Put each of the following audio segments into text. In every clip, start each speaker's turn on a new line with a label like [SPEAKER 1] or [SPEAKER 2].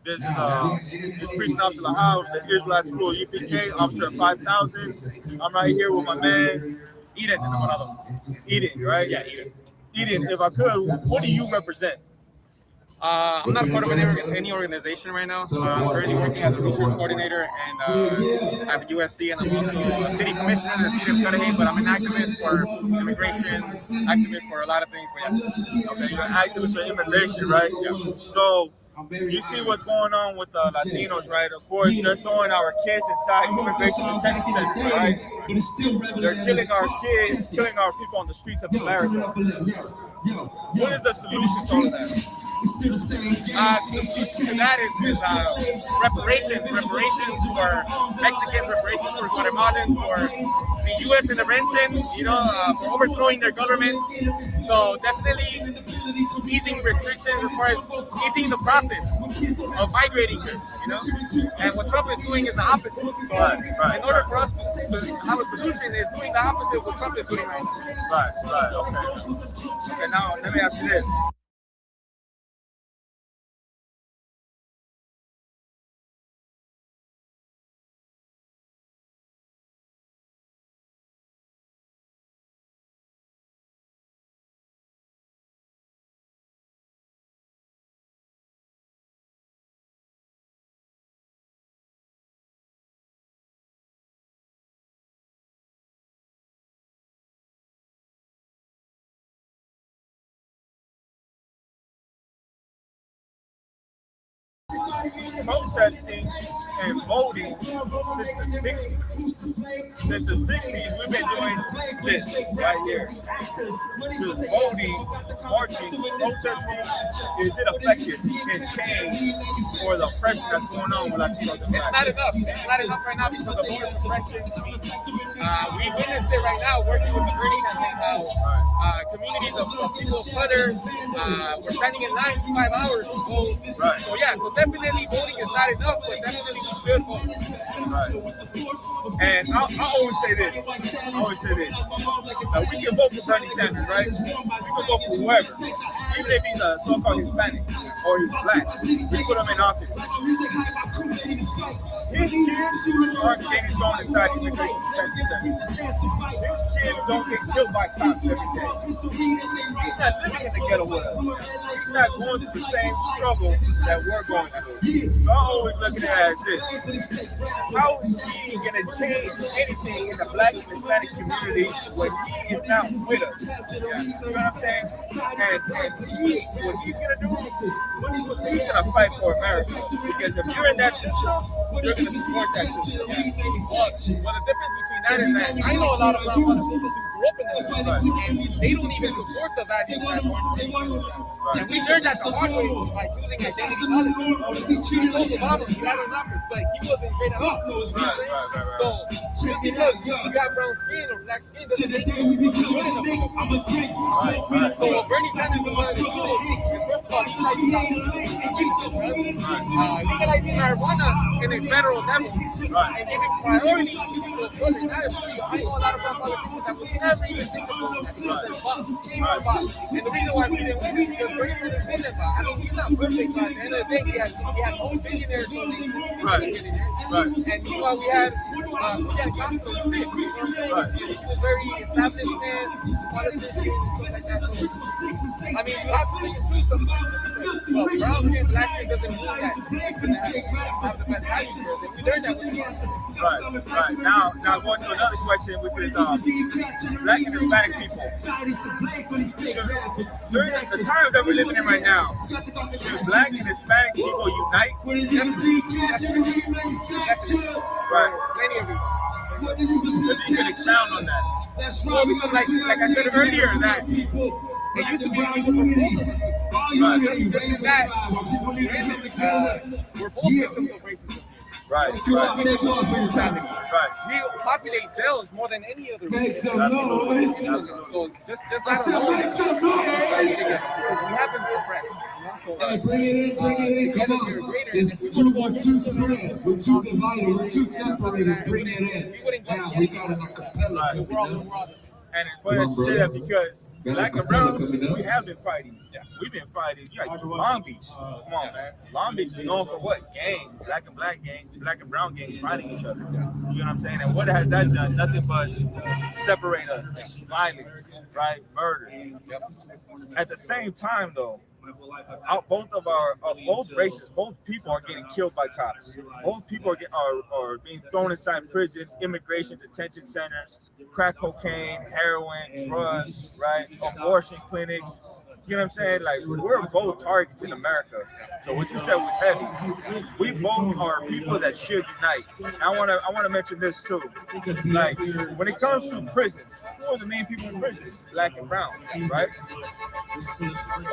[SPEAKER 1] This is Priest Officer Lahal, the Israelite School UPK, Officer 5000. I'm right here with my man, Eden. Eden, right?
[SPEAKER 2] Yeah, Eden.
[SPEAKER 1] Eden, if I could, what do you represent?
[SPEAKER 2] I'm not part of any organization right now. I'm currently working as a research coordinator and at USC, and I'm also a city commissioner in the city of Cudahy, but I'm an activist for immigration, activist for a lot of things. But yeah.
[SPEAKER 1] Okay, you're an activist for immigration, right?
[SPEAKER 2] Yeah.
[SPEAKER 1] So you see what's going on with the Latinos, right? Of course, they're throwing our kids inside immigration detention centers, right? They're killing our kids, killing our people on the streets of America. What is the solution to all of that?
[SPEAKER 2] The solution to that is reparations for Mexicans, reparations for Guatemalans, for the U.S. intervention, for overthrowing their governments. So definitely easing restrictions as far as easing the process of migrating here, And what Trump is doing is the opposite. So
[SPEAKER 1] right.
[SPEAKER 2] In order for us to have a solution, is doing the opposite of what Trump is doing right now.
[SPEAKER 1] Right. Okay, now let me ask you this. Protesting and voting since the 60s. Since the 60s, we've been doing this right here. Just voting, marching, protesting. Is it effective in change for the oppression that's going on with Latinos and Blacks?
[SPEAKER 2] It's not enough right now because of the voter suppression. We witnessed it right now working with the Green campaign how communities of people of color were standing in line for 5 hours to vote.
[SPEAKER 1] Right.
[SPEAKER 2] So definitely voting is not enough, but definitely we should vote.
[SPEAKER 1] Right. And I always say this. We can vote for Bernie Sanders, right? We can vote for whoever. Even if he's a so-called Hispanic or he's black, we put him in office. His kids aren't getting thrown inside immigration detention centers. His kids don't get killed by cops every day. He's not living in the ghetto with us. He's not going through the same struggle that we're going through. So I always look at it as this. How is he going to change anything in the Black and Hispanic community when he is not with us? You know what I'm saying? And what he's going to do, he's going to fight for America. Because if you're in that system, you're going to support that system.
[SPEAKER 2] Well, the difference between that and that, I know a lot of brown politicians who grew up in that system, and they don't even support the values that are and we learned that the hard way by choosing identity politics. We told Obama he had an office, but he wasn't great at all. So just because you got brown skin or black skin doesn't mean you're good enough. So what Bernie Sanders wanted to do is first of all legalizing marijuana in a federal level and giving priority to people of color. That is true. I know a lot of brown politicians that would never even think of doing that. And the reason why we didn't win is because Bernie Sanders wasn't. I mean, he's not perfect, but at the end of the day, he had own billionaires donations. And meanwhile, we had Castro. He was very established man, politician, stuff like that. So, I mean, you have to choose something. Well, brown skin, black skin doesn't mean that have the best values for us. And we learned that with the
[SPEAKER 1] Right. Now going to another question, which is Black and Hispanic people. During the times that we're living in right now, should Black and Hispanic people unite?
[SPEAKER 2] Definitely.
[SPEAKER 1] Right.
[SPEAKER 2] Plenty of reasons.
[SPEAKER 1] If you could expound on that.
[SPEAKER 2] Well, because like I said earlier, that it used to be people from both of us. Just in that, we're both victims of racism.
[SPEAKER 1] Right.
[SPEAKER 2] We populate jails more than any other race. So just that alone, because we have been oppressed. So
[SPEAKER 3] bring it in, come on. It's too much, too spread. We're too divided, we're too separated. Bring it in. Now we got an acapella.
[SPEAKER 2] We're all the same.
[SPEAKER 1] And it's funny that you say that because Black and Brown, we have been fighting. Yeah. We've been fighting. Like Long Beach. Come on, man. Long Beach is known for what? Gangs. Black and black gangs, black and brown gangs fighting each other. You know what I'm saying? And what has that done? Nothing but separate us. Violence, right? Murder. Yep. At the same time, though, both races, both people are getting killed by cops. Both people are being thrown inside prison, immigration detention centers, crack cocaine, heroin, drugs, right? Abortion clinics. You know what I'm saying? Like, we're both targets in America. So what you said was heavy. We both are people that should unite. I wanna mention this too. Like, when it comes to prisons, who are the main people in prison? Black and brown, right?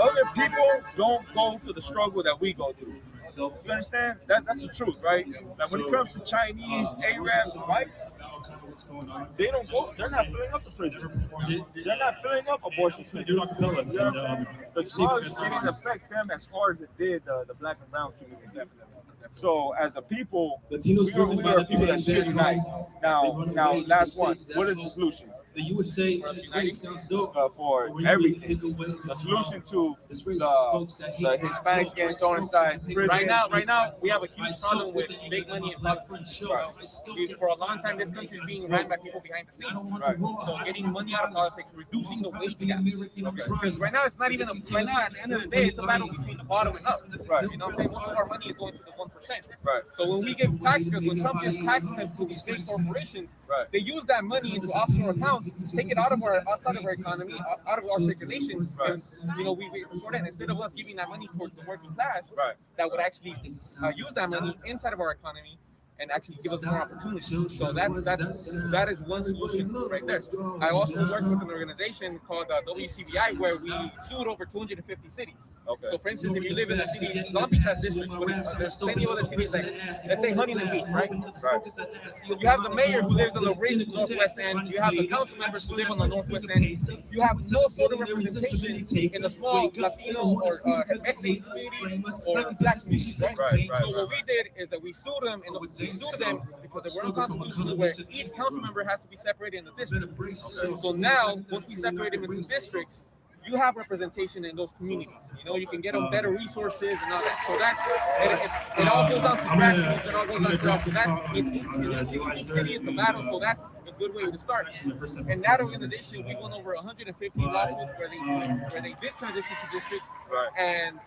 [SPEAKER 1] Other people don't go through the struggle that we go through. You understand? That's the truth, right? Like, when it comes to Chinese, Arabs, whites, they don't go. They're not filling up the prison. They're not filling up abortion clinics. You know what I'm saying? The drugs didn't affect them as hard as it did the black and brown community. So as a people, we are people that should unite. Now, last one. What is the solution?
[SPEAKER 3] The USA sounds dope
[SPEAKER 1] for everything. The solution to the Hispanics getting thrown inside prison.
[SPEAKER 2] Right now, we have a huge problem with big money and politics. Right. For a long time, this country is being ran by people behind the scenes. Right. So getting money out of politics, reducing the wage gap. Because right now, it's not even right now, at the end of the day, it's a battle between the bottom and up. Right. You know what I'm saying? Most of our money is going to the 1%.
[SPEAKER 1] Right.
[SPEAKER 2] So when we give tax cuts, when Trump gives tax cuts to these big corporations, they use that money into offshore accounts, take it outside of our economy, out of our circulation, and we resort it. Instead of us giving that money towards the working class, that would actually use that money inside of our economy and actually give us more opportunities. So that is one solution right there. I also work with an organization called WCBI where we sued over 250 cities.
[SPEAKER 1] Okay.
[SPEAKER 2] So for instance, if you live in the city, Long Beach has districts, there's plenty of other cities like, let's say Huntington Beach, right? You have the mayor who lives on the rich northwest end, you have the council members who live on the northwest end, you have no sort of representation in the small Latino or ethnic communities or black communities, right? So what we did is that we sued them and we sued them because they were unconstitutional where each council member has to be separated in the district. So now, once we separate them into districts, you have representation in those communities. You can get them better resources and all that. So it all goes down to grassroots. It all goes down to grassroots. So that's in each city it's a battle. So that's a good way to start. And that organization, we won over 150 lawsuits where they did transition to districts. And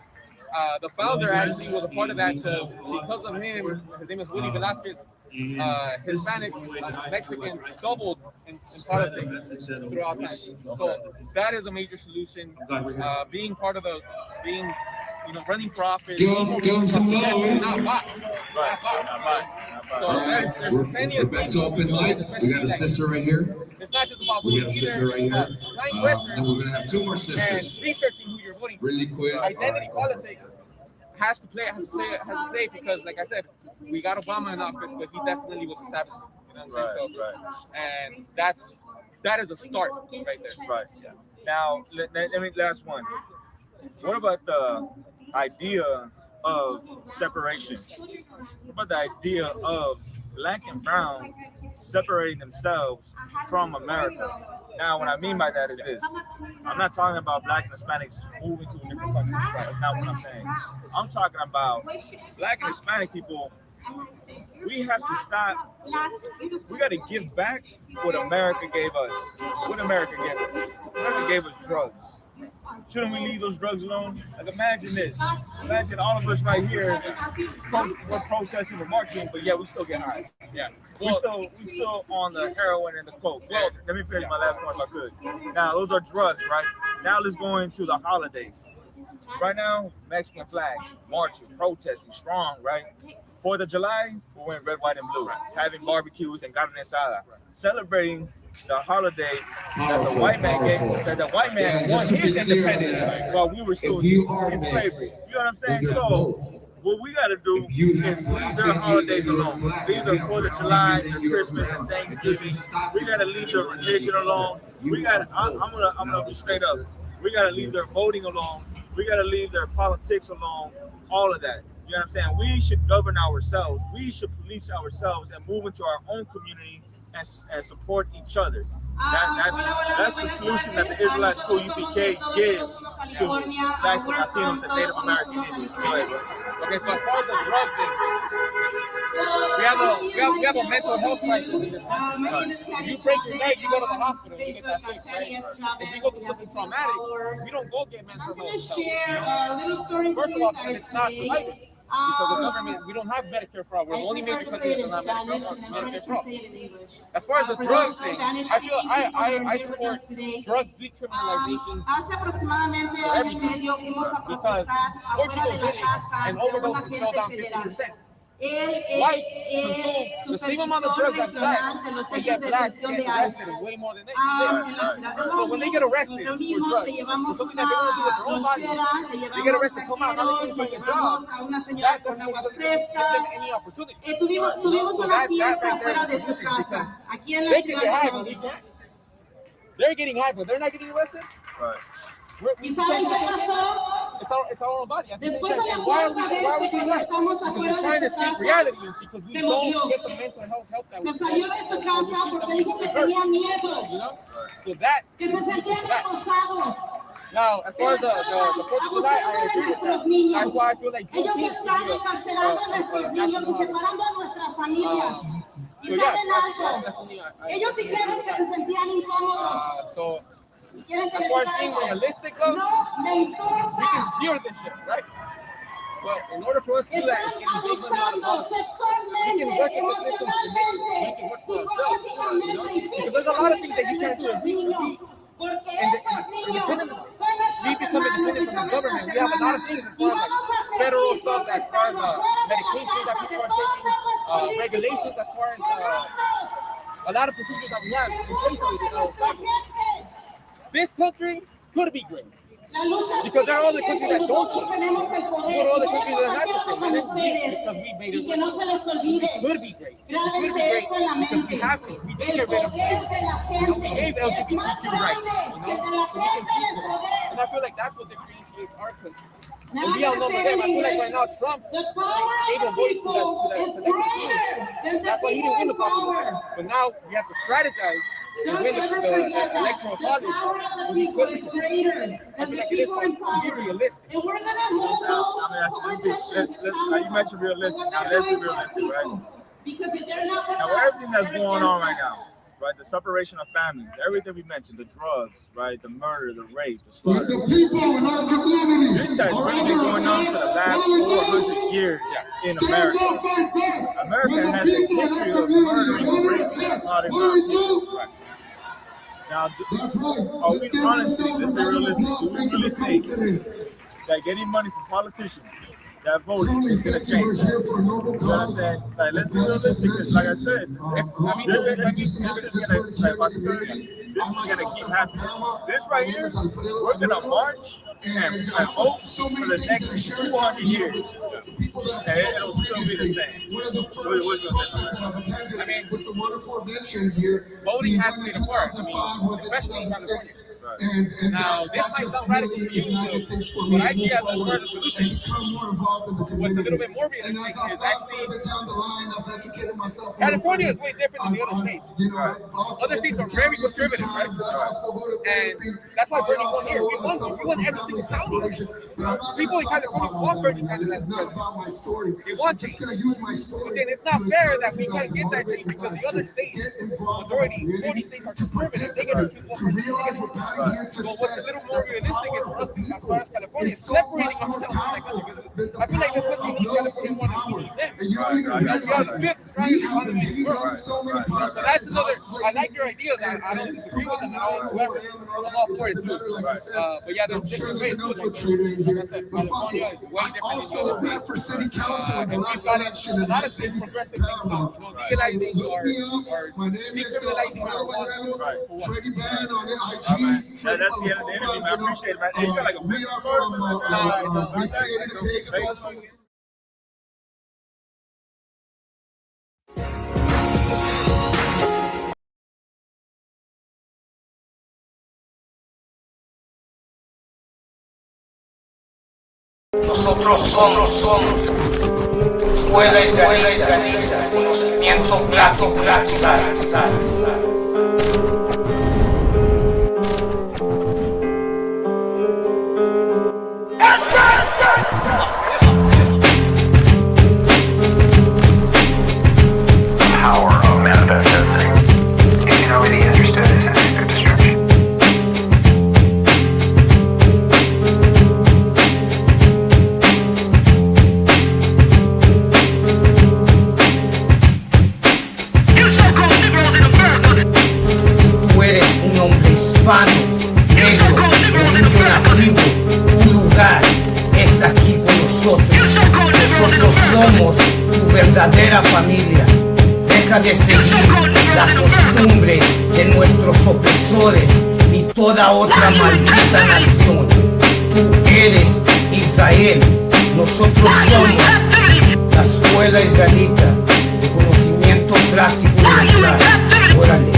[SPEAKER 2] the founder actually was a part of that. So because of him, his name is Willie Velasquez. Hispanics, Mexicans doubled in politics throughout time. So that is a major solution. Being part of running for office.
[SPEAKER 3] Give them some lows.
[SPEAKER 2] So there's plenty of
[SPEAKER 3] back to open mic. We got a sister right here.
[SPEAKER 2] It's not just about
[SPEAKER 3] we got a sister right here. And we're gonna have two more
[SPEAKER 2] and
[SPEAKER 3] sisters.
[SPEAKER 2] researching who you're voting for.
[SPEAKER 3] Really quick.
[SPEAKER 2] Identity politics has to play because, like I said, we got Obama in office, but he definitely was establishment. You know what I'm saying? And that is a start right there.
[SPEAKER 1] Right. Now, let me last one. What about the idea of separation? What about the idea of black and brown separating themselves from America? Now, what I mean by that is this. I'm not talking about black and Hispanics moving to a different country. That's not what I'm saying. I'm talking about black and Hispanic people. We have to stop. We got to give back what America gave us. What America gave us? America gave us drugs. Shouldn't we leave those drugs alone? Like, imagine this. Imagine all of us right here, we're protesting, we're marching, but yeah, we still get high. Yeah. We still on the heroin and the coke. Well, let me finish my last point if I could. Now, those are drugs, right? Now let's go into the holidays. Right now, Mexican flags, marching, protesting, strong, right? 4th of July, we're wearing red, white, and blue, having barbecues and carne asada, celebrating the holiday that the white man gave, that the white man won his independence while we were still in slavery. You know what I'm saying? So what we got to do is leave their holidays alone. Leave their 4th of July, their Christmas, and Thanksgiving. We got to leave their religion alone. I'm gonna be straight up. We got to leave their voting alone. We got to leave their politics alone. All of that. You know what I'm saying? We should govern ourselves. We should police ourselves and move into our own community and support each other. That's the solution that the Israelite School UPK gives to Blacks, Latinos, and Native American Indians.
[SPEAKER 2] Okay, so as far as the drug thing, we have a mental health crisis in this country. If you break your leg, you go to the hospital and you get that fixed, right? If you go through something traumatic, you don't go get mental health. First of all, it's not private. Because the government, we don't have Medicare for all. We're the only major country that doesn't have Medicare for all. As far as the drug thing, I support drug decriminalization for everything. Because Portugal did it and overdoses fell down 50%. Whites consume the same amount of drugs as blacks, and yet blacks get arrested way more than they do. So when they get arrested for drugs, for something that they want to do with their own body, they get arrested, come out, now they can't get a job. That doesn't give them any opportunity. So that right there is the solution, because they can get high, but we can't. They're getting high, but they're not getting arrested.
[SPEAKER 1] Right.
[SPEAKER 4] ¿Y saben qué pasó?
[SPEAKER 2] It's our own body.
[SPEAKER 4] Después de la cuarta vez de que estamos afuera de su casa, se movió. Se salió de su casa porque dijo que tenía miedo, que se sentían acosados.
[SPEAKER 2] Now, as far as the Portugal guy, I agree with that. That's why I feel like
[SPEAKER 4] ellos están encarcelando a nuestros niños y separando a nuestras familias. ¿Y saben algo? Ellos dijeron que se sentían incómodos.
[SPEAKER 2] As far as being realistic goes,
[SPEAKER 4] no me importa.
[SPEAKER 2] We can steer this shit, right? But in order for us to do that, it's going to take money. We can work in the system to make it work for ourselves. You know? Because there's a lot of things that you can't do as we we become independent from the government. We have a lot of things as far as like federal stuff, as far as medication that people are taking, regulations, as far as a lot of procedures that we have in place. This country could be great. Because there are other countries that don't change. There are other countries that are not the same. And it's weak because we made it work. It could be great. It could be great because we have to. We did get rid of it. We gave LGBTQ rights. And I feel like that's what differentiates our country. And we all know them. I feel like right now Trump gave a voice to that community. That's why he didn't win the popular. But now we have to strategize to win the electoral college. We couldn't. I feel like it is to be realistic.
[SPEAKER 4] And we're gonna hold those politicians.
[SPEAKER 1] Now you mentioned realistic. Now let's be realistic, right?
[SPEAKER 4] Because if they're not
[SPEAKER 1] now everything that's going on right now, right? The separation of families, everything we mentioned, the drugs, right? The murder, the rape, the slaughter.
[SPEAKER 3] The people in our community.
[SPEAKER 1] This has really been going on for the last 400 years in America. America has a history of murdering, raping, and slaughtering our people. Right. Now, are we honestly, let's be realistic, do we really think that getting money from politicians that voted is going to change? You know what I'm saying? Like, let's be realistic, because like I said, this is going to keep happening. This right here, we're going to march and vote for the next 200 years. And it'll still be the same.
[SPEAKER 2] I mean, voting has played a part. I mean, especially in California. Now, this might sound radical to you, but I see as a further solution. What's a little bit more realistic is actually California is way different than the other states. Other states are very conservative, right? And that's why Bernie won here. We won every single county. People in California want Bernie Sanders as president. They want change. But then it's not fair that we can't get that change because the other states, majority, 40 states are conservative. They get to choose one person. So what's a little more realistic is for us, as far as California, separating ourselves from that country. Because I feel like this country needs California more than we need them. We are the fifth strongest economy in the world. So that's another. I like your ideas. I don't disagree with them at all whatsoever. I'm all for it too. But yeah, there's different ways. So like I said, California is way different than the other states. And we've got a lot of things progressive things now. Legalizing or decriminalizing marijuana.
[SPEAKER 1] That's the end of the interview, man. I appreciate it, man. Hey, you got like a big story for that?
[SPEAKER 5] Nosotros somos escuela israelita, conocimiento. conocimiento práctico.
[SPEAKER 6] Power of manifest destiny. He's already understood his their destruction.
[SPEAKER 5] Tú eres un hombre hispano, negro, indio nativo. Tu lugar es aquí con nosotros. Nosotros somos tu verdadera familia. Deja de seguir la costumbre de nuestros opresores y toda otra maldita nación. Tú eres Israel. Nosotros somos la escuela israelita de conocimiento práctico universal. Órale.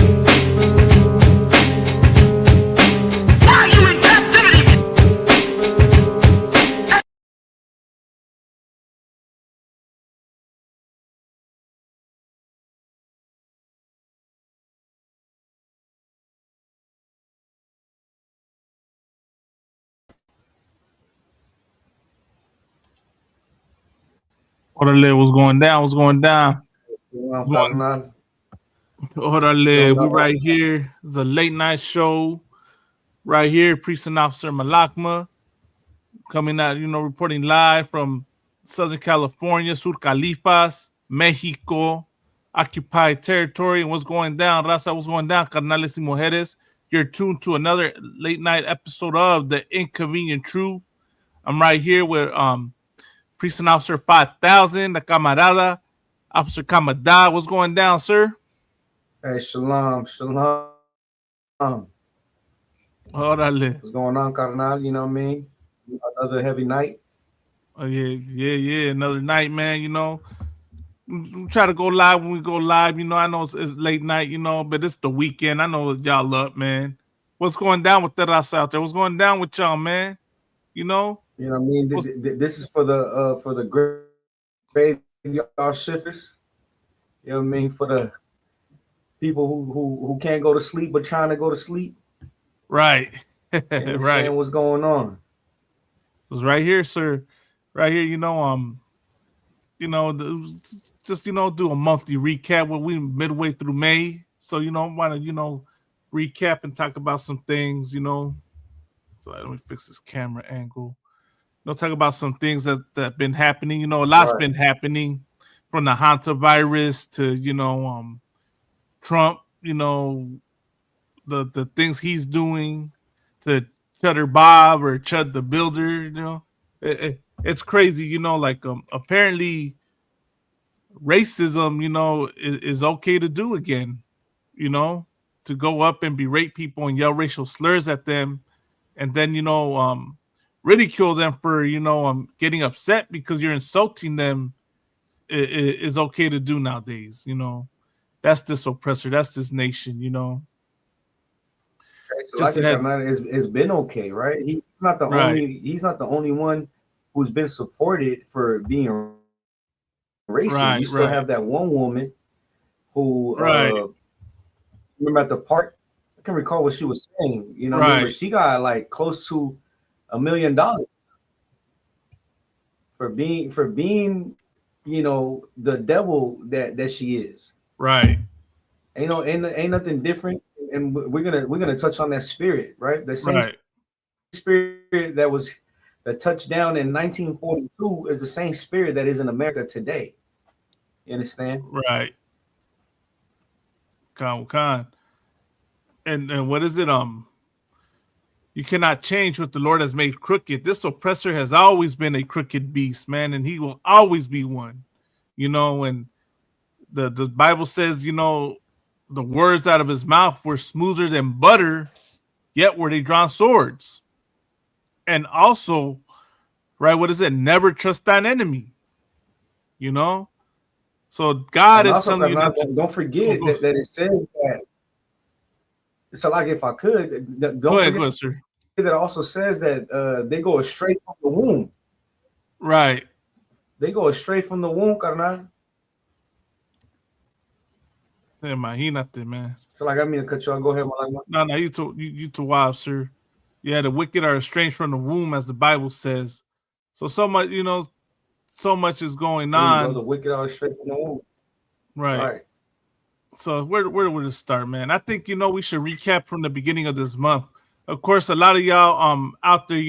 [SPEAKER 7] Orale, what's going down? What's going down?
[SPEAKER 8] Orale,
[SPEAKER 7] We're right here. The late night show right here. Precinct Officer Malakma coming out, reporting live from Southern California, Sur Califas, Mexico, occupied territory. And what's going down? Raza, what's going down? Carnales y mujeres. You're tuned to another late night episode of The Inconvenient Truth. I'm right here with Precinct Officer 5000, the camarada, Officer Kamada. What's going down, sir?
[SPEAKER 8] Hey, shalom.
[SPEAKER 7] Orale.
[SPEAKER 8] What's going on, Carnal? You know what I mean? Another heavy night.
[SPEAKER 7] Oh, yeah. Another night, man, We try to go live when we go live. I know it's late night, but it's the weekend. I know y'all up, man. What's going down with that ass out there? What's going down with y'all, man?
[SPEAKER 8] You know what I mean? This is for the graveyard shifters. You know what I mean? For the people who can't go to sleep but trying to go to sleep.
[SPEAKER 7] Right.
[SPEAKER 8] Right. What's going on?
[SPEAKER 7] So it's right here, sir. Right here, just do a monthly recap. We midway through May, so I want to recap and talk about some things. So let me fix this camera angle. Talk about some things that have been happening. A lot's been happening, from the Hanta virus to Trump. The things he's doing, to Cheddar Bob or Chud the Builder. It's crazy. Apparently racism, is okay to do again. To go up and berate people and yell racial slurs at them, and then ridicule them for getting upset because you're insulting them is okay to do nowadays. That's this oppressor, that's this nation.
[SPEAKER 8] So like it's been okay, right? He's not the only one who's been supported for being racist. You still have that one woman who remember at the park, I can recall what she was saying. Remember she got like close to $1 million for being the devil that she is.
[SPEAKER 7] Right.
[SPEAKER 8] Ain't nothing different. And we're gonna touch on that spirit, right? The same spirit that touched down in 1942 is the same spirit that is in America today. You understand?
[SPEAKER 7] Right. Khan. And what is it? You cannot change what the Lord has made crooked. This oppressor has always been a crooked beast, man, and he will always be one. And the Bible says, the words out of his mouth were smoother than butter, yet were they drawn swords. And also, what is it? Never trust thine enemy. So God is telling you that.
[SPEAKER 8] Don't forget that it says that. So, like, if I could, don't forget
[SPEAKER 7] sir.
[SPEAKER 8] That also says that they go astray from the womb.
[SPEAKER 7] Right.
[SPEAKER 8] They go astray from the womb, carnal.
[SPEAKER 7] Imagínate, man.
[SPEAKER 8] So like I mean to cut you off. Go ahead, Malama.
[SPEAKER 7] No, you too wild, sir. Yeah, the wicked are estranged from the womb, as the Bible says. So much, so much is going
[SPEAKER 8] There you go.
[SPEAKER 7] on.
[SPEAKER 8] The wicked are straight from the womb.
[SPEAKER 7] Right. So where would it start, man? I think we should recap from the beginning of this month. Of course, a lot of y'all out there,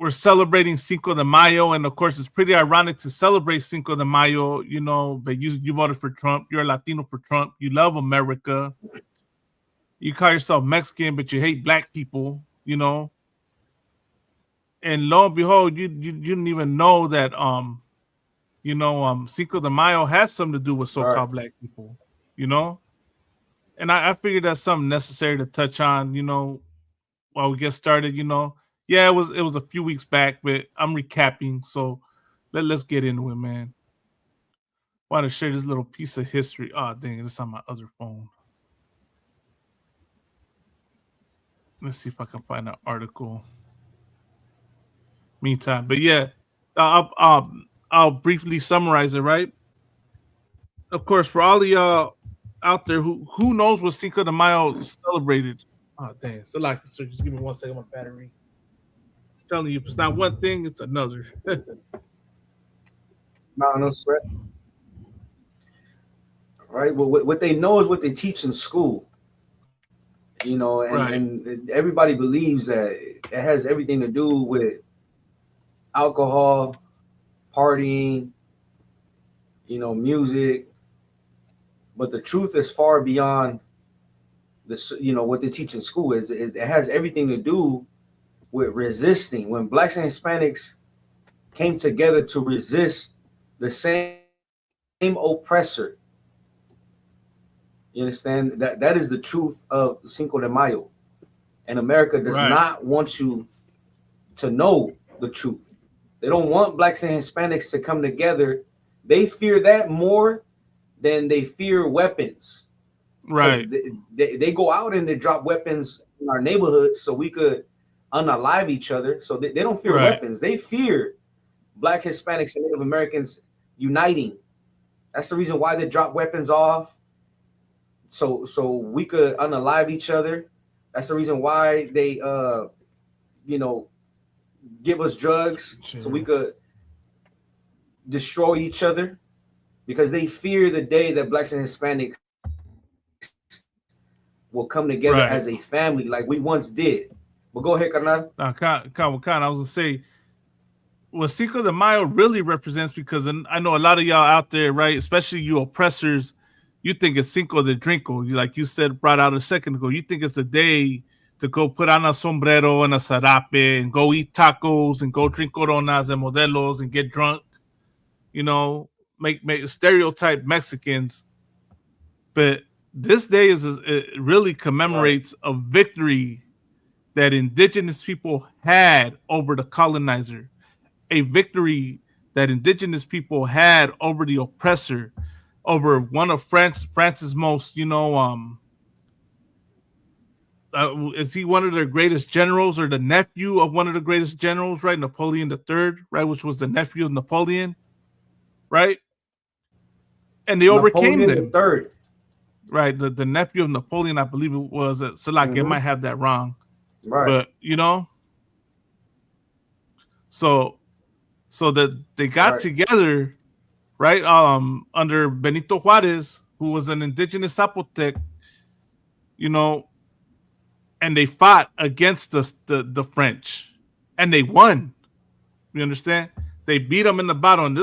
[SPEAKER 7] we're celebrating Cinco de Mayo, and of course, it's pretty ironic to celebrate Cinco de Mayo, but you voted for Trump. You're a Latino for Trump. You love America. You call yourself Mexican, but you hate black people, And lo and behold, you didn't even know that Cinco de Mayo has something to do with so-called black people, And I figured that's something necessary to touch on, while we get started, Yeah, it was a few weeks back, but I'm recapping, so let's get into it, man. Want to share this little piece of history. Oh, dang it, it's on my other phone. Let's see if I can find an article. Meantime, but yeah, I'll briefly summarize it, right? Of course, for all of y'all out there who knows what Cinco de Mayo celebrated. Oh, dang. So like, sir, just give me 1 second, my battery. I'm telling you, if it's not one thing, it's another.
[SPEAKER 8] No sweat. Right. Well, what they know is what they teach in school. And everybody believes that it has everything to do with alcohol, partying, music. But the truth is far beyond this, what they teach in school. It has everything to do with resisting. When blacks and Hispanics came together to resist the same oppressor. You understand? That is the truth of Cinco de Mayo. And America does not want you to know the truth. They don't want blacks and Hispanics to come together. They fear that more than they fear weapons.
[SPEAKER 7] Right.
[SPEAKER 8] They go out and they drop weapons in our neighborhoods so we could unalive each other. So they don't fear weapons. They fear black, Hispanics, and Native Americans uniting. That's the reason why they drop weapons off. So we could unalive each other. That's the reason why they give us drugs so we could destroy each other, because they fear the day that blacks and Hispanics will come together as a family like we once did. But go ahead, Carnal.
[SPEAKER 7] I was gonna say what Cinco de Mayo really represents, because I know a lot of y'all out there, right, especially you oppressors, you think it's Cinco de Drinko. Like you said, brought out a second ago. You think it's the day to go put on a sombrero and a sarape and go eat tacos and go drink coronas and modelos and get drunk, make stereotype Mexicans. But this day it really commemorates a victory that indigenous people had over the colonizer, a victory that indigenous people had over the oppressor, over one of France's most, is he one of their greatest generals, or the nephew of one of the greatest generals, right? Napoleon III, right? Which was the nephew of Napoleon, right? And they overcame them.
[SPEAKER 8] Napoleon III.
[SPEAKER 7] Right, the nephew of Napoleon, I believe it was. Salaki, I might have that wrong.
[SPEAKER 8] Right.
[SPEAKER 7] But, so that they got together, right, under Benito Juarez, who was an indigenous Zapotec, and they fought against the French, and they won. You understand? They beat them in the battle, and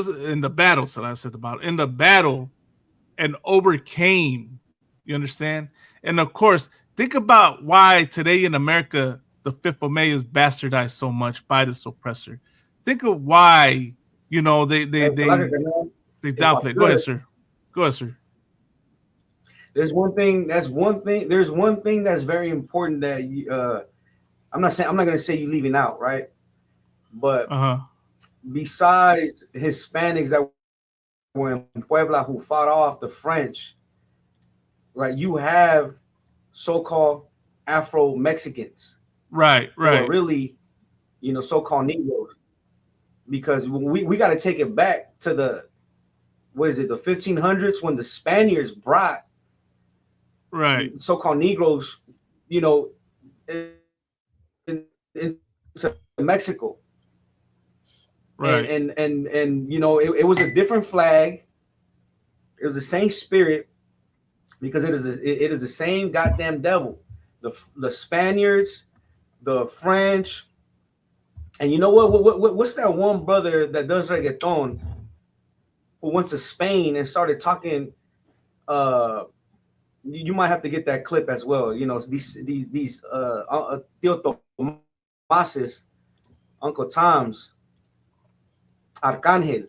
[SPEAKER 7] and overcame. You understand? And of course, think about why today in America the 5th of May is bastardized so much by this oppressor. Think of why, they downplay. Go ahead, sir.
[SPEAKER 8] There's one thing that's very important that I'm not going to say you leaving out, right? But besides Hispanics that were in Puebla who fought off the French, right? You have so-called Afro-Mexicans,
[SPEAKER 7] right?
[SPEAKER 8] Who are really, so-called Negroes, because we got to take it back to what is it, the 1500s, when the Spaniards brought so-called Negroes, you know, into Mexico. And you know, it was a different flag. It was the same spirit, because it is the same goddamn devil. The Spaniards, the French, and you know what's that one brother that does reggaeton who went to Spain and started talking? You might have to get that clip as well. You know, these Tio Tomases, Uncle Tom's, Arcangel.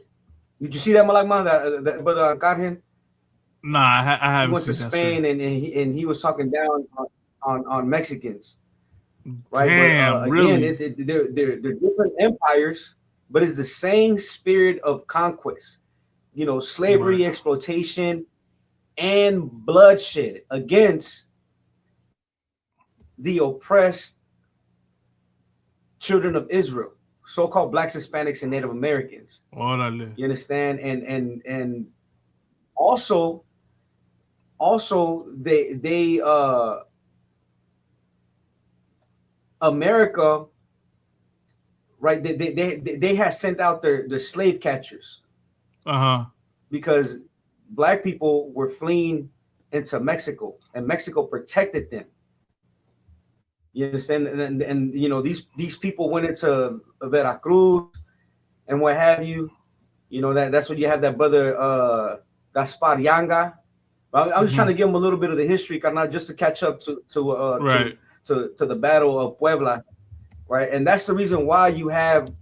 [SPEAKER 8] Did you see that, Malakman, that brother Arcangel?
[SPEAKER 7] Nah, I haven't.
[SPEAKER 8] He went to Spain and he was talking down on Mexicans, right?
[SPEAKER 7] Damn,
[SPEAKER 8] but
[SPEAKER 7] really?
[SPEAKER 8] Again, they're different empires, but it's the same spirit of conquest. You know, slavery, exploitation, and bloodshed against the oppressed children of Israel, so-called Blacks, Hispanics, and Native Americans.
[SPEAKER 7] Orale.
[SPEAKER 8] You understand? And also they America, right? They had sent out their slave catchers, because Black people were fleeing into Mexico, and Mexico protected them. You understand? And you know, these people went into Veracruz and what have you. You know, that's when you have that brother Gaspar Yanga. I'm just trying to give him a little bit of the history, just to catch up to the Battle of Puebla, right? And that's the reason why you have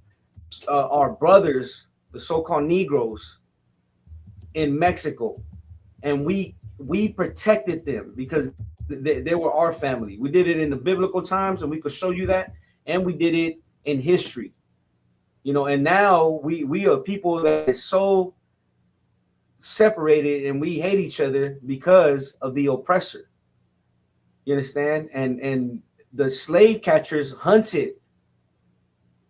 [SPEAKER 8] our brothers, the so-called Negroes, in Mexico, and we protected them because they were our family. We did it in the biblical times, and we could show you that, and we did it in history. You know, and now we are people that is so separated, and we hate each other because of the oppressor. You understand? And the slave catchers hunted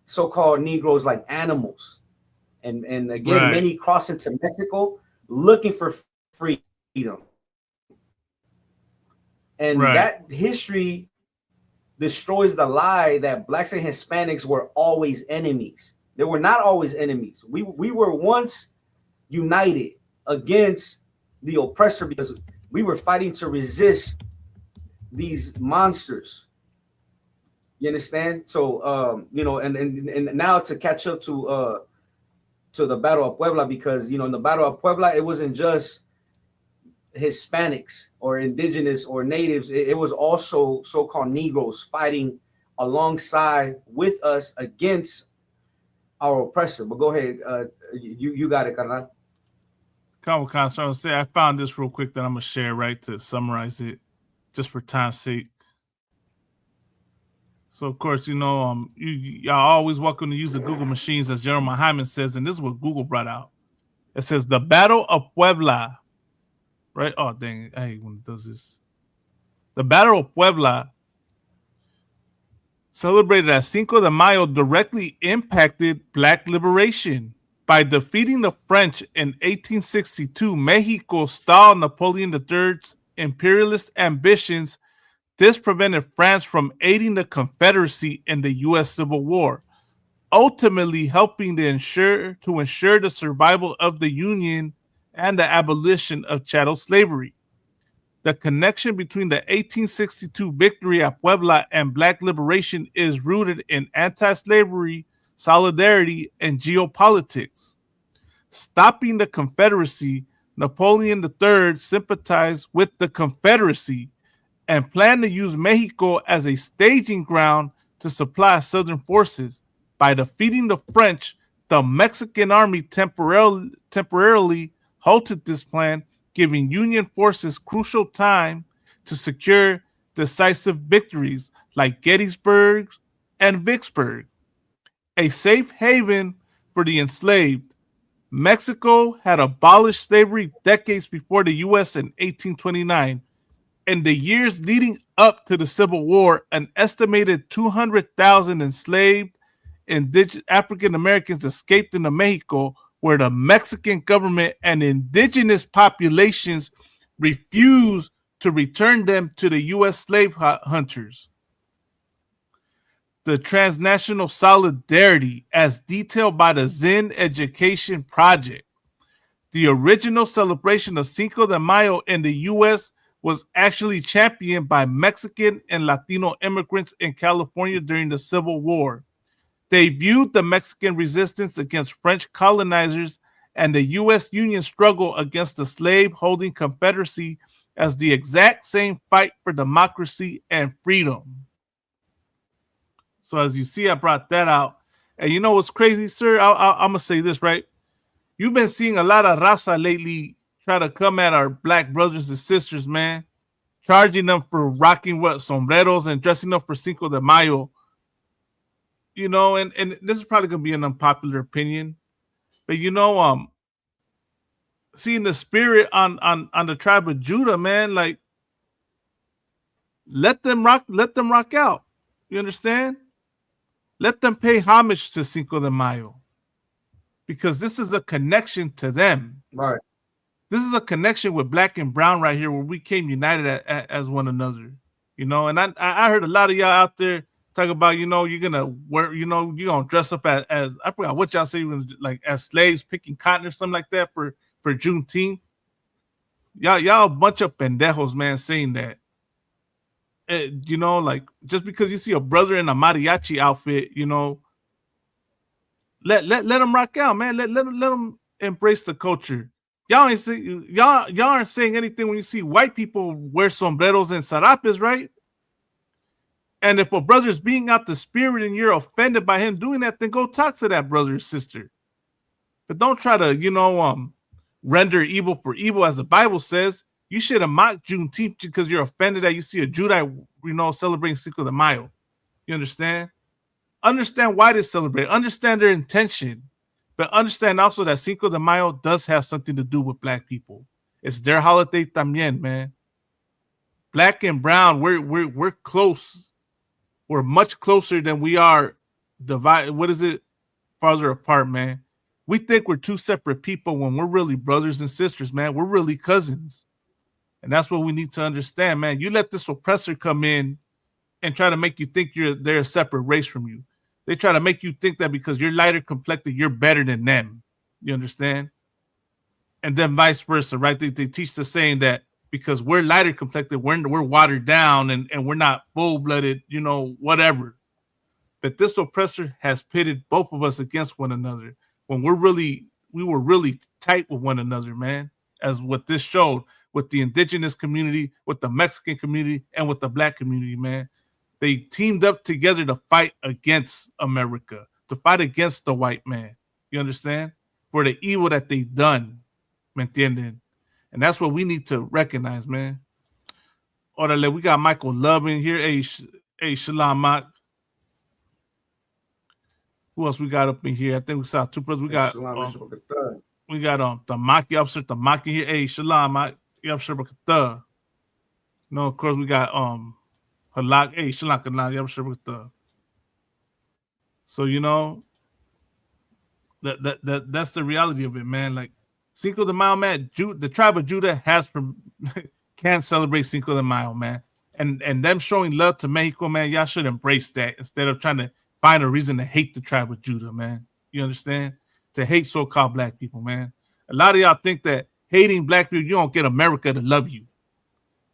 [SPEAKER 8] so-called Negroes like animals, and again, many crossed into Mexico looking for freedom. And that history destroys the lie that Blacks and Hispanics were always enemies. They were not always enemies. We were once united against the oppressor because we were fighting to resist these monsters. You understand? So you know, and now to catch up to the Battle of Puebla, because you know, in the Battle of Puebla, it wasn't just Hispanics or indigenous or natives. It was also so-called Negroes fighting alongside with us against our oppressor. But go ahead, you got it, carnal.
[SPEAKER 7] Come on, so say I found this real quick that I'm gonna share to summarize it, just for time's sake. So of course, you know, y'all always welcome to use the Google machines, as General Hyman says, and this is what Google brought out. It says the Battle of Puebla, right? Oh dang, I hate when it does this. The Battle of Puebla, celebrated as Cinco de Mayo, directly impacted Black liberation. By defeating the French in 1862, Mexico stalled Napoleon III's imperialist ambitions. This prevented France from aiding the Confederacy in the U.S. Civil War, ultimately helping to ensure the survival of the Union and the abolition of chattel slavery. The connection between the 1862 victory at Puebla and Black liberation is rooted in anti-slavery, solidarity, and geopolitics. Stopping the Confederacy, Napoleon III sympathized with the Confederacy and planned to use Mexico as a staging ground to supply Southern forces. By defeating the French, the Mexican army temporarily halted this plan, giving Union forces crucial time to secure decisive victories like Gettysburg and Vicksburg. A safe haven for the enslaved, Mexico had abolished slavery decades before the U.S. in 1829. In the years leading up to the Civil War, an estimated 200,000 enslaved African Americans escaped into Mexico, where the Mexican government and indigenous populations refused to return them to the U.S. slave hunters. The transnational solidarity, as detailed by the Zen Education Project. The original celebration of Cinco de Mayo in the U.S. was actually championed by Mexican and Latino immigrants in California during the Civil War. They viewed the Mexican resistance against French colonizers and the U.S. Union struggle against the slave-holding Confederacy as the exact same fight for democracy and freedom. So as you see, I brought that out. And you know what's crazy, sir? I'm going to say this, right? You've been seeing a lot of raza lately try to come at our black brothers and sisters, man, charging them for rocking sombreros and dressing up for Cinco de Mayo. You know, and this is probably going to be an unpopular opinion, but you know, seeing the spirit on the tribe of Judah, man, like let them rock out. You understand? Let them pay homage to Cinco de Mayo, because this is a connection to them.
[SPEAKER 8] Right.
[SPEAKER 7] This is a connection with black and brown right here, where we came united as one another. You know, and I heard a lot of y'all out there talk about, you know, you're gonna wear, you know, you're gonna dress up as I forgot what y'all say, like as slaves picking cotton or something like that for Juneteenth. Y'all a bunch of pendejos, man, saying that. You know, like just because you see a brother in a mariachi outfit, you know, let them rock out, man. Let them embrace the culture. Y'all aren't saying anything when you see white people wear sombreros and sarapes, right? And if a brother's being out the spirit and you're offended by him doing that, then go talk to that brother or sister. But don't try to, you know, render evil for evil, as the Bible says. You should have mocked Juneteenth because you're offended that you see a Judite, you know, celebrating Cinco de Mayo. You understand? Understand why they celebrate. Understand their intention. But understand also that Cinco de Mayo does have something to do with black people. It's their holiday también, man. Black and brown, we're close. We're much closer than we are divided. What is it? Farther apart, man. We think we're two separate people when we're really brothers and sisters, man. We're really cousins. And that's what we need to understand, man. You let this oppressor come in and try to make you think they're a separate race from you. They try to make you think that because you're lighter complected, you're better than them. You understand? And then vice versa, right? They teach the saying that because we're lighter complected, we're watered down and we're not full-blooded, you know, whatever. But this oppressor has pitted both of us against one another when we were really tight with one another, man, as what this showed with the indigenous community, with the Mexican community, and with the black community, man. They teamed up together to fight against America, to fight against the white man. You understand? For the evil that they done. ¿Me entienden? And that's what we need to recognize, man. Orale, we got Michael Love in here. Hey, Shalom, Mak. Who else we got up in here? I think we saw two brothers. We got Tamaki, Officer Tamaki here. Hey, Shalom, Mak. No, of course we got Halak. Hey, Shalom, Kanal. So you know that's the reality of it, man. Like Cinco de Mayo, man. The tribe of Judah can celebrate Cinco de Mayo, man. And them showing love to Mexico, man. Y'all should embrace that instead of trying to find a reason to hate the tribe of Judah, man. You understand? To hate so-called black people, man. A lot of y'all think that hating black people, you don't get America to love you.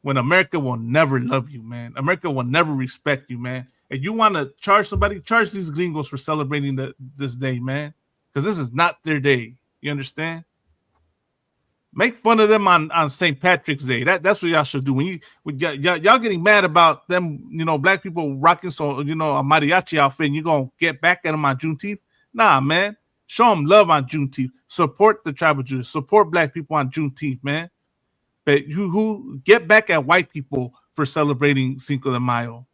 [SPEAKER 7] When America will never love you, man. America will never respect you, man. If you want to charge somebody, charge these gringos for celebrating this day, man. Because this is not their day. You understand? Make fun of them on St. Patrick's Day. That's what y'all should do. When y'all getting mad about them, you know, black people rocking a mariachi outfit, and you're going to get back at them on Juneteenth? Nah, man. Show them love on Juneteenth. Support the tribe of Judah. Support black people on Juneteenth, man. But who get back at white people for celebrating Cinco de Mayo.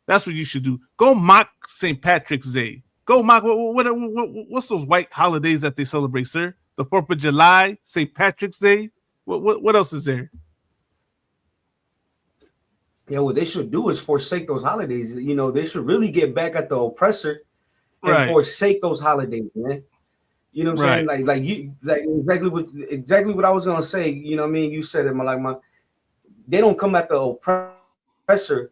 [SPEAKER 7] That's what you should do. Go mock St. Patrick's Day. Go mock what's those white holidays that they celebrate, sir? The 4th of July, St. Patrick's Day. What else is there?
[SPEAKER 8] Yeah, what they should do is forsake those holidays. You know, they should really get back at the oppressor and forsake those holidays, man. You know what I'm saying? Like you, like exactly what I was gonna say. You know what I mean? You said it, they don't come at the oppressor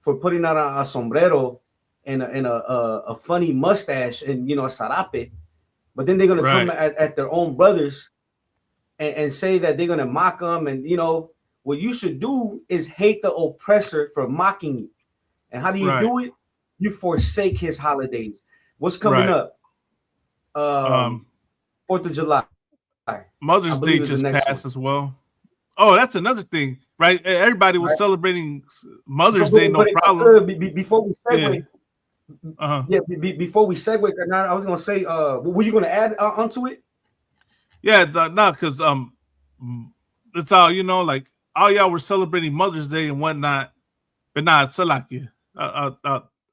[SPEAKER 8] for putting out a sombrero and a funny mustache and a sarape, but then they're gonna come at their own brothers and say that they're gonna mock them. And what you should do is hate the oppressor for mocking you. And how do you do it? You forsake his holidays. What's coming up? 4th of July.
[SPEAKER 7] Mother's Day just passed as well. Oh, that's another thing, right? Everybody was celebrating Mother's Day, no problem.
[SPEAKER 8] Before we segue, before we segue, I was gonna say, were you gonna add onto it?
[SPEAKER 7] Yeah, no, because it's all like all y'all were celebrating Mother's Day and whatnot, but not Salakia.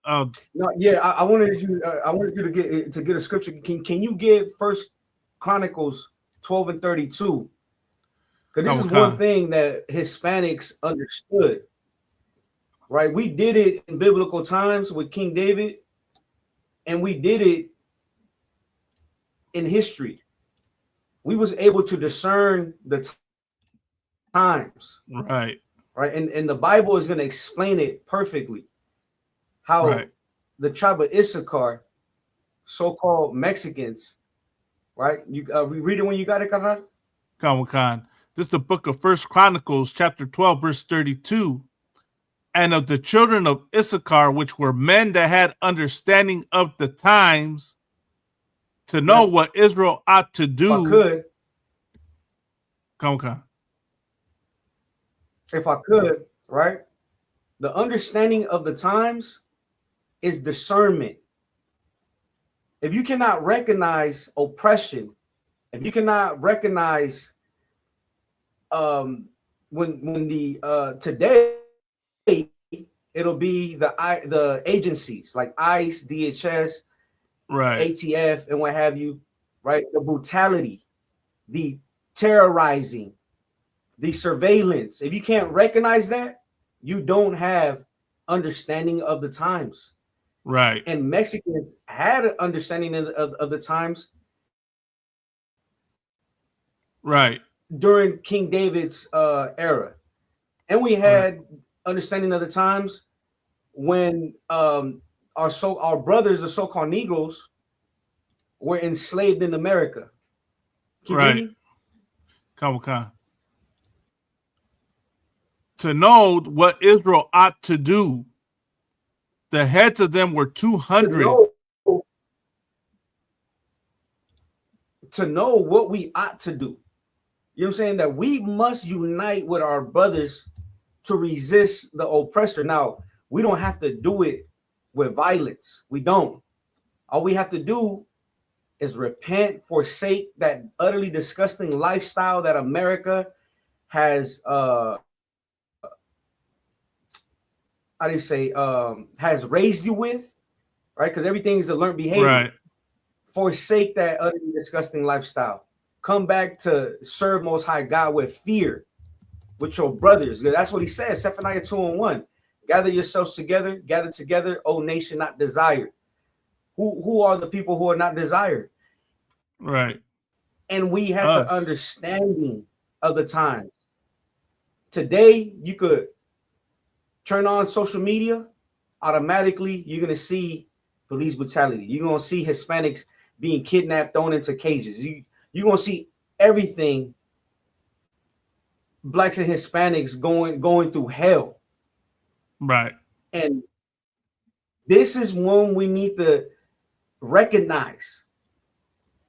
[SPEAKER 8] No, yeah, I wanted you to get a scripture. Can you give First Chronicles 12 and 32? Because this is one thing that Hispanics understood, right? We did it in biblical times with King David, and we did it in history. We was able to discern the times,
[SPEAKER 7] right?
[SPEAKER 8] And the Bible is going to explain it perfectly. How the tribe of Issachar, so-called Mexicans, right? You read it when you got it, Khan.
[SPEAKER 7] This is the book of First Chronicles, chapter 12, verse 32. And of the children of Issachar, which were men that had understanding of the times, to know what Israel ought to do.
[SPEAKER 8] If I could. If I could, right? The understanding of the times is discernment. If you cannot recognize oppression, if you cannot recognize when the today it'll be the agencies like ICE, DHS, ATF, and what have you, right? The brutality, the terrorizing, the surveillance. If you can't recognize that, you don't have understanding of the times.
[SPEAKER 7] Right.
[SPEAKER 8] And Mexicans had an understanding of the times.
[SPEAKER 7] Right.
[SPEAKER 8] During King David's era. And we had understanding of the times when our brothers, the so-called Negroes, were enslaved in America. Keep reading.
[SPEAKER 7] To know what Israel ought to do. The heads of them were 200.
[SPEAKER 8] To know what we ought to do. You know what I'm saying? That we must unite with our brothers to resist the oppressor. Now, we don't have to do it with violence. We don't. All we have to do is repent, forsake that utterly disgusting lifestyle that America has has raised you with, right? Because everything is a learned behavior.
[SPEAKER 7] Right.
[SPEAKER 8] Forsake that utterly disgusting lifestyle. Come back to serve Most High God with fear, with your brothers. That's what he says. Zephaniah 2:1. Gather yourselves together, gather together, O nation not desired. Who are the people who are not desired?
[SPEAKER 7] Right.
[SPEAKER 8] And we have the understanding of the times. Today, you could turn on social media, automatically you're gonna see police brutality. You're gonna see Hispanics being kidnapped, thrown into cages. You're gonna see everything. Blacks and Hispanics going through hell.
[SPEAKER 7] Right.
[SPEAKER 8] And this is when we need to recognize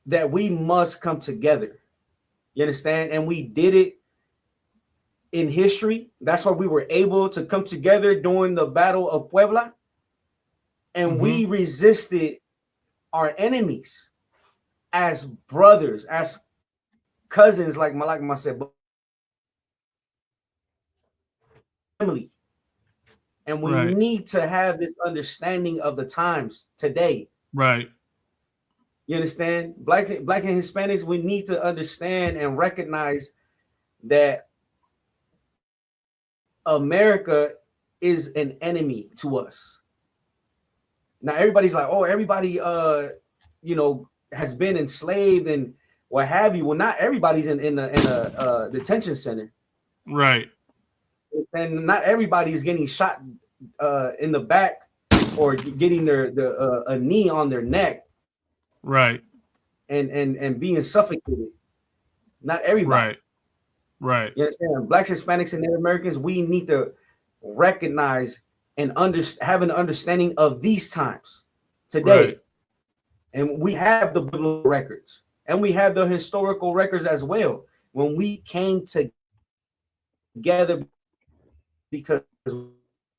[SPEAKER 8] that we must come together. You understand? And we did it in history. That's why we were able to come together during the Battle of Puebla. And we resisted our enemies as brothers, as cousins, like I said, family. And we need to have this understanding of the times today.
[SPEAKER 7] Right.
[SPEAKER 8] You understand? Black and Hispanics, we need to understand and recognize that America is an enemy to us. Now everybody's like, oh, everybody has been enslaved and what have you. Well, not everybody's in a detention center,
[SPEAKER 7] right?
[SPEAKER 8] And not everybody's getting shot in the back or getting a knee on their neck,
[SPEAKER 7] right?
[SPEAKER 8] And being suffocated. Not everybody,
[SPEAKER 7] right.
[SPEAKER 8] You understand? Blacks, Hispanics, and Native Americans, we need to recognize and have an understanding of these times today.
[SPEAKER 7] Right.
[SPEAKER 8] And we have the biblical records and we have the historical records as well. When we came together because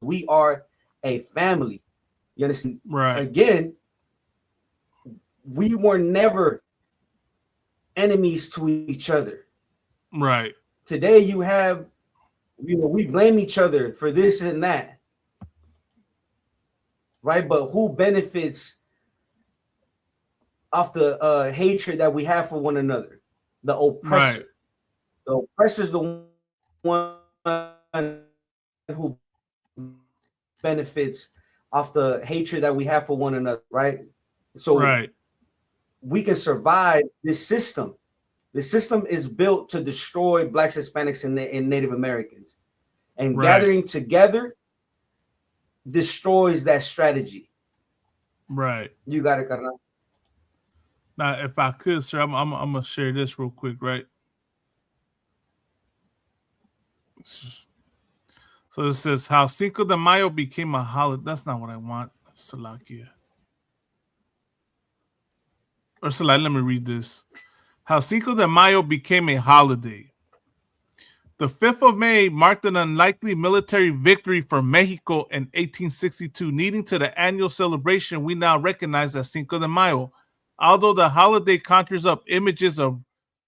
[SPEAKER 8] we are a family. You understand?
[SPEAKER 7] Right.
[SPEAKER 8] Again, we were never enemies to each other.
[SPEAKER 7] Right.
[SPEAKER 8] Today you have, we blame each other for this and that. Right? But who benefits off the hatred that we have for one another? The oppressor. Right. The oppressor is the one who benefits off the hatred that we have for one another, right? So we can survive this system. The system is built to destroy Blacks, Hispanics, and Native Americans. And gathering together destroys that strategy.
[SPEAKER 7] Right.
[SPEAKER 8] You got it, Carnal.
[SPEAKER 7] Now, if I could, sir, I'm going to share this real quick, right? So it says how Cinco de Mayo became a holiday. That's not what I want, Salakia. Or Salak, let me read this. How Cinco de Mayo became a holiday. The 5th of May marked an unlikely military victory for Mexico in 1862, leading to the annual celebration we now recognize as Cinco de Mayo. Although the holiday conjures up images of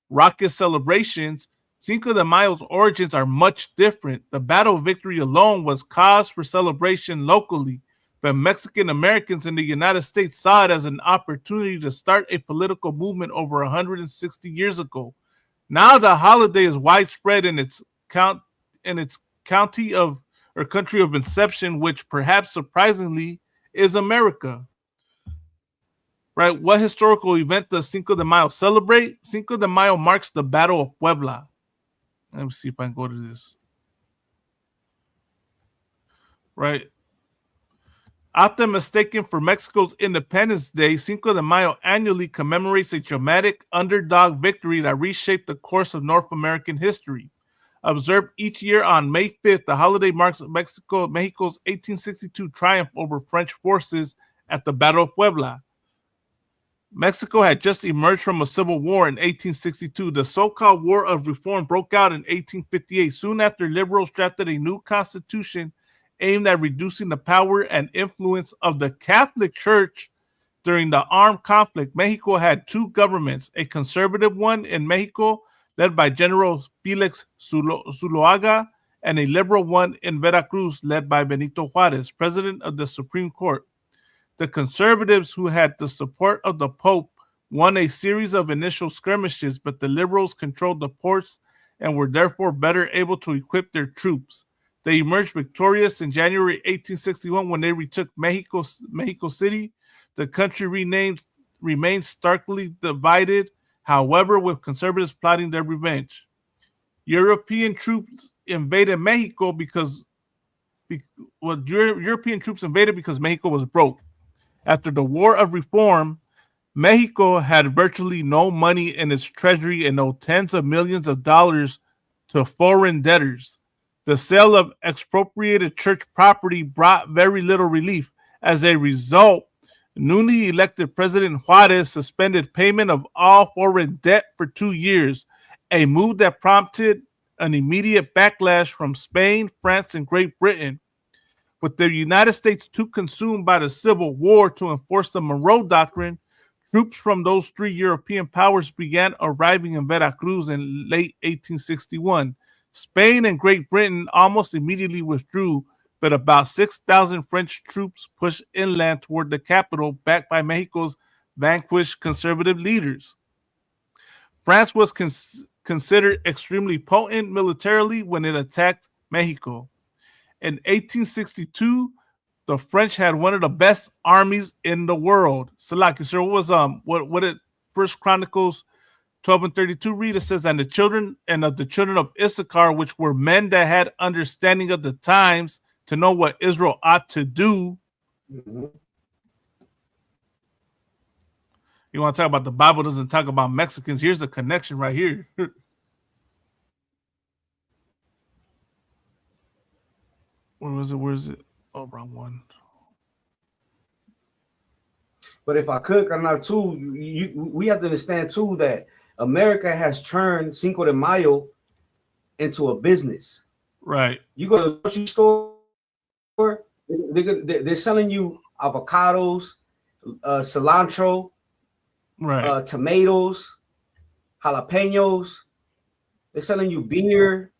[SPEAKER 7] raucous celebrations, Cinco de Mayo's origins are much different. The battle victory alone was cause for celebration locally, but Mexican Americans in the United States saw it as an opportunity to start a political movement over 160 years ago. Now the holiday is widespread in its country of inception, which perhaps surprisingly is America. Right? What historical event does Cinco de Mayo celebrate? Cinco de Mayo marks the Battle of Puebla. Let me see if I can go to this. Right. Often mistaken for Mexico's Independence Day, Cinco de Mayo annually commemorates a dramatic underdog victory that reshaped the course of North American history. Observed each year on May 5th, the holiday marks Mexico's 1862 triumph over French forces at the Battle of Puebla. Mexico had just emerged from a civil war in 1862. The so-called War of Reform broke out in 1858. Soon after, liberals drafted a new constitution aimed at reducing the power and influence of the Catholic Church during the armed conflict. Mexico had two governments, a conservative one in Mexico, led by General Felix Zuloaga, and a liberal one in Veracruz, led by Benito Juarez, president of the Supreme Court. The conservatives, who had the support of the Pope, won a series of initial skirmishes, but the liberals controlled the ports and were therefore better able to equip their troops. They emerged victorious in January 1861 when they retook Mexico City. The country remained starkly divided, however, with conservatives plotting their revenge. European troops invaded Mexico because Mexico was broke. After the War of Reform, Mexico had virtually no money in its treasury and owed tens of millions of dollars to foreign debtors. The sale of expropriated church property brought very little relief. As a result, newly elected President Juarez suspended payment of all foreign debt for 2 years, a move that prompted an immediate backlash from Spain, France, and Great Britain. With the United States too consumed by the Civil War to enforce the Monroe Doctrine, troops from those three European powers began arriving in Veracruz in late 1861. Spain and Great Britain almost immediately withdrew, but about 6,000 French troops pushed inland toward the capital, backed by Mexico's vanquished conservative leaders. France was considered extremely potent militarily when it attacked Mexico. In 1862, the French had one of the best armies in the world. Salaki, sir, what First Chronicles 12 and 32 read, it says, and the children of Issachar, which were men that had understanding of the times to know what Israel ought to do.
[SPEAKER 8] Mm-hmm.
[SPEAKER 7] You want to talk about the Bible doesn't talk about Mexicans? Here's the connection right here. Where is it? Oh, wrong one.
[SPEAKER 8] But if I could, I'm too, we have to understand too that America has turned Cinco de Mayo into a business.
[SPEAKER 7] Right.
[SPEAKER 8] You go to the grocery store, they're selling you avocados, cilantro,
[SPEAKER 7] right,
[SPEAKER 8] tomatoes, jalapenos. They're selling you beer,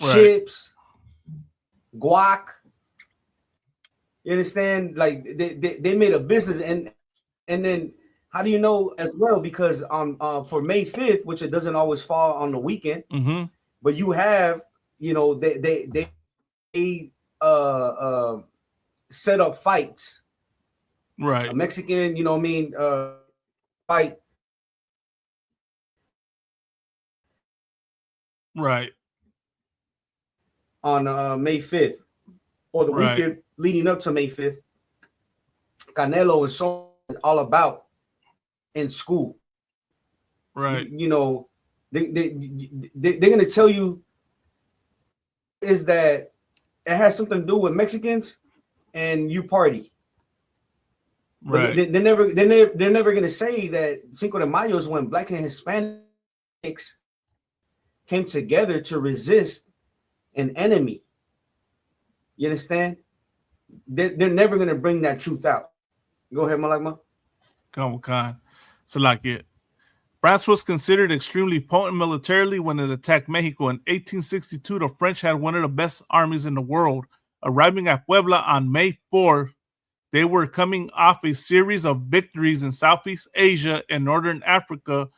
[SPEAKER 7] right,
[SPEAKER 8] chips, guac. You understand? Like they made a business, and then how do you know as well? Because for May 5th, which it doesn't always fall on the weekend,
[SPEAKER 7] mm-hmm.
[SPEAKER 8] but you have, you know, they set up fights.
[SPEAKER 7] Right.
[SPEAKER 8] A Mexican, you know what I mean, fight.
[SPEAKER 7] Right.
[SPEAKER 8] On May 5th or the
[SPEAKER 7] right.
[SPEAKER 8] weekend leading up to May 5th. Canelo and so all about in school.
[SPEAKER 7] Right.
[SPEAKER 8] You know, they're going to tell you is that it has something to do with Mexicans and you party.
[SPEAKER 7] Right.
[SPEAKER 8] But they're never going to say that Cinco de Mayo is when Black and Hispanics came together to resist an enemy. You understand? They're never going to bring that truth out. Go ahead, Malakma.
[SPEAKER 7] Come on. So like it. France was considered extremely potent militarily when it attacked Mexico. In 1862, the French had one of the best armies in the world. Arriving at Puebla on May 4th, they were coming off a series of victories in Southeast Asia and Northern Africa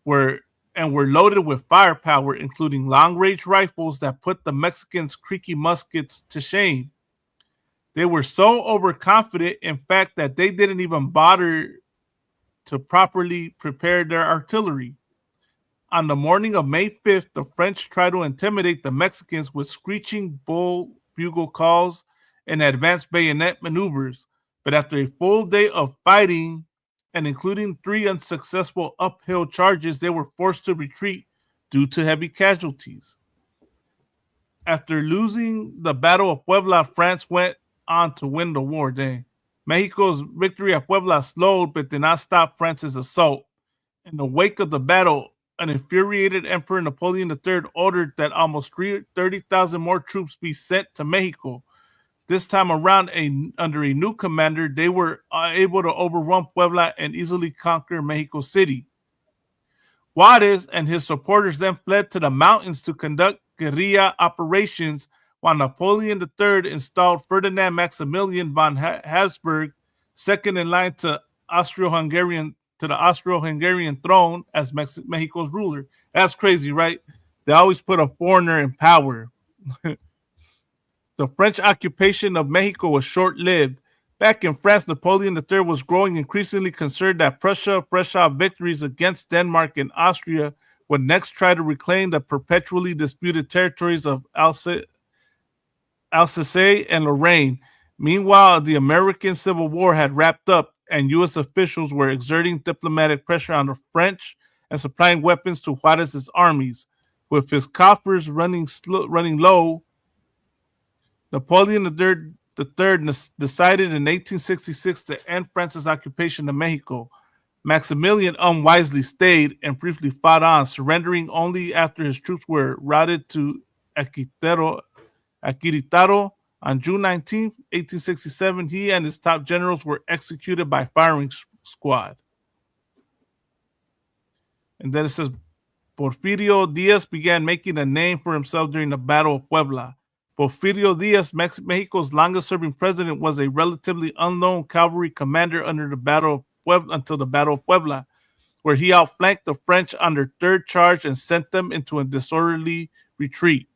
[SPEAKER 7] were loaded with firepower, including long-range rifles that put the Mexicans' creaky muskets to shame. They were so overconfident, in fact, that they didn't even bother to properly prepare their artillery. On the morning of May 5th, the French tried to intimidate the Mexicans with screeching bull bugle calls and advanced bayonet maneuvers. But after a full day of fighting, and including 3 unsuccessful uphill charges, they were forced to retreat due to heavy casualties. After losing the Battle of Puebla, France went on to win the war. Mexico's victory at Puebla slowed but did not stop France's assault. In the wake of the battle, an infuriated Emperor Napoleon III ordered that almost 30,000 more troops be sent to Mexico. This time around, under a new commander, they were able to overrun Puebla and easily conquer Mexico City. Juarez and his supporters then fled to the mountains to conduct guerrilla operations, while Napoleon III installed Ferdinand Maximilian von Habsburg, second in line to the Austro-Hungarian throne as Mexico's ruler. That's crazy, right? They always put a foreigner in power. The French occupation of Mexico was short-lived. Back in France, Napoleon III was growing increasingly concerned that Prussia, fresh off victories against Denmark and Austria, would next try to reclaim the perpetually disputed territories of Alsace and Lorraine. Meanwhile, the American Civil War had wrapped up, and U.S. officials were exerting diplomatic pressure on the French and supplying weapons to Juarez's armies. With his coffers running low, Napoleon III decided in 1866 to end France's occupation of Mexico. Maximilian unwisely stayed and briefly fought on, surrendering only after his troops were routed to Querétaro on June 19, 1867. He and his top generals were executed by firing squad. And then it says, Porfirio Diaz began making a name for himself during the Battle of Puebla. Porfirio Diaz, Mexico's longest-serving president, was a relatively unknown cavalry commander until the Battle of Puebla, where he outflanked the French on their third charge and sent them into a disorderly retreat.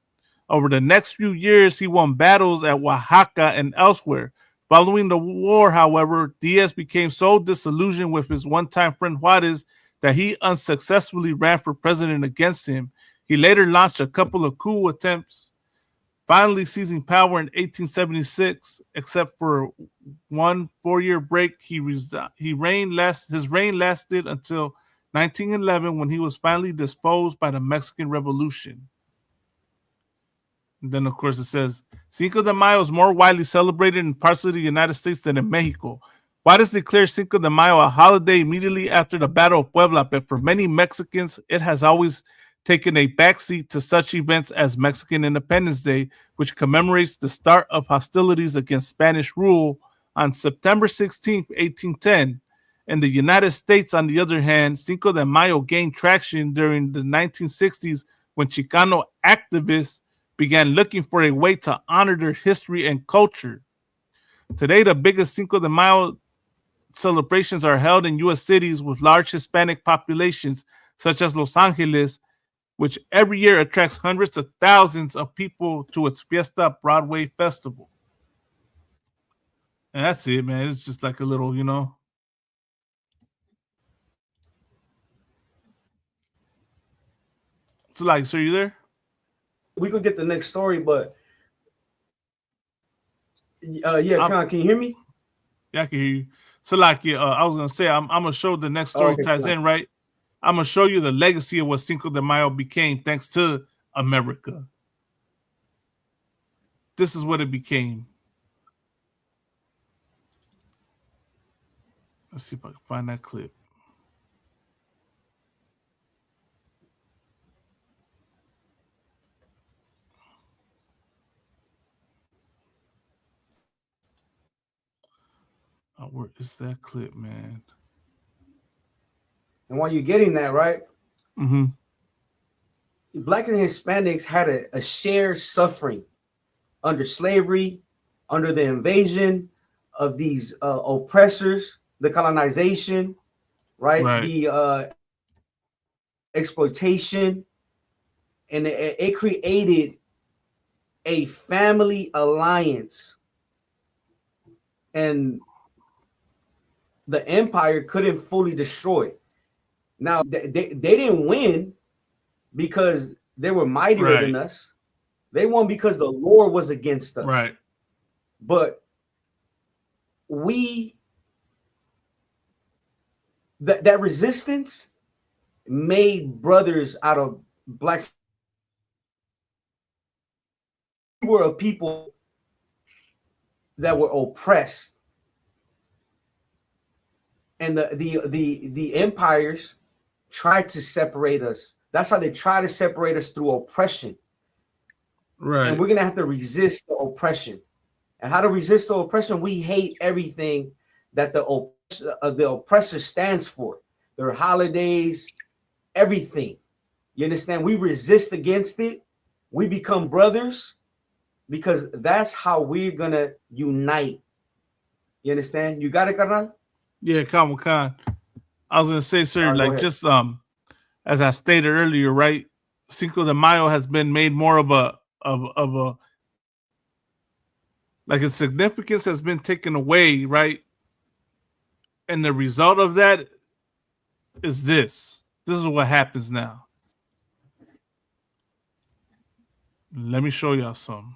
[SPEAKER 7] Over the next few years, he won battles at Oaxaca and elsewhere. Following the war, however, Diaz became so disillusioned with his one-time friend Juarez that he unsuccessfully ran for president against him. He later launched a couple of coup attempts, finally seizing power in 1876. Except for one 4-year break, his reign lasted until 1911, when he was finally deposed by the Mexican Revolution. And then, of course, it says, Cinco de Mayo is more widely celebrated in parts of the United States than in Mexico. Juárez declared Cinco de Mayo a holiday immediately after the Battle of Puebla, but for many Mexicans, it has always taken a backseat to such events as Mexican Independence Day, which commemorates the start of hostilities against Spanish rule on September 16, 1810. In the United States, on the other hand, Cinco de Mayo gained traction during the 1960s when Chicano activists began looking for a way to honor their history and culture. Today, the biggest Cinco de Mayo celebrations are held in U.S. cities with large Hispanic populations, such as Los Angeles, which every year attracts hundreds of thousands of people to its Fiesta Broadway festival. And that's it, man. It's just like a little, So, like, so you there?
[SPEAKER 8] We could get the next story, but yeah, can you hear me?
[SPEAKER 7] Yeah, I can hear you. So, like, I was gonna say, I'm gonna show the next story ties in, right? I'm gonna show you the legacy of what Cinco de Mayo became thanks to America. This is what it became. Let's see if I can find that clip. Oh, where is that clip, man?
[SPEAKER 8] And while you're getting that, right?
[SPEAKER 7] Mm-hmm.
[SPEAKER 8] Black and Hispanics had a shared suffering under slavery, under the invasion of these oppressors, the colonization, right? The exploitation, and it created a family alliance, and the empire couldn't fully destroy it. Now they didn't win because they were mightier than us. They won because the Lord was against us.
[SPEAKER 7] Right.
[SPEAKER 8] But that resistance made brothers out of blacks. We were a people that were oppressed, and the empires tried to separate us. That's how they try to separate us, through oppression.
[SPEAKER 7] Right.
[SPEAKER 8] And we're gonna have to resist the oppression. And how to resist the oppression? We hate everything that the oppressor stands for. Their holidays, everything. You understand? We resist against it. We become brothers, because that's how we're gonna unite. You understand? You got it, carnal?
[SPEAKER 7] Yeah, Khan. I was gonna say, sir, like, just as I stated earlier, right? Cinco de Mayo has been made more of a like, its significance has been taken away, right? And the result of that is this. This is what happens now. Let me show y'all something.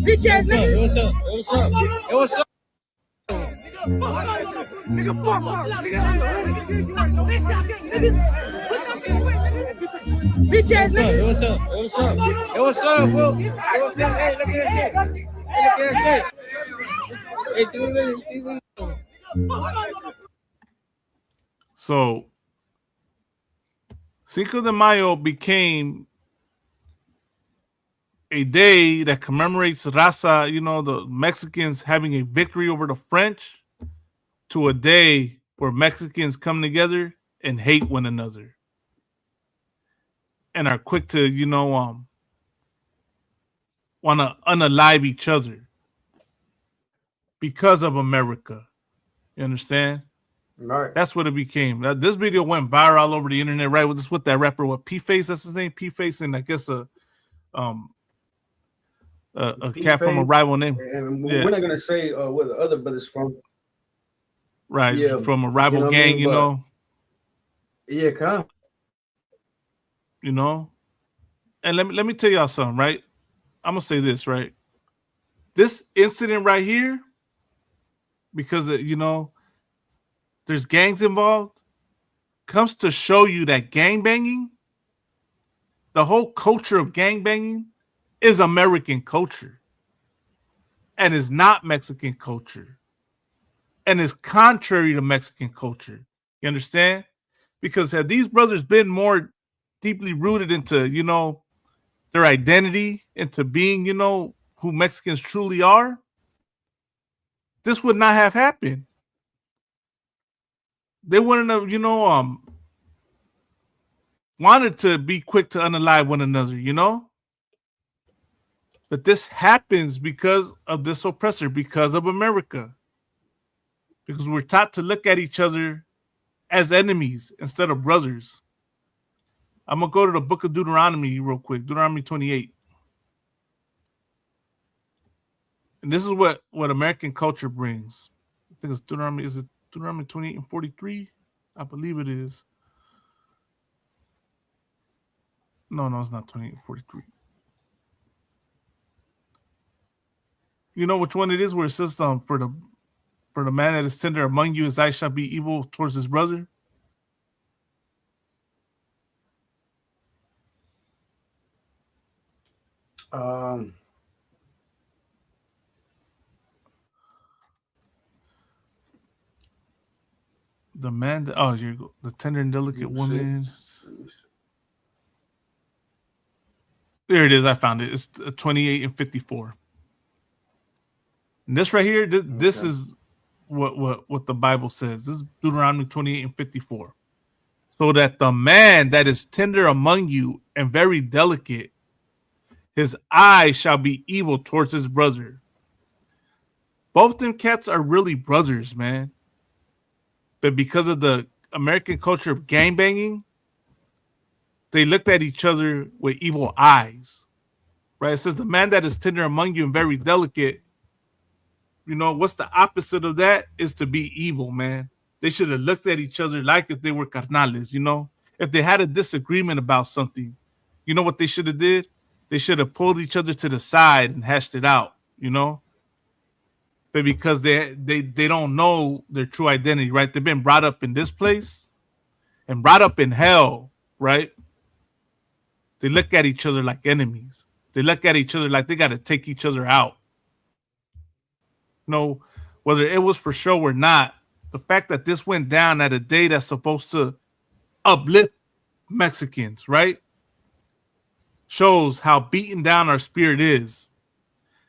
[SPEAKER 2] Bitch ass nigga. What's up? What's up? Hey, what's up? Nigga, fuck off. Bitch ass nigga. What's up? What's up? Hey, what's up, bro? Hey, what's up? Hey, look at that shit. Hey, look at that shit.
[SPEAKER 7] So, Cinco de Mayo became a day that commemorates Raza, the Mexicans having a victory over the French, to a day where Mexicans come together and hate one another and are quick to, want to unalive each other because of America. You understand?
[SPEAKER 8] Right.
[SPEAKER 7] That's what it became. This video went viral all over the internet, right? With that rapper, what P-Face, that's his name, P-Face, and I guess a cat from a rival name.
[SPEAKER 8] And we're not gonna say where the other brothers from.
[SPEAKER 7] Right, yeah, from a rival gang, you know.
[SPEAKER 8] Yeah, come.
[SPEAKER 7] You know, and let me tell y'all something, right? I'm gonna say this, right? This incident right here, because you know, there's gangs involved, comes to show you that gang banging, the whole culture of gang banging, is American culture, and is not Mexican culture, and is contrary to Mexican culture. You understand? Because had these brothers been more deeply rooted into, you know, their identity, into being, you know, who Mexicans truly are, this would not have happened. They wouldn't have, you know, wanted to be quick to unalive one another, you know? But this happens because of this oppressor, because of America. Because we're taught to look at each other as enemies instead of brothers. I'm going to go to the book of Deuteronomy real quick, Deuteronomy 28. And this is what American culture brings. I think it's Deuteronomy, is it Deuteronomy 28 and 43? I believe it is. No, it's not 28 and 43. You know which one it is, where it says for the man that is tender among you, his eye shall be evil towards his brother? The man that, oh, here you go. The tender and delicate woman. There it is. I found it. It's 28 and 54. And this right here, this is what the Bible says. This is Deuteronomy 28 and 54. So that the man that is tender among you and very delicate, his eye shall be evil towards his brother. Both them cats are really brothers, man. But because of the American culture of gangbanging, they looked at each other with evil eyes. Right? It says the man that is tender among you and very delicate, you know, what's the opposite of that? Is to be evil, man. They should have looked at each other like if they were carnales, you know? If they had a disagreement about something, you know what they should have did? They should have pulled each other to the side and hashed it out, you know? But because they don't know their true identity, right? They've been brought up in this place and brought up in hell, right? They look at each other like enemies. They look at each other like they got to take each other out. You know, whether it was for show or not, the fact that this went down at a day that's supposed to uplift Mexicans, right? Shows how beaten down our spirit is.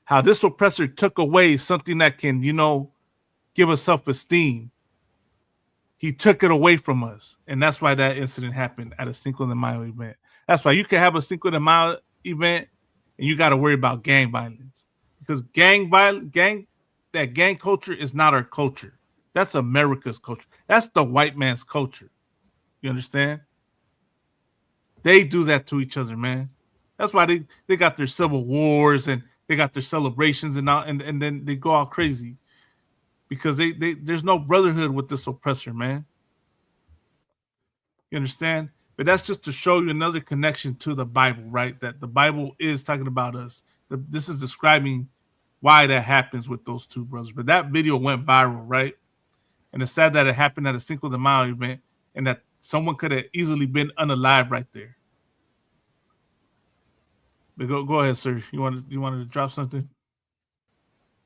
[SPEAKER 7] How this oppressor took away something that can, you know, give us self-esteem. He took it away from us. And that's why that incident happened at a Cinco de Mayo event. That's why you can have a Cinco de Mayo event and you got to worry about gang violence. Because gang culture is not our culture. That's America's culture. That's the white man's culture. You understand? They do that to each other, man. That's why they got their civil wars and they got their celebrations and then they go all crazy. Because there's no brotherhood with this oppressor, man. You understand? But that's just to show you another connection to the Bible, right? That the Bible is talking about us. This is describing why that happens with those two brothers. But that video went viral, right? And it's sad that it happened at a Cinco de Mayo event and that someone could have easily been unalive right there. But go ahead, sir. You wanted to drop something?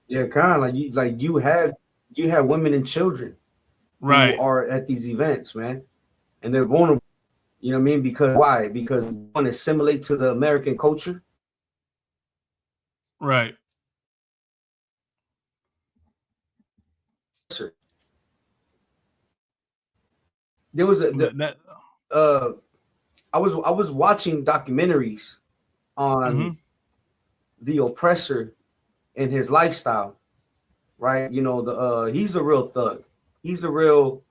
[SPEAKER 8] Yeah, kind of like you have women and children,
[SPEAKER 7] right,
[SPEAKER 8] who are at these events, man, and they're vulnerable. You know what I mean? Because why? Because we want to assimilate to the American culture,
[SPEAKER 7] right?
[SPEAKER 8] There was I was watching documentaries on the oppressor and his lifestyle, right? You know, he's a real thug. He's a real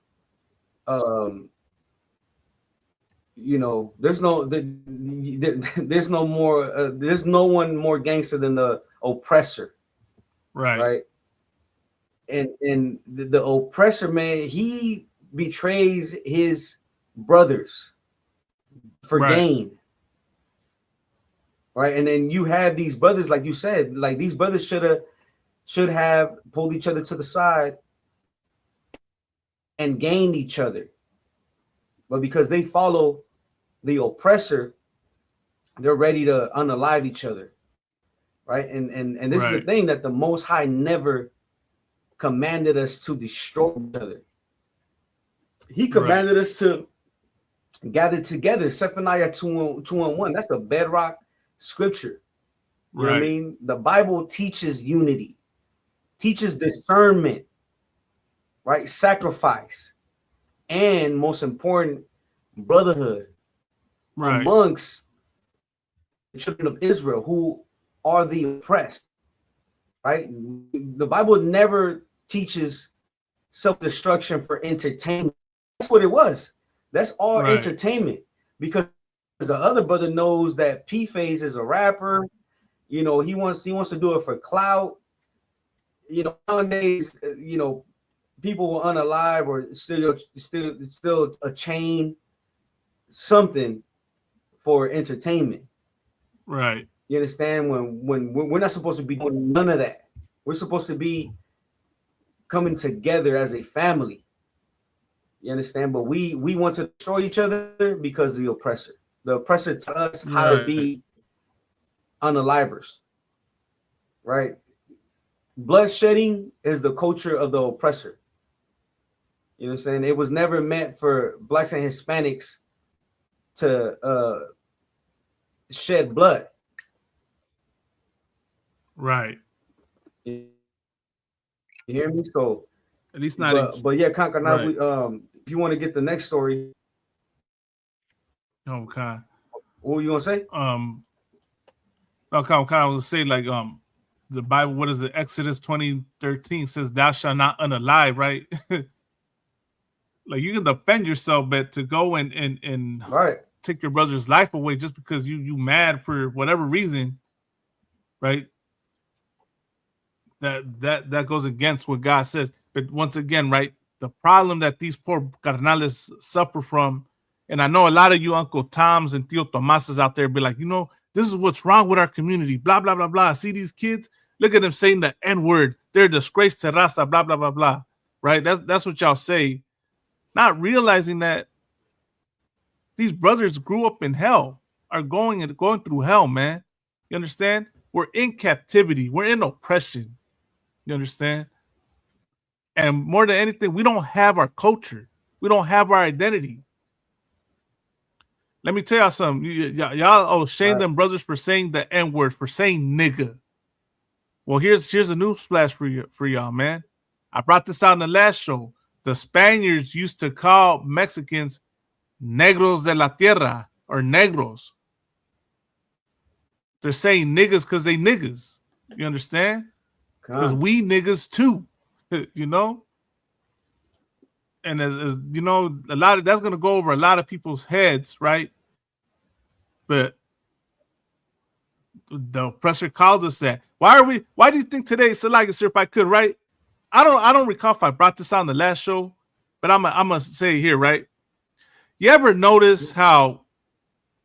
[SPEAKER 8] you know, there's no more there's no one more gangster than the oppressor, right? And the oppressor, man, he betrays his brothers for gain, right? And then you have these brothers, like you said, like these brothers should have pulled each other to the side and gained each other, but because they follow the oppressor, they're ready to unalive each other, right? And this is the thing, that the Most High never commanded us to destroy each other. He commanded us to gather together. Zephaniah 2:1. That's a bedrock scripture. You know what I mean? The Bible teaches unity, teaches discernment, right? Sacrifice, and most important, brotherhood amongst the children of Israel who are the oppressed, right? The Bible never teaches self-destruction for entertainment. That's what it was. That's all entertainment, because the other brother knows that P-Phase is a rapper. You know, he wants to do it for clout. You know, nowadays, you know, people will unalive or still a chain something for entertainment.
[SPEAKER 7] Right.
[SPEAKER 8] You understand? When we're not supposed to be doing none of that. We're supposed to be coming together as a family. You understand? But we want to destroy each other because of the oppressor. The oppressor to us how to be unalivers. Right? Bloodshedding is the culture of the oppressor. You know what I'm saying? It was never meant for blacks and Hispanics to shed blood.
[SPEAKER 7] Right.
[SPEAKER 8] You hear me? So
[SPEAKER 7] at least not.
[SPEAKER 8] But yeah, Conker. Now if you want to get the next story.
[SPEAKER 7] Okay.
[SPEAKER 8] What were you gonna say?
[SPEAKER 7] Okay, I was gonna say, like, the Bible, what is it? Exodus 20:13 says, "Thou shalt not unalive," right? Like, you can defend yourself, but to go and take your brother's life away just because you mad for whatever reason, right? That goes against what God says. But once again, right, the problem that these poor carnales suffer from, and I know a lot of you Uncle Toms and Tio Tomases out there be like, you know, this is what's wrong with our community, blah, blah, blah, blah. See these kids? Look at them saying the N-word. They're a disgrace to raza, blah, blah, blah, blah. Right? That's what y'all say. Not realizing that these brothers grew up in hell, are going through hell, man. You understand? We're in captivity. We're in oppression. You understand? And more than anything, we don't have our culture. We don't have our identity. Let me tell y'all something. Y'all shame them brothers for saying the N-word, for saying nigga. Well, here's a news splash for y'all, man. I brought this out in the last show. The Spaniards used to call Mexicans negros de la tierra, or negros. They're saying niggas because they niggas. You understand? Because we niggas too. You know? And as you know, a lot of that's gonna go over a lot of people's heads, right? But the oppressor called us that. Why do you think today, Salaga, sir, if I could, right? I don't recall if I brought this out in the last show, but I'm gonna say it here, right? You ever notice how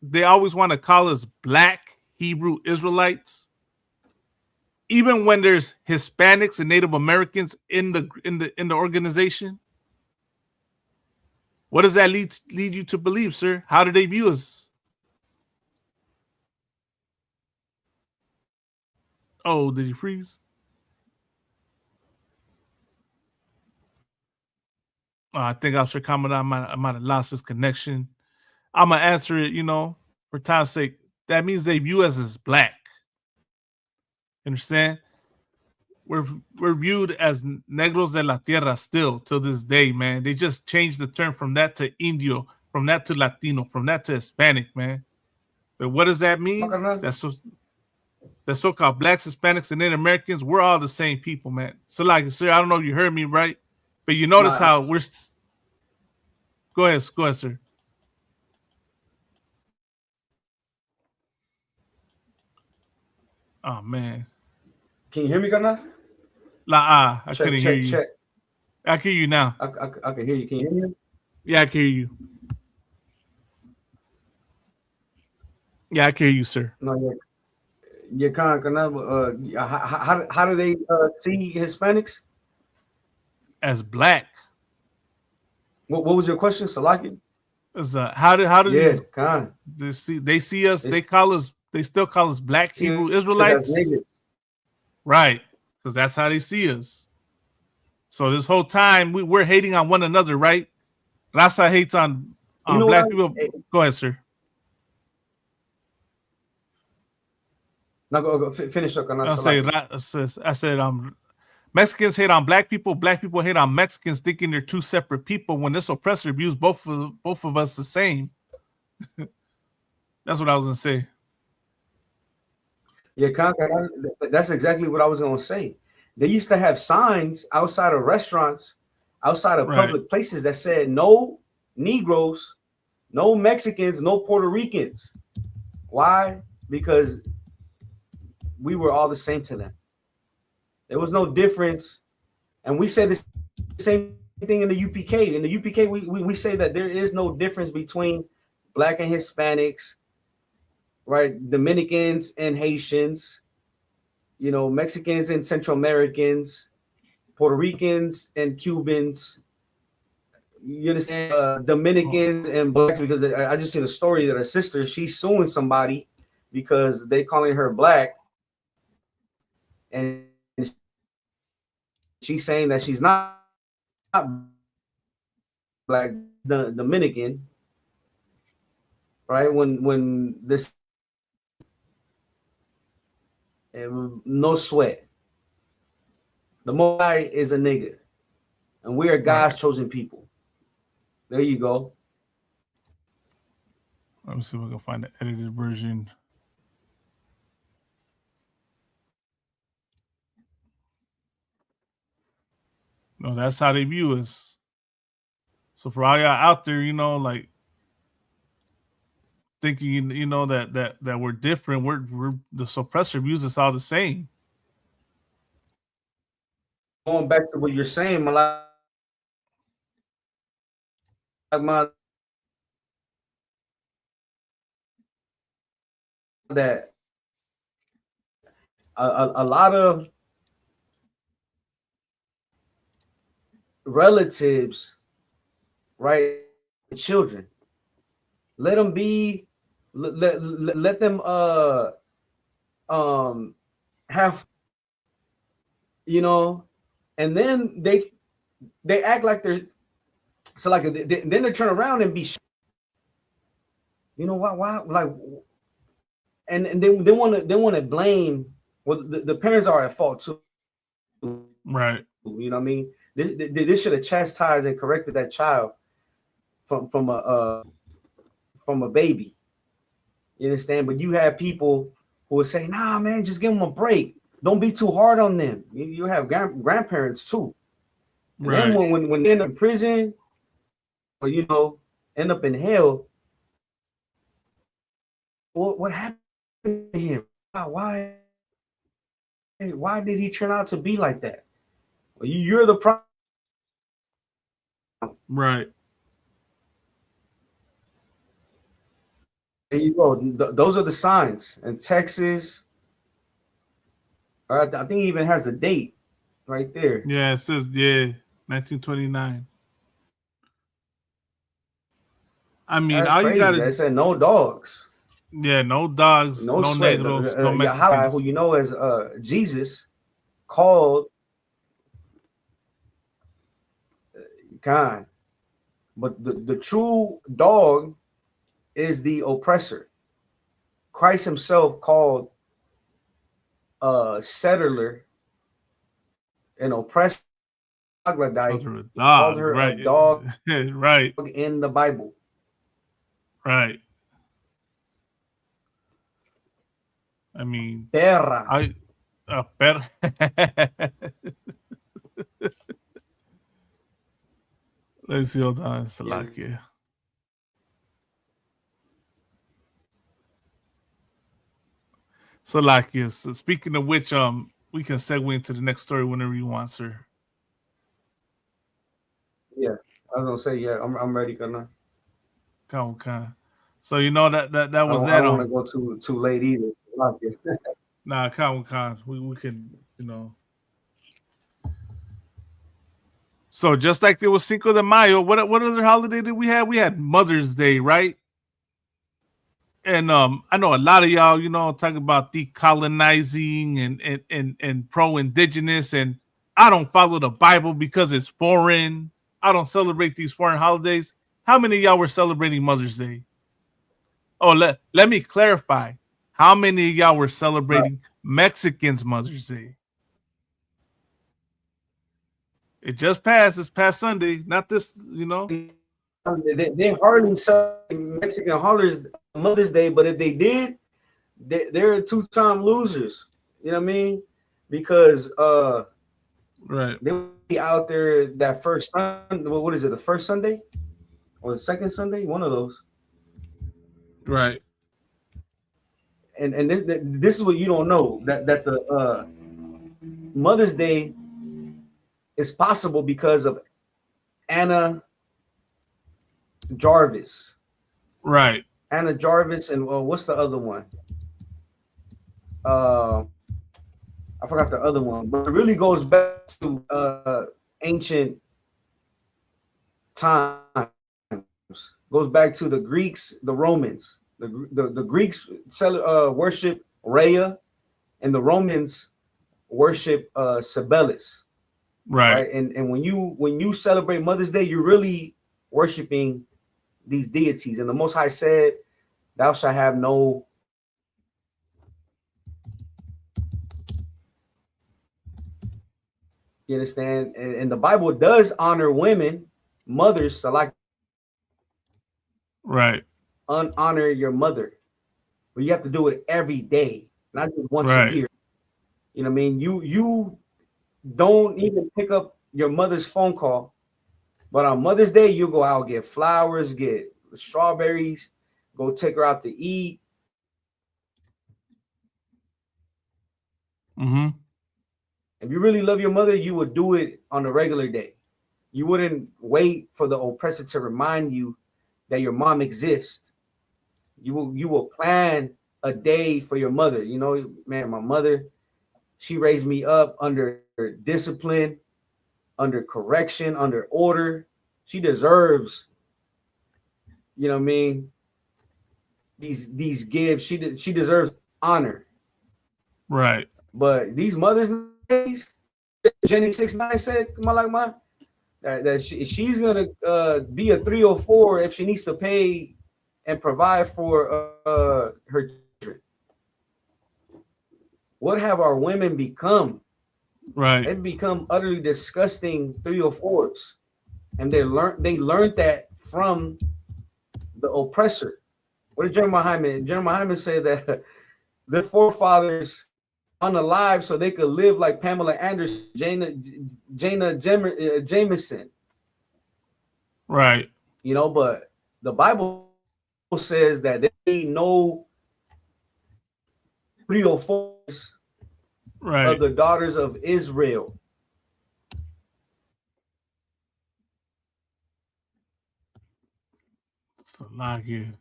[SPEAKER 7] they always want to call us Black Hebrew Israelites, even when there's Hispanics and Native Americans in the organization? What does that lead you to believe, sir? How do they view us? Oh, did he freeze? I think Officer Commandant I might have lost his connection. I'm gonna answer it, you know, for time's sake. That means they view us as black. Understand? We're viewed as negros de la tierra still till this day, man. They just changed the term from that to Indio, from that to Latino, from that to Hispanic, man. But what does that mean? That's so-called blacks, Hispanics, and Native Americans. We're all the same people, man. So, like, sir, I don't know if you heard me right, but you notice how Go ahead, sir. Oh man.
[SPEAKER 8] Can you hear me, Kana?
[SPEAKER 7] I couldn't hear you.
[SPEAKER 8] Check.
[SPEAKER 7] I can hear you now.
[SPEAKER 8] I can hear you. Can you hear me?
[SPEAKER 7] Yeah, I can hear you. Yeah, I can hear you, sir.
[SPEAKER 8] No, you can't. How do they see Hispanics?
[SPEAKER 7] As black.
[SPEAKER 8] What was your question, Salaki?
[SPEAKER 7] How do they see us? They still call us black Hebrew Israelites. Right, because that's how they see us. So this whole time we're hating on one another, right? Raza hates on black people. Go ahead, sir.
[SPEAKER 8] Now go finish up.
[SPEAKER 7] I said Mexicans hate on black people hate on Mexicans, thinking they're two separate people when this oppressor views both of us the same. That's what I was gonna say.
[SPEAKER 8] Yeah, that's exactly what I was gonna say. They used to have signs outside of restaurants, outside of public places that said no Negroes, no Mexicans, no Puerto Ricans. Why? Because we were all the same to them. There was no difference. And we said the same thing in the UPK. In the UPK, we say that there is no difference between black and Hispanics, right? Dominicans and Haitians, Mexicans and Central Americans, Puerto Ricans and Cubans. You understand? Dominicans and blacks, because I just seen a story that her sister, she's suing somebody because they calling her black, and she's saying that she's not black, the Dominican, right? When this no sweat, the Moai is a nigga, and we are God's chosen people. There you go.
[SPEAKER 7] Let me see if I can find the edited version. No, that's how they view us. So for all y'all out there, like thinking, that we're different, we're the suppressor views us all the same.
[SPEAKER 8] Going back to what you're saying, that a lot of relatives, right? Children, let them be, let them have, and then they act like they're so like then they turn around and be, why like, and they want to blame. Well, the parents are at fault too,
[SPEAKER 7] right?
[SPEAKER 8] You know what I mean? They should have chastised and corrected that child from a baby. You understand? But you have people who will say, "Nah, man, just give them a break. Don't be too hard on them." You have grandparents too. And
[SPEAKER 7] right.
[SPEAKER 8] Then when they end up in prison, or end up in hell, what happened to him? Why did he turn out to be like that? Well, you're the problem.
[SPEAKER 7] Right.
[SPEAKER 8] There you go. Those are the signs. In Texas, I think it even has a date right there.
[SPEAKER 7] Yeah, it says 1929. I mean,
[SPEAKER 8] that's
[SPEAKER 7] all
[SPEAKER 8] crazy.
[SPEAKER 7] You got to.
[SPEAKER 8] They said no dogs.
[SPEAKER 7] Yeah, no dogs, no Negros, no Mexicans.
[SPEAKER 8] Who as Jesus called God, but the true dog is the oppressor. Christ himself called settler an oppressor. Called her
[SPEAKER 7] right.
[SPEAKER 8] a dog
[SPEAKER 7] right.
[SPEAKER 8] in the Bible.
[SPEAKER 7] Right. I mean,
[SPEAKER 8] perra.
[SPEAKER 7] Let's see. Hold on, Salakia. Salakia. So speaking of which, we can segue into the next story whenever you want, sir.
[SPEAKER 8] Yeah, I was gonna say, yeah, I'm ready, gonna.
[SPEAKER 7] Come. So you know that was
[SPEAKER 8] I
[SPEAKER 7] that.
[SPEAKER 8] don't want to go too late either.
[SPEAKER 7] Nah, come. We can, you know. So just like there was Cinco de Mayo, what other holiday did we have? We had Mother's Day, right? And I know a lot of y'all, you know, talk about decolonizing and pro-indigenous, and I don't follow the Bible because it's foreign. I don't celebrate these foreign holidays. How many of y'all were celebrating Mother's Day? Oh, let me clarify. How many of y'all were celebrating Mexicans' Mother's Day? It just passed. This past Sunday, not this, you know.
[SPEAKER 8] They hardly celebrate Mexican holidays Mother's Day, but if they did, they're two-time losers. You know what I mean? Because
[SPEAKER 7] right,
[SPEAKER 8] they will be out there that first Sunday. What is it? The first Sunday or the second Sunday? One of those.
[SPEAKER 7] Right.
[SPEAKER 8] And this is what you don't know, that the Mother's Day is possible because of Anna Jarvis.
[SPEAKER 7] Right.
[SPEAKER 8] Anna Jarvis and what's the other one? I forgot the other one, but it really goes back to ancient times. Goes back to the Greeks, the Romans. The Greeks worship Rhea, and the Romans worship Cybele.
[SPEAKER 7] Right.
[SPEAKER 8] And when you celebrate Mother's Day, you're really worshiping these deities. And the Most High said, "Thou shalt have no." You understand? And the Bible does honor women, mothers, so like
[SPEAKER 7] right,
[SPEAKER 8] honor your mother, but you have to do it every day, not just once a year. You know what I mean? You don't even pick up your mother's phone call, but on Mother's Day you go out, get flowers, get strawberries, go take her out to eat.
[SPEAKER 7] Mm-hmm.
[SPEAKER 8] If you really love your mother, you would do it on a regular day. You wouldn't wait for the oppressor to remind you that your mom exists. You will plan a day for your mother. You know, man, my mother, she raised me up under discipline, under correction, under order. She deserves, you know what I mean, these gifts. She deserves honor.
[SPEAKER 7] Right.
[SPEAKER 8] But these Mother's Days, Jenny 69 said, that she's gonna be a 304 if she needs to pay and provide for her children. What have our women become?
[SPEAKER 7] Right.
[SPEAKER 8] They've become utterly disgusting 304s, and they learned that from the oppressor. What did Jeremiah Hyman say? That the forefathers unalive so they could live like Pamela Anderson, Jana Jameson.
[SPEAKER 7] Right.
[SPEAKER 8] You know, but the Bible says that there ain't no 304s of the daughters of Israel.
[SPEAKER 7] So like you.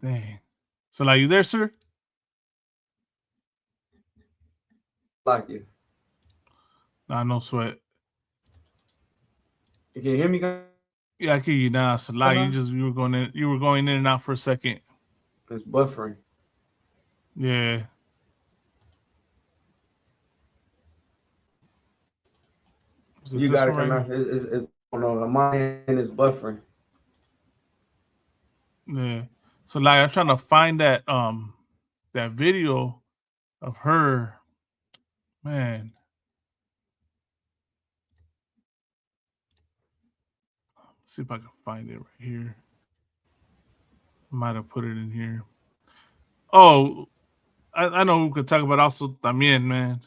[SPEAKER 7] Dang. So like you there, sir?
[SPEAKER 8] Like you.
[SPEAKER 7] Nah, no sweat.
[SPEAKER 8] Can you hear me, guys?
[SPEAKER 7] Yeah, I hear you now. So like you were going in and out for a second.
[SPEAKER 8] It's buffering.
[SPEAKER 7] Yeah.
[SPEAKER 8] You got it, come out. It's on my end is buffering.
[SPEAKER 7] Yeah. So like I'm trying to find that that video of her. Man. Let's see if I can find it right here. Might have put it in here. Oh, I know we could talk about also también, man.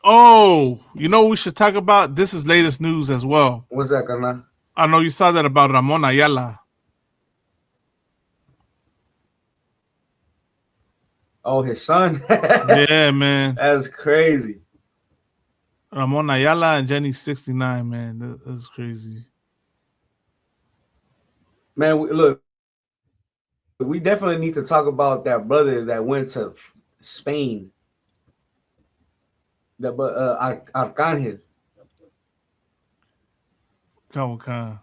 [SPEAKER 7] Oh, you know what we should talk about? This is latest news as well.
[SPEAKER 8] What's that, Carnal?
[SPEAKER 7] I know you saw that about Ramon Ayala.
[SPEAKER 8] Oh, his son.
[SPEAKER 7] Yeah, man.
[SPEAKER 8] That's crazy.
[SPEAKER 7] Ramon Ayala and Jenny 69, man. That's crazy.
[SPEAKER 8] Man, look, we definitely need to talk about that brother that went to Spain. That Arcángel.
[SPEAKER 7] Come on.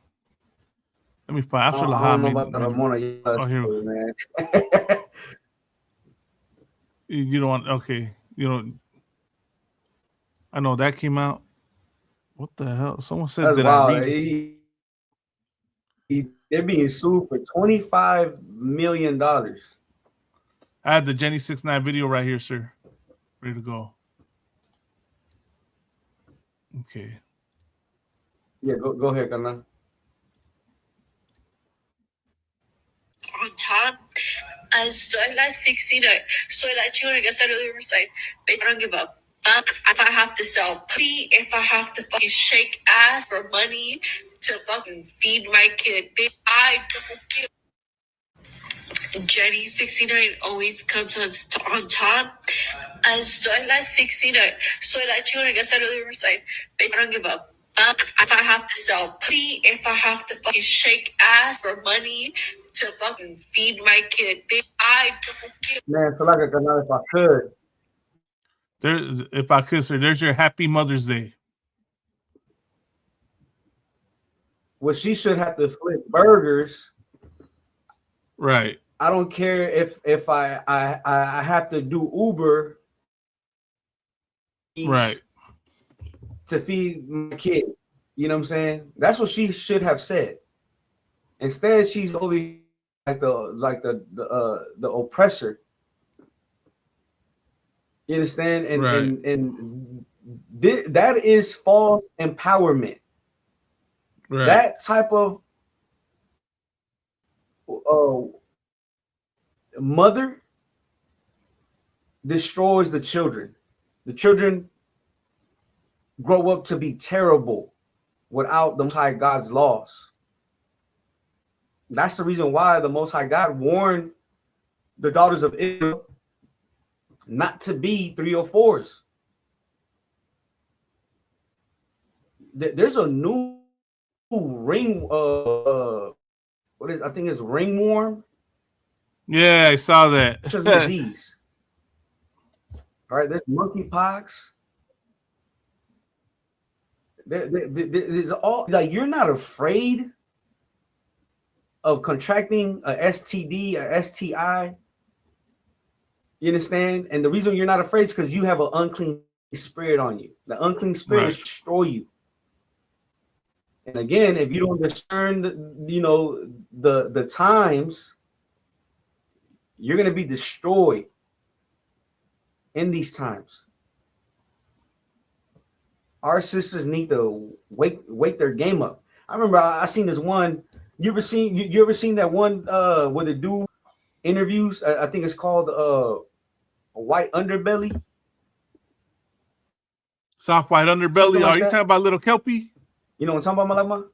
[SPEAKER 7] Let me find.
[SPEAKER 8] I don't know about the Ramon Ayala story, man.
[SPEAKER 7] You don't want, okay. You know, I know that came out. What the hell? Someone said
[SPEAKER 8] That's
[SPEAKER 7] that
[SPEAKER 8] wild.
[SPEAKER 7] I read
[SPEAKER 8] They're being sued for $25 million.
[SPEAKER 7] I had the Jenny 69 video right here, sir. Ready to go. Okay.
[SPEAKER 8] Yeah, go ahead, Carnal.
[SPEAKER 9] On top, soy la 69. Soy la chingona que salió de Riverside. Bitch, I don't give a fuck if I have to sell pee, if I have to fucking shake ass for money to fucking feed my kid. Bitch, I don't give. Jenny 69 always comes on top. Soy la 69. Soy la chingona que salió de Riverside. Bitch, I don't give a fuck if I have to sell pee, if I have to fucking shake ass for money to fucking feed my kid. Bitch, I don't give.
[SPEAKER 8] Man, so like a Carnal, if I could.
[SPEAKER 7] If I could, sir, there's your happy Mother's Day.
[SPEAKER 8] Well, she should have to flip burgers.
[SPEAKER 7] Right.
[SPEAKER 8] I don't care if I have to do Uber.
[SPEAKER 7] Right.
[SPEAKER 8] To feed my kid. You know what I'm saying? That's what she should have said. Instead, she's over like the oppressor. You understand? And
[SPEAKER 7] right.
[SPEAKER 8] and that is false empowerment.
[SPEAKER 7] Right.
[SPEAKER 8] That type of mother destroys the children. The children grow up to be terrible without the Most High God's laws. That's the reason why the Most High God warned the daughters of Israel not to be 304s. There's a new ring. What is? I think it's ringworm.
[SPEAKER 7] Yeah, I saw that.
[SPEAKER 8] It's a disease. All right, there's monkeypox. There's all like you're not afraid of contracting a STD, a STI. You understand? And the reason you're not afraid is because you have an unclean spirit on you. The unclean spirit is to destroy you. And again, if you don't discern, the times, you're going to be destroyed in these times. Our sisters need to wake their game up. I remember I seen this one. You ever seen that one where the dude interviews? I think it's called a white underbelly.
[SPEAKER 7] Soft white underbelly.
[SPEAKER 8] Like
[SPEAKER 7] Are you talking about Little Kelpie?
[SPEAKER 8] You know what I'm talking about, Malama?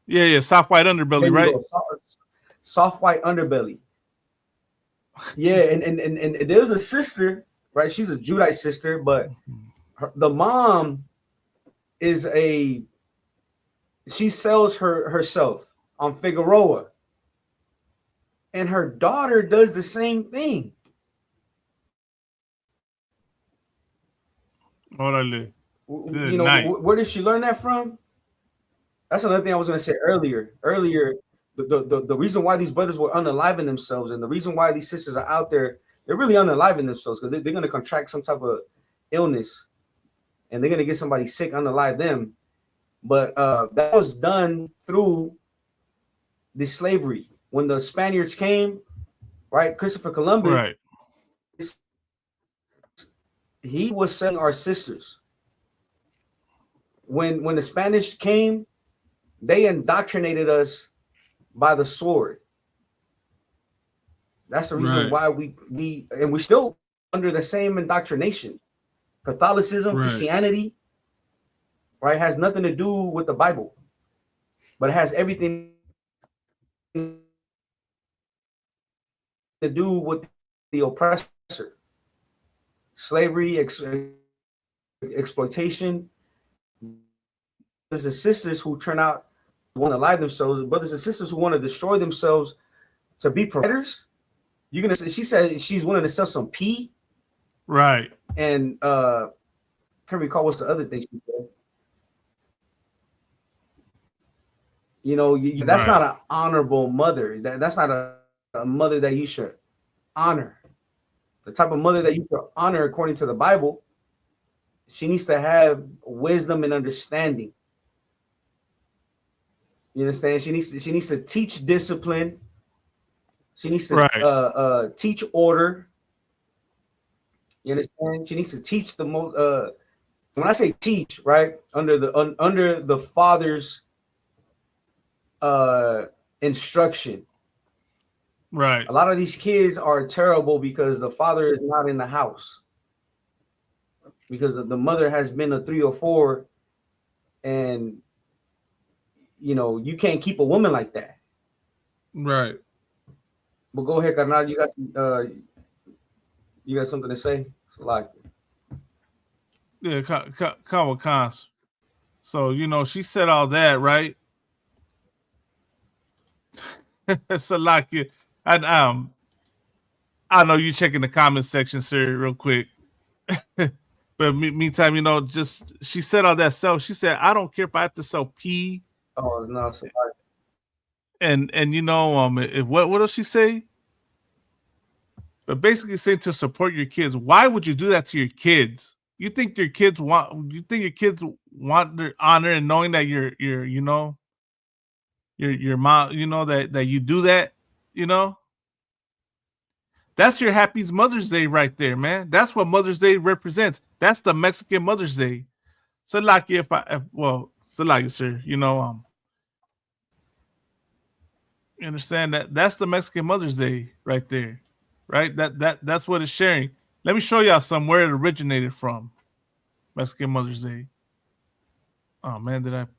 [SPEAKER 7] Yeah, soft white underbelly, right?
[SPEAKER 8] Soft white underbelly. Yeah, and there's a sister, right? She's a Judite sister, but the mom is she sells herself on Figueroa, and her daughter does the same thing.
[SPEAKER 7] Orale.
[SPEAKER 8] Where did she learn that from? That's another thing I was going to say earlier. The reason why these brothers were unaliving themselves, and the reason why these sisters are out there, they're really unaliving themselves because they're going to contract some type of illness, and they're going to get somebody sick, unalive them. But that was done through the slavery. When the Spaniards came, right? Christopher Columbus,
[SPEAKER 7] right?
[SPEAKER 8] He was selling our sisters. When the Spanish came, they indoctrinated us by the sword. That's the reason why we still under the same indoctrination. Catholicism,
[SPEAKER 7] Right.
[SPEAKER 8] Christianity, right, has nothing to do with the Bible, but it has everything to do with the oppressor, slavery, exploitation. Brothers and sisters who turn out to want to lie themselves, brothers and sisters who want to destroy themselves to be providers. You're gonna say, she said she's willing to sell some pee,
[SPEAKER 7] right?
[SPEAKER 8] And can't recall what's the other thing she said. You know, that's not an honorable mother. That's not a mother that you should honor. The type of mother that you should honor according to the Bible, she needs to have wisdom and understanding. You understand? She needs to teach discipline. She needs to teach order. You understand? She needs to teach the most. When I say teach, right, under the father's instruction.
[SPEAKER 7] Right.
[SPEAKER 8] A lot of these kids are terrible because the father is not in the house. Because the mother has been a 3 or 4, and you know, you can't keep a woman like that.
[SPEAKER 7] Right.
[SPEAKER 8] But go ahead, Carnal. You got something to say? It's like,
[SPEAKER 7] yeah, come with cons. So you know, she said all that, right? So like you, and I know you checking the comment section, sir, real quick. But meantime, you know, just she said all that stuff. She said, "I don't care if I have to sell pee."
[SPEAKER 8] Oh no, sorry.
[SPEAKER 7] And you know, what does she say? But basically saying to support your kids. Why would you do that to your kids? You think your kids want their honor, and knowing that your you know, your mom, you know, that you do that, you know? That's your happy Mother's Day right there, man. That's what Mother's Day represents. That's the Mexican Mother's Day. So like so like, sir, you know, you understand that's the Mexican Mother's Day right there, right? That's what it's sharing. Let me show y'all where it originated from. Mexican Mother's Day. Oh man,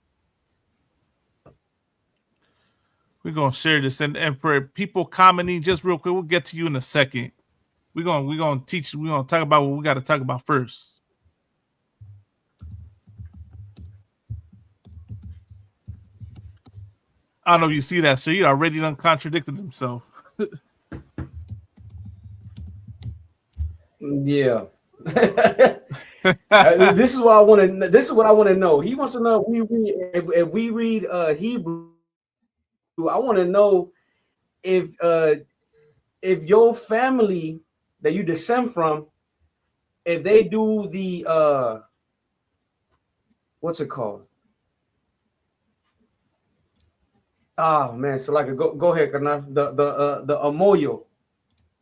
[SPEAKER 7] we're gonna share this and for people commenting just real quick, we'll get to you in a second. We're gonna talk about what we gotta talk about first. I don't know if you see that, sir. You already done contradicted himself.
[SPEAKER 8] Yeah. This is what I want to. This is what I want to know. He wants to know if we read Hebrew. I want to know if your family that you descend from, if they do the what's it called? Oh man, so like go ahead, Kana. The amoyo.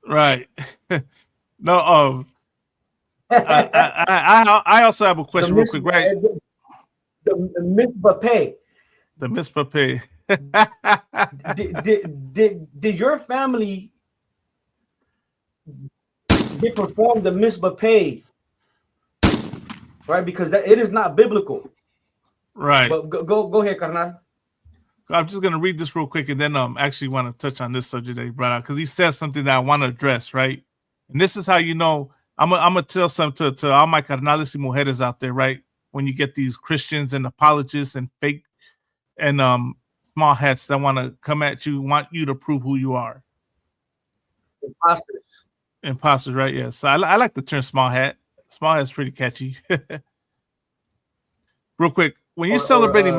[SPEAKER 7] Right. No, I also have a question real quick, right?
[SPEAKER 8] The mitzvah pay.
[SPEAKER 7] The mitzvah pay.
[SPEAKER 8] Did your family perform the mitzvah pay? Right, because it is not biblical.
[SPEAKER 7] Right.
[SPEAKER 8] But go ahead, Karnal.
[SPEAKER 7] I'm just gonna read this real quick and then actually want to touch on this subject that he brought out because he says something that I want to address, right? And this is how you know I'm gonna tell something to all my carnales y mujeres out there, right? When you get these Christians and apologists and fake and small hats that want to come at you, want you to prove who you are. Imposters, right? Yeah. So I like the term small hat. Small hat's pretty catchy. Real quick, when you're celebrating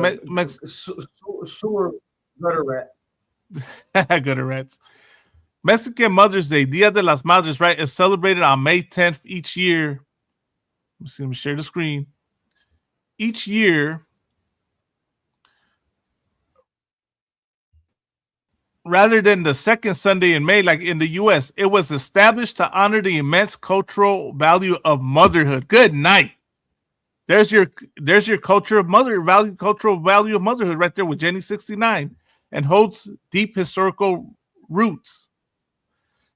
[SPEAKER 8] sure, gutter rat.
[SPEAKER 7] Gutter rats. Mexican Mother's Day, Dia de las Madres, right, is celebrated on May 10th each year. Let me share the screen. Each year, rather than the second Sunday in May, like in the U.S., it was established to honor the immense cultural value of motherhood. Good night. There's your cultural value of motherhood right there with Jenny 69, and holds deep historical roots.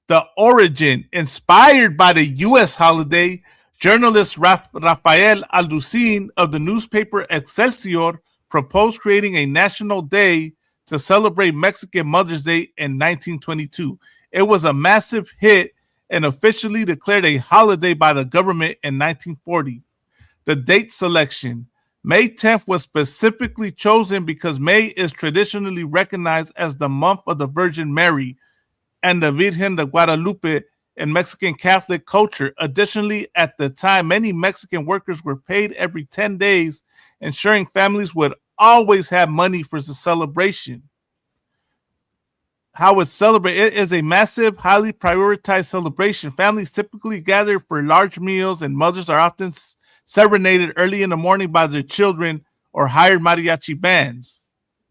[SPEAKER 7] The origin, inspired by the U.S. holiday, Journalist Rafael Alducin of the newspaper Excelsior proposed creating a national day to celebrate Mexican Mother's Day in 1922. It was a massive hit and officially declared a holiday by the government in 1940. The date selection. May 10th was specifically chosen because May is traditionally recognized as the month of the Virgin Mary and the Virgen de Guadalupe in Mexican Catholic culture. Additionally, at the time, many Mexican workers were paid every 10 days, ensuring families would always have money for the celebration. How it's celebrated. It is a massive, highly prioritized celebration. Families typically gather for large meals, and mothers are often serenaded early in the morning by their children or hired mariachi bands.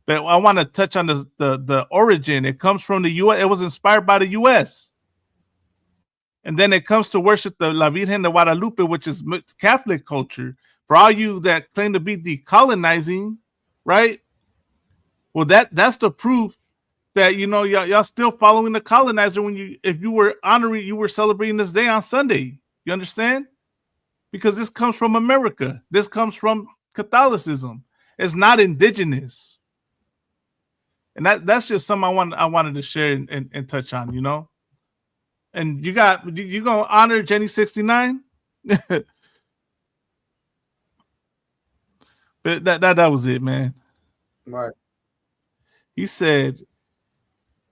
[SPEAKER 7] But I want to touch on the origin. It comes from the U.S. It was inspired by the U.S. And then it comes to worship the La Virgen de Guadalupe, which is Catholic culture. For all you that claim to be decolonizing, right? Well, that's the proof that, you know, y'all still following the colonizer when if you were honoring, you were celebrating this day on Sunday. You understand? Because this comes from America. This comes from Catholicism. It's not indigenous. And that's just something I wanted to share and touch on, you know. And you gonna honor Jenny 69? But that was it, man.
[SPEAKER 8] Right.
[SPEAKER 7] He said,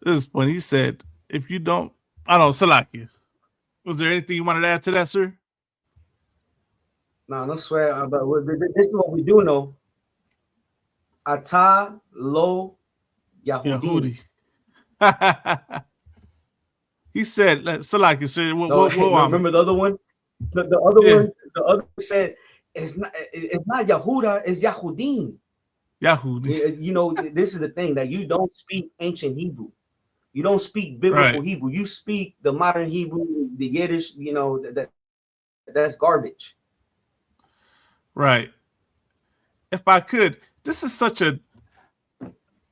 [SPEAKER 7] this is funny. He said, if you don't, I don't know, Salakia. Was there anything you wanted to add to that, sir?
[SPEAKER 8] No swear. But this is what we do know. Ata lo Yahudi.
[SPEAKER 7] He said, Salakia, sir.
[SPEAKER 8] Remember the other one? The other one. The other one said, it's not Yahuda, it's Yahudim.
[SPEAKER 7] Yahudi.
[SPEAKER 8] You know, this is the thing, that you don't speak ancient Hebrew. You don't speak biblical Hebrew. You speak the modern Hebrew, the Yiddish. You know, that's garbage.
[SPEAKER 7] Right. If I could, this is such a,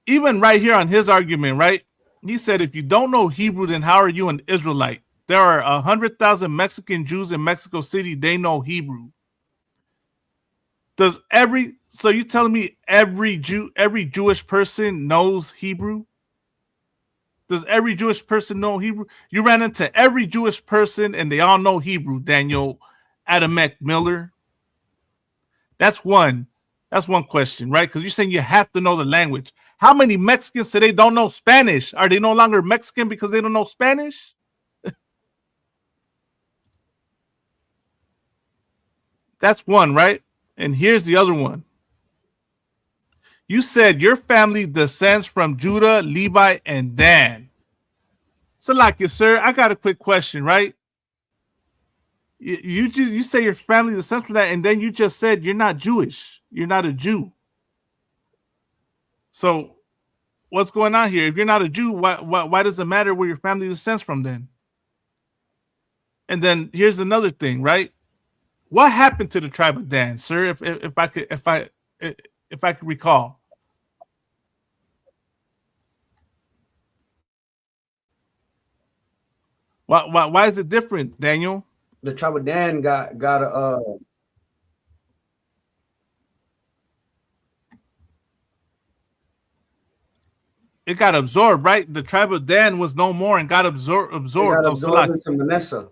[SPEAKER 7] even right here on his argument, right? He said, if you don't know Hebrew, then how are you an Israelite? There are 100,000 Mexican Jews in Mexico City. They know Hebrew. So you telling me every Jewish person knows Hebrew? Does every Jewish person know Hebrew? You ran into every Jewish person and they all know Hebrew, Daniel Adamek Miller. That's one question, right? Because you're saying you have to know the language. How many Mexicans today don't know Spanish? Are they no longer Mexican because they don't know Spanish? That's one, right? And here's the other one. You said your family descends from Judah, Levi, and Dan. So, like, sir, I got a quick question, right? You say your family descends from that, and then you just said you're not Jewish. You're not a Jew. So, what's going on here? If you're not a Jew, why does it matter where your family descends from then? And then here's another thing, right? What happened to the tribe of Dan, sir? If I could recall. Why is it different, Daniel?
[SPEAKER 8] The tribe of Dan got a
[SPEAKER 7] it got absorbed, right? The tribe of Dan was no more and got absorbed
[SPEAKER 8] into Manasseh.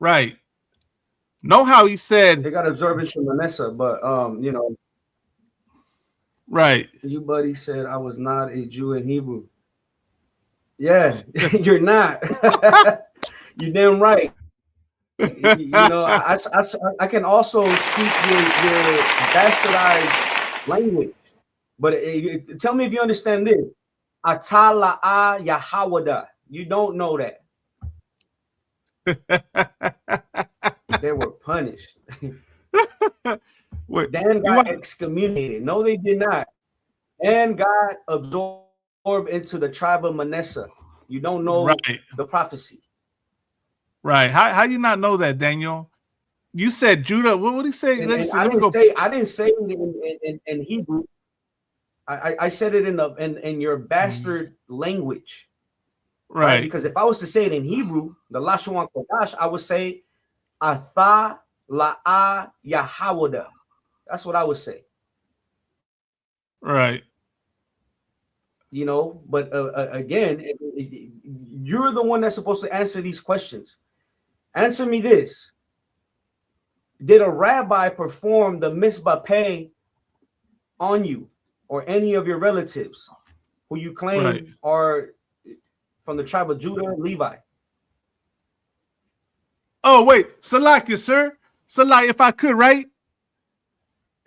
[SPEAKER 7] Right. Know how he said
[SPEAKER 8] they got absorbed into Manasseh, but you know,
[SPEAKER 7] right.
[SPEAKER 8] You buddy said I was not a Jew in Hebrew. Yeah, you're not. You're damn right. You know, I can also speak your bastardized language, but tell me if you understand this. Atala'a Yahawada. You don't know that. They were punished. Dan got excommunicated. No, they did not. And got absorbed into the tribe of Manasseh. You don't know the prophecy. Right.
[SPEAKER 7] How do you not know that, Daniel? You said Judah. What did he say?
[SPEAKER 8] I didn't say it in Hebrew. I said it in your bastard language.
[SPEAKER 7] Right.
[SPEAKER 8] Because if I was to say it in Hebrew, the Lashon Kodash, I would say Atha La'a Yahawada. That's what I would say.
[SPEAKER 7] Right.
[SPEAKER 8] You know, but again, you're the one that's supposed to answer these questions. Answer me this. Did a rabbi perform the misbah on you or any of your relatives who you claim are from the tribe of Judah and Levi?
[SPEAKER 7] Oh, wait. Salakia, sir. Salakia, if I could, right?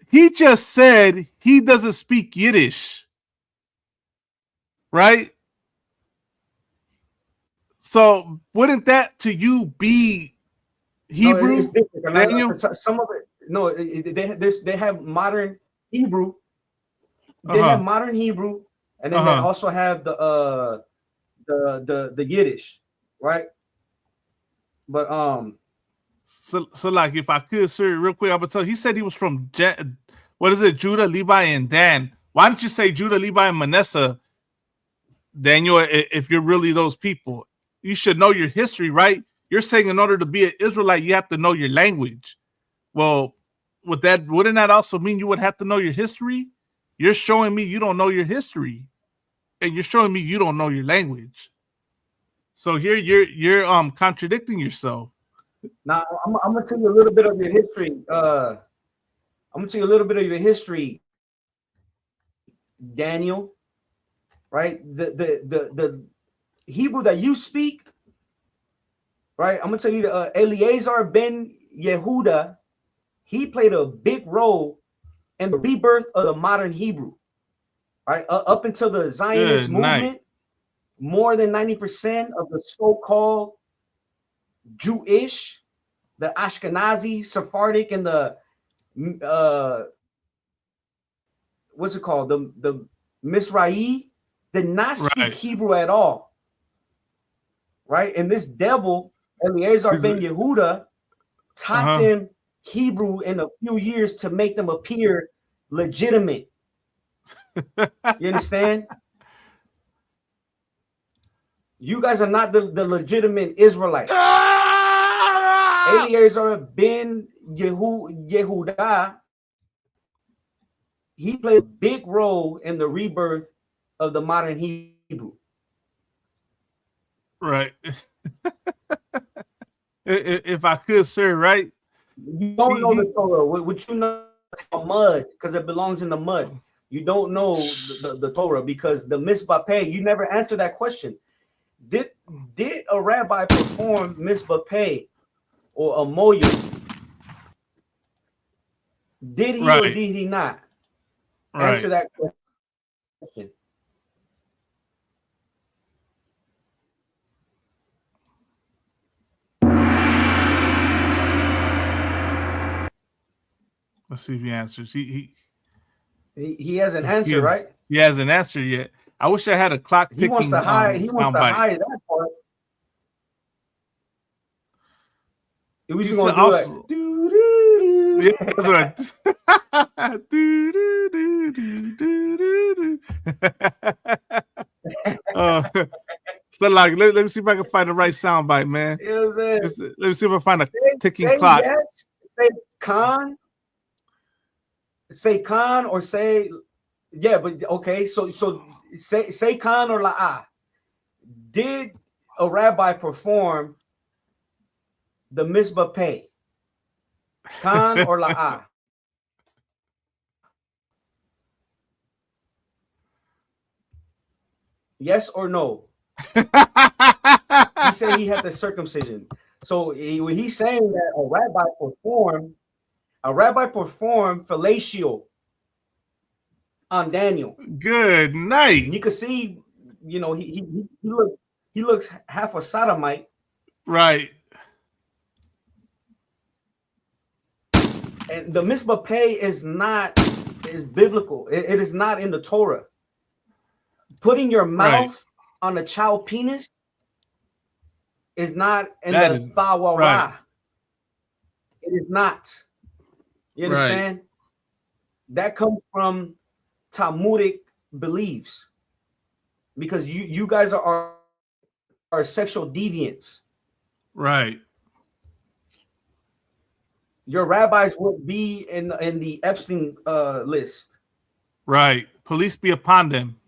[SPEAKER 7] He just said he doesn't speak Yiddish. Right? So wouldn't that to you be Hebrew?
[SPEAKER 8] No, it's different.
[SPEAKER 7] Daniel?
[SPEAKER 8] Some of it, no, they have modern Hebrew. They have modern Hebrew, and then they also have the Yiddish, right? But
[SPEAKER 7] so like if I could, sir, real quick, I would tell. He said he was from what is it, Judah, Levi, and Dan. Why don't you say Judah, Levi, and Manasseh, Daniel? If you're really those people, you should know your history, right? You're saying in order to be an Israelite, you have to know your language. Well, wouldn't that also mean you would have to know your history? You're showing me you don't know your history, and you're showing me you don't know your language. So here you're contradicting yourself.
[SPEAKER 8] Now I'm gonna tell you a little bit of your history. I'm gonna tell you a little bit of your history, Daniel. Right? The Hebrew that you speak, right? I'm gonna tell you Eleazar ben Yehuda, he played a big role in the rebirth of the modern Hebrew. Right? Up until the Zionist movement, more than 90% of the so-called Jewish, the Ashkenazi, Sephardic, and the what's it called? The Mizrahi did not speak Hebrew at all. Right? And this devil, Eleazar ben Yehuda, taught them Hebrew in a few years to make them appear legitimate. You understand? You guys are not the legitimate Israelites. Eleazar ben Yehuda, he played a big role in the rebirth of the modern Hebrew.
[SPEAKER 7] Right. If I could, sir, right?
[SPEAKER 8] You don't know the Torah. Would you know mud? Because it belongs in the mud. You don't know the Torah because the misbah, you never answered that question. Did a rabbi perform misbah or a moya? Did he or did he not? Answer that question.
[SPEAKER 7] Let's see if he answers. He
[SPEAKER 8] hasn't answered, right?
[SPEAKER 7] He hasn't answered yet. I wish I had a clock ticking.
[SPEAKER 8] He wants to hide. He wants to hide that part. It was just gonna do it.
[SPEAKER 7] Yeah, that's right. So like, let me see if I can find the right soundbite, man. Let me see if I find a ticking clock.
[SPEAKER 8] Yes. Say Khan. Say Khan or say but okay. So say Khan or La'a. Did a rabbi perform the misbah? Khan or La'a? Yes or no? He said he had the circumcision. So he's saying that a rabbi performed fellatio on Daniel.
[SPEAKER 7] Good night.
[SPEAKER 8] And you can see, you know, he looks half a sodomite.
[SPEAKER 7] Right.
[SPEAKER 8] And the misbah is biblical. It is not in the Torah. Putting your mouth on a child penis is not in the Thawara. Right. It is not. You understand? Right. That comes from Talmudic beliefs. Because you guys are sexual deviants.
[SPEAKER 7] Right.
[SPEAKER 8] your rabbis would be in the Epstein list.
[SPEAKER 7] Right. Police be upon them.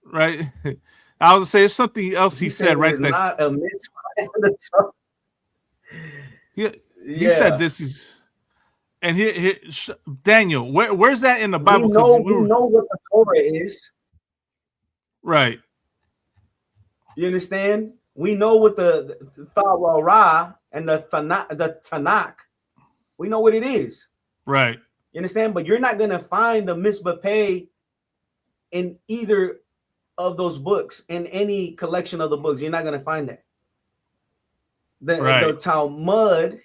[SPEAKER 7] Right. I was say something else he said, right?
[SPEAKER 8] It's not a mitzvah.
[SPEAKER 7] He said this is, and here Daniel, where's that in the Bible?
[SPEAKER 8] We know what the Torah is.
[SPEAKER 7] Right.
[SPEAKER 8] You understand? We know what the Torah and the Tanakh. We know what it is.
[SPEAKER 7] Right.
[SPEAKER 8] You understand? But you're not gonna find the Misbah in either of those books, in any collection of the books. You're not gonna find that. The Talmud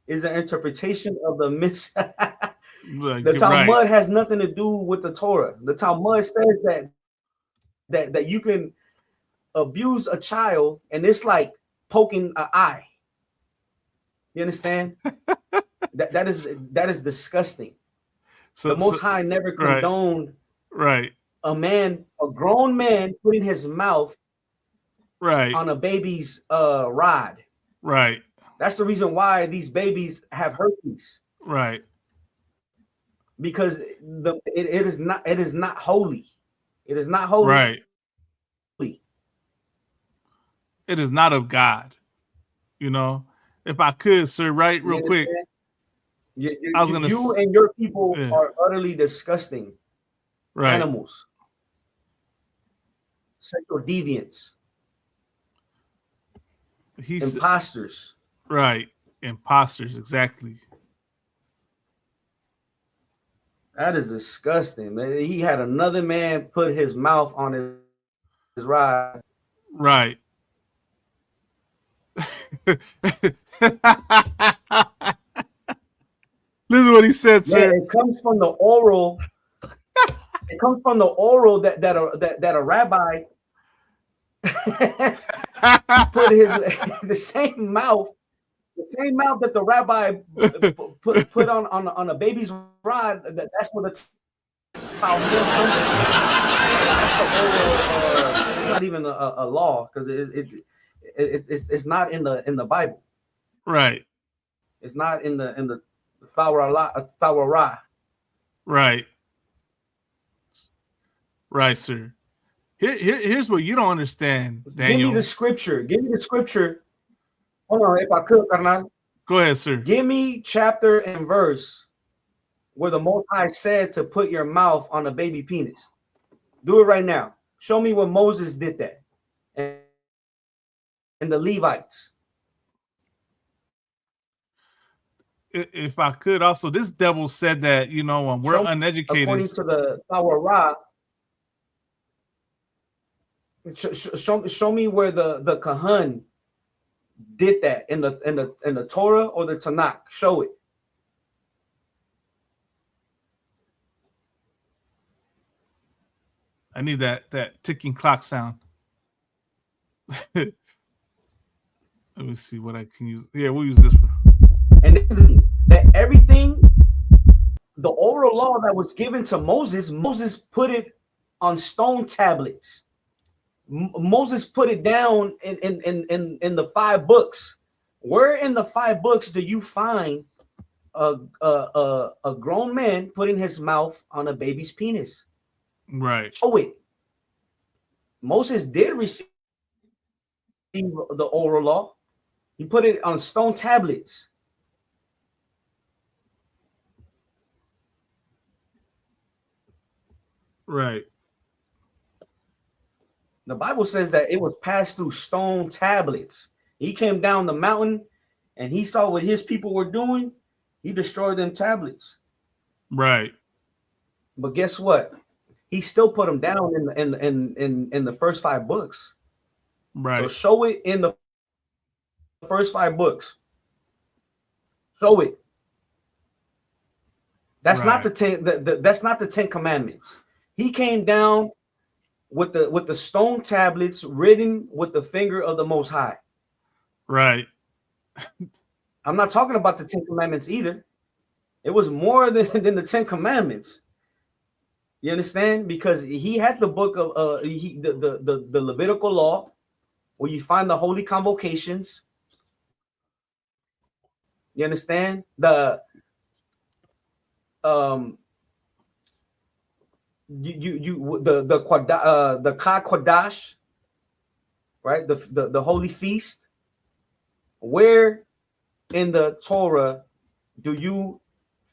[SPEAKER 8] is an interpretation of the the Talmud has nothing to do with the Torah. The Talmud says that you can abuse a child and it's like poking an eye. You understand? that is disgusting. So the Most High never condoned a grown man putting his mouth on a baby's rod.
[SPEAKER 7] Right.
[SPEAKER 8] That's the reason why these babies have herpes.
[SPEAKER 7] Right.
[SPEAKER 8] Because it is not holy. It is not holy.
[SPEAKER 7] Right. It is not of God. You know, if I could, sir, right, real quick.
[SPEAKER 8] I was gonna. You and your people are utterly disgusting animals, sexual deviants, imposters.
[SPEAKER 7] Right, imposters, exactly.
[SPEAKER 8] That is disgusting, man. He had another man put his mouth on his rod.
[SPEAKER 7] Right. Listen to what he said, sir.
[SPEAKER 8] It comes from the oral. It comes from the oral that a rabbi put the same mouth that the rabbi put on a baby's rod. That's where the Talmud comes from. That's the oral. Not even a law, because it's not in the Bible.
[SPEAKER 7] Right.
[SPEAKER 8] It's not in the Thawara. Right.
[SPEAKER 7] Right, sir. Here's what you don't understand, Daniel.
[SPEAKER 8] Give me the scripture. Hold on, if I could, carnal.
[SPEAKER 7] Go ahead, sir.
[SPEAKER 8] Give me chapter and verse where the Most High said to put your mouth on a baby penis. Do it right now. Show me where Moses did that. And the Levites.
[SPEAKER 7] If I could also, this devil said that, you know, we're uneducated.
[SPEAKER 8] According to the Thawara, show me where the Kahan did that in the Torah or the Tanakh. Show it.
[SPEAKER 7] I need that ticking clock sound. Let me see what I can use. Yeah, we'll use this one.
[SPEAKER 8] And that everything, the oral law that was given to Moses put it on stone tablets. Moses put it down in the 5 books. Where in the 5 books do you find a grown man putting his mouth on a baby's penis?
[SPEAKER 7] Right.
[SPEAKER 8] Show it. Moses did receive the oral law. He put it on stone tablets.
[SPEAKER 7] Right.
[SPEAKER 8] The Bible says that it was passed through stone tablets. He came down the mountain and he saw what his people were doing. He destroyed them tablets.
[SPEAKER 7] Right.
[SPEAKER 8] But guess what? He still put them down in the first 5 books.
[SPEAKER 7] Right.
[SPEAKER 8] So show it in the first 5 books. Show it. That's not that's not the 10 Commandments. He came down with the stone tablets written with the finger of the Most High.
[SPEAKER 7] Right.
[SPEAKER 8] I'm not talking about the 10 Commandments either. It was more than the 10 Commandments. You understand? Because he had the book of the Levitical law, where you find the holy convocations. You understand? The the Kodash, right? The holy feast. Where in the Torah do you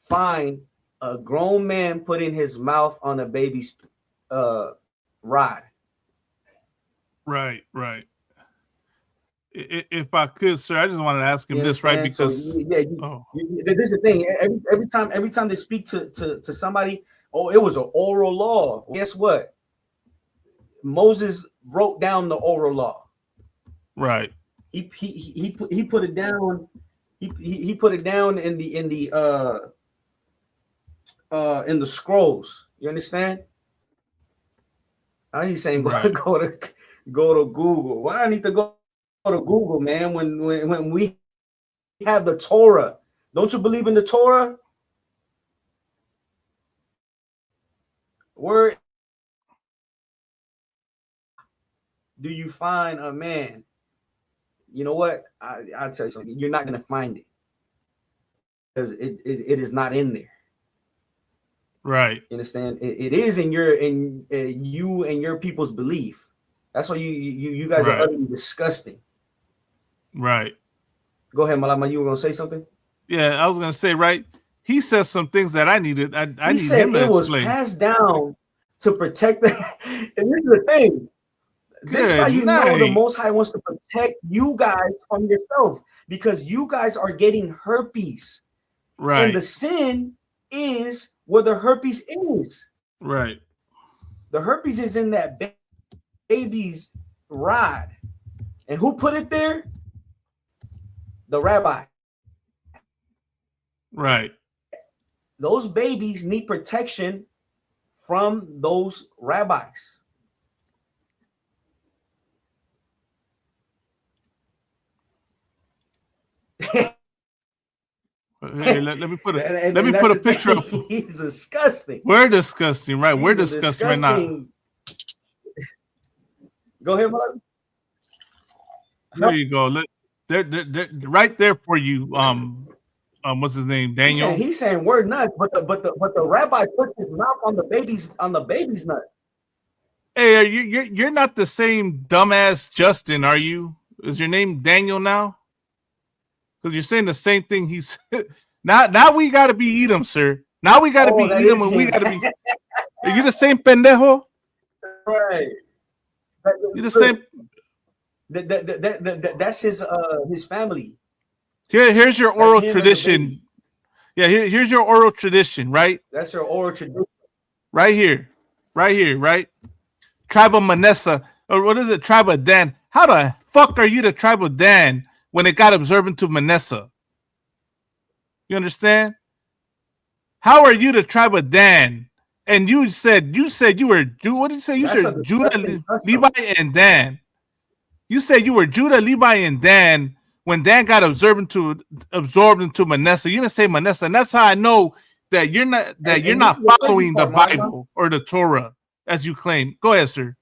[SPEAKER 8] find a grown man putting his mouth on a baby's rod?
[SPEAKER 7] Right. If I could, sir, I just wanted to ask him this, right? Because
[SPEAKER 8] so, this is the thing. Every time they speak to somebody, oh, it was an oral law. Guess what? Moses wrote down the oral law.
[SPEAKER 7] Right.
[SPEAKER 8] He put it down. He put it down in the scrolls. You understand? Now he's saying
[SPEAKER 7] right.
[SPEAKER 8] go to Google. Why do I need to go to Google, man? When we have the Torah, don't you believe in the Torah? Where do you find a man? You know what? I'll tell you something. You're not going to find it because it is not in there.
[SPEAKER 7] Right.
[SPEAKER 8] You understand? It is in you and your people's belief. That's why you guys are utterly disgusting.
[SPEAKER 7] Right.
[SPEAKER 8] Go ahead, Malama. You were going to say something?
[SPEAKER 7] Yeah, I was going to say, right. He says some things that I needed. I
[SPEAKER 8] he
[SPEAKER 7] need
[SPEAKER 8] said
[SPEAKER 7] him to
[SPEAKER 8] it was
[SPEAKER 7] explain.
[SPEAKER 8] Passed down to protect the. And this is the thing. This is how you know the Most High wants to protect you guys from yourself, because you guys are getting herpes.
[SPEAKER 7] Right.
[SPEAKER 8] And the sin is where the herpes is.
[SPEAKER 7] Right.
[SPEAKER 8] The herpes is in that baby's rod. And who put it there? The rabbi.
[SPEAKER 7] Right.
[SPEAKER 8] Those babies need protection from those rabbis.
[SPEAKER 7] Hey, let me put a let me put a picture up.
[SPEAKER 8] He's disgusting.
[SPEAKER 7] We're disgusting, right? We're disgusting right now.
[SPEAKER 8] Go ahead, Mark.
[SPEAKER 7] There you go. They're right there for you. What's his name? Daniel.
[SPEAKER 8] He's saying we're nuts, but the rabbi puts his mouth on the baby's nut.
[SPEAKER 7] Hey, you're not the same dumbass Justin, are you? Is your name Daniel now? Because you're saying the same thing. He's now we gotta be Edom, sir. Now we gotta be Edom, and we gotta be. Are you the same pendejo?
[SPEAKER 8] Right.
[SPEAKER 7] You're the same.
[SPEAKER 8] That's his family.
[SPEAKER 7] Here's your oral tradition. Yeah, here's your oral tradition, right?
[SPEAKER 8] That's your oral tradition.
[SPEAKER 7] Right here, right? Tribe of Manasseh, or what is it? Tribe of Dan. How the fuck are you the tribe of Dan when it got observant to Manasseh? You understand? How are you the tribe of Dan? And you said you were what did you say? You said Judah, Levi, and Dan. You said you were Judah, Levi, and Dan when Dan got absorbed into Manasseh. You didn't say Manasseh, and that's how I know that you're not following the Bible or the Torah as you claim. Go ahead, sir.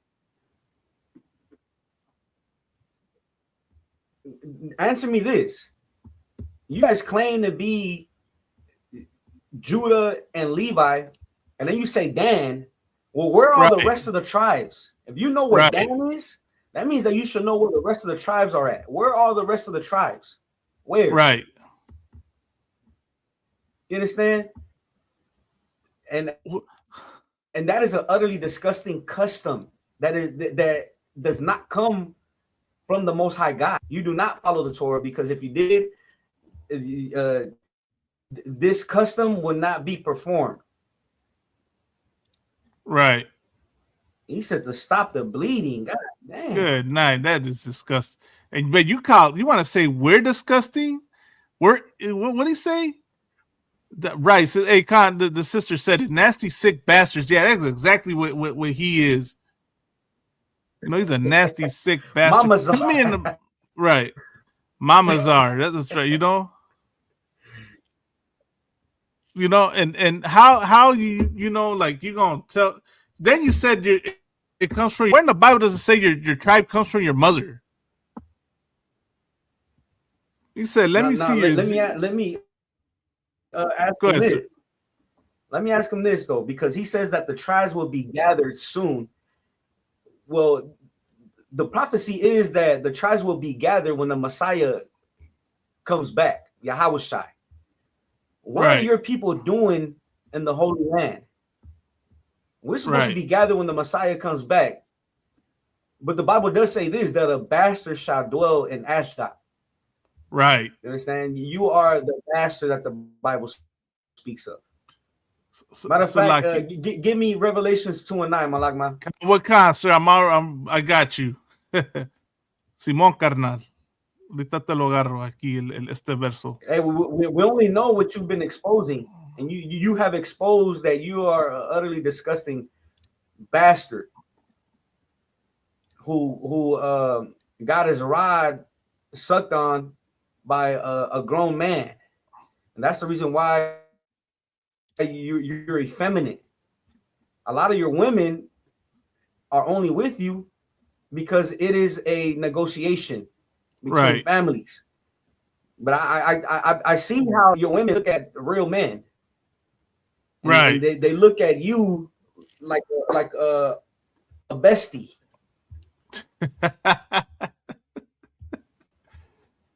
[SPEAKER 8] Answer me this. You guys claim to be Judah and Levi, and then you say Dan. Well, where are the rest of the tribes? If you know where Dan is, that means that you should know where the rest of the tribes are at. Where are the rest of the tribes? Where?
[SPEAKER 7] Right.
[SPEAKER 8] You understand? And that is an utterly disgusting custom that does not come from the Most High God. You do not follow the Torah, because if you did, this custom would not be performed.
[SPEAKER 7] Right.
[SPEAKER 8] He said to stop the bleeding. God damn.
[SPEAKER 7] Good night. That is disgusting. But you want to say we're disgusting? What did he say? Right. So, hey, Khan, the sister said it. Nasty, sick bastards. Yeah, that's exactly what he is. You know, he's a nasty, sick bastard.
[SPEAKER 8] Mama Czar.
[SPEAKER 7] Right. Mama Czar. That's right. You know, and how you know, like, you gonna tell. Then you said it comes from. Where in the Bible does it say your tribe comes from your mother? He said, "Let me see your."
[SPEAKER 8] Let me ask
[SPEAKER 7] Go
[SPEAKER 8] him
[SPEAKER 7] ahead,
[SPEAKER 8] this.
[SPEAKER 7] sir.
[SPEAKER 8] Let me ask him this though, because he says that the tribes will be gathered soon. Well, the prophecy is that the tribes will be gathered when the Messiah comes back, Yahushua. What are your people doing in the Holy Land? We're supposed to be gathered when the Messiah comes back. But the Bible does say this, that a bastard shall dwell in Ashdod.
[SPEAKER 7] Right.
[SPEAKER 8] You understand? You are the bastard that the Bible speaks of. Matter of fact, give me Revelations 2:9, Malagma.
[SPEAKER 7] What kind, sir? I got you. Simón carnal. Ahorita te lo agarro aquí este verso.
[SPEAKER 8] Hey, we only know what you've been exposing, and you have exposed that you are an utterly disgusting bastard who got his rod sucked on by a grown man, and that's the reason why you're effeminate. A lot of your women are only with you because it is a negotiation between families. But I see how your women look at real men, and they look at you like a bestie.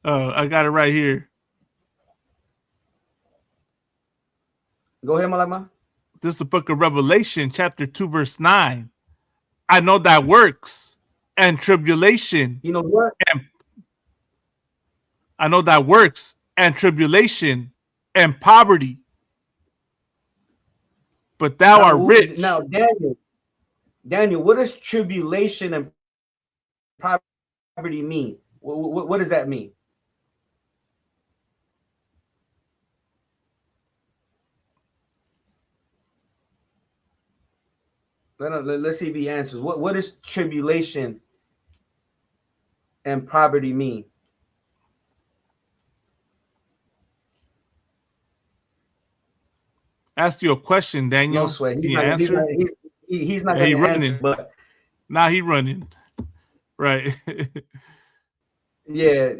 [SPEAKER 7] I got it right here.
[SPEAKER 8] Go ahead, Malama.
[SPEAKER 7] This is the book of Revelation, chapter 2, verse 9. I know thy works and tribulation.
[SPEAKER 8] You know what?
[SPEAKER 7] I know thy works and tribulation and poverty. But thou art rich.
[SPEAKER 8] Now, Daniel, what does tribulation and poverty mean? What does that mean? Let's see if he answers. What does tribulation and poverty mean?
[SPEAKER 7] Asked you a question, Daniel.
[SPEAKER 8] No sweat.
[SPEAKER 7] He's not
[SPEAKER 8] going to answer, but
[SPEAKER 7] now he's running. Right.
[SPEAKER 8] Yeah.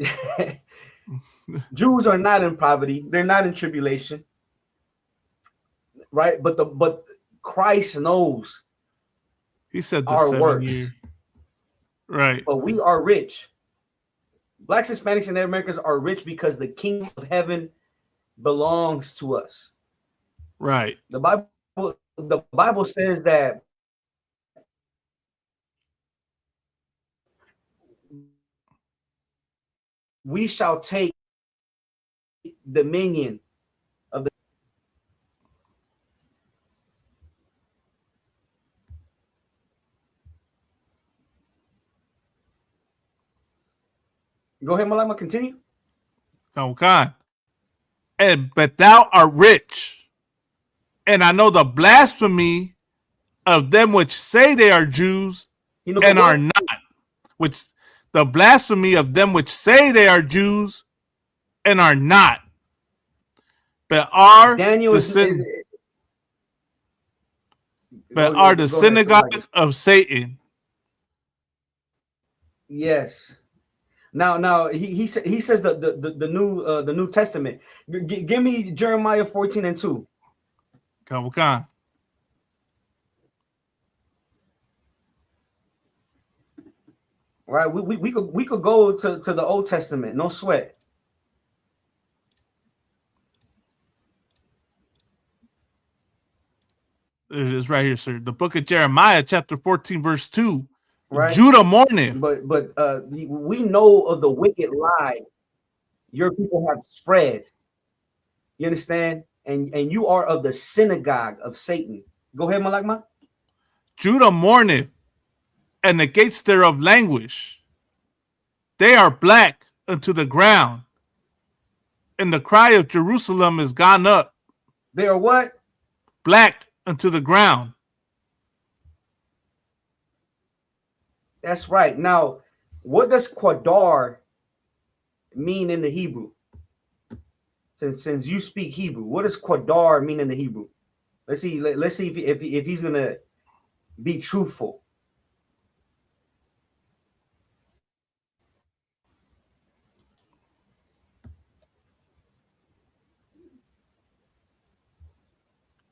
[SPEAKER 8] Jews are not in poverty. They're not in tribulation. Right? But Christ knows.
[SPEAKER 7] He said the
[SPEAKER 8] our
[SPEAKER 7] 7
[SPEAKER 8] works.
[SPEAKER 7] years. Right.
[SPEAKER 8] But we are rich. Blacks, Hispanics, and Native Americans are rich because the kingdom of heaven belongs to us.
[SPEAKER 7] Right.
[SPEAKER 8] The Bible says that we shall take dominion of the. Go ahead, Malama, continue.
[SPEAKER 7] Okay. But thou art rich, and I know the blasphemy of them which say they are Jews and are not. Which the blasphemy of them which say they are Jews and are not, but are the synagogue of Satan.
[SPEAKER 8] Yes. Now he says the New Testament. Give me Jeremiah 14:2.
[SPEAKER 7] Come on.
[SPEAKER 8] Right, we could go to the Old Testament, no sweat.
[SPEAKER 7] It is right here, sir. The book of Jeremiah, chapter 14, verse 2.
[SPEAKER 8] Right.
[SPEAKER 7] Judah mourneth.
[SPEAKER 8] But we know of the wicked lie your people have spread. You understand? And you are of the synagogue of Satan. Go ahead, Malakma.
[SPEAKER 7] Judah mourneth, and the gates thereof languish. They are black unto the ground, and the cry of Jerusalem is gone up.
[SPEAKER 8] They are what?
[SPEAKER 7] Black unto the ground.
[SPEAKER 8] That's right. Now, what does Qadar mean in the Hebrew? Since you speak Hebrew, what does Qadar mean in the Hebrew? Let's see. Let's see if he's gonna be truthful.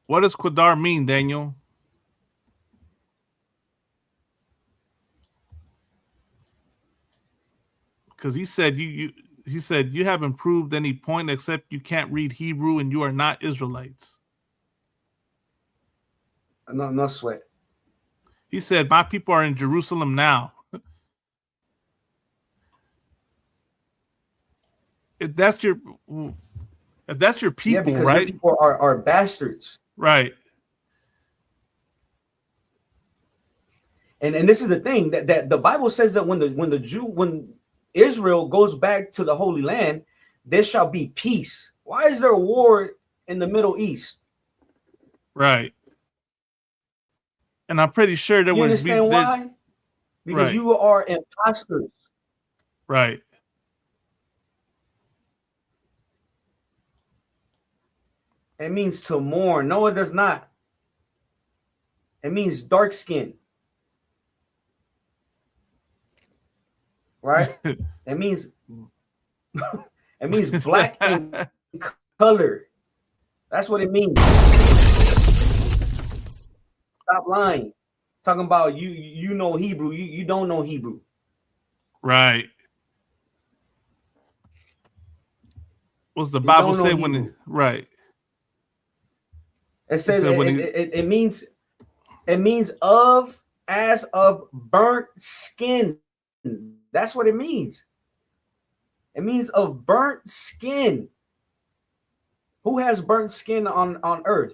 [SPEAKER 7] What does Qadar mean, Daniel? Because he said he said you haven't proved any point except you can't read Hebrew and you are not Israelites.
[SPEAKER 8] No sweat.
[SPEAKER 7] He said, my people are in Jerusalem now. If that's your people,
[SPEAKER 8] Yeah, because
[SPEAKER 7] right?
[SPEAKER 8] your people are bastards.
[SPEAKER 7] Right.
[SPEAKER 8] And this is the thing that the Bible says that when Israel goes back to the Holy Land, there shall be peace. Why is there a war in the Middle East?
[SPEAKER 7] Right. And I'm pretty sure there
[SPEAKER 8] You
[SPEAKER 7] would
[SPEAKER 8] understand
[SPEAKER 7] be
[SPEAKER 8] why? Because
[SPEAKER 7] right.
[SPEAKER 8] you are imposters.
[SPEAKER 7] Right.
[SPEAKER 8] It means to mourn. No, it does not. It means dark skin. Right? It means black in color. That's what it means. Stop lying. Talking about you know Hebrew. You don't know Hebrew.
[SPEAKER 7] Right. What's the Bible say when it, right?
[SPEAKER 8] It says it means as of burnt skin. That's what it means. It means of burnt skin. Who has burnt skin on earth?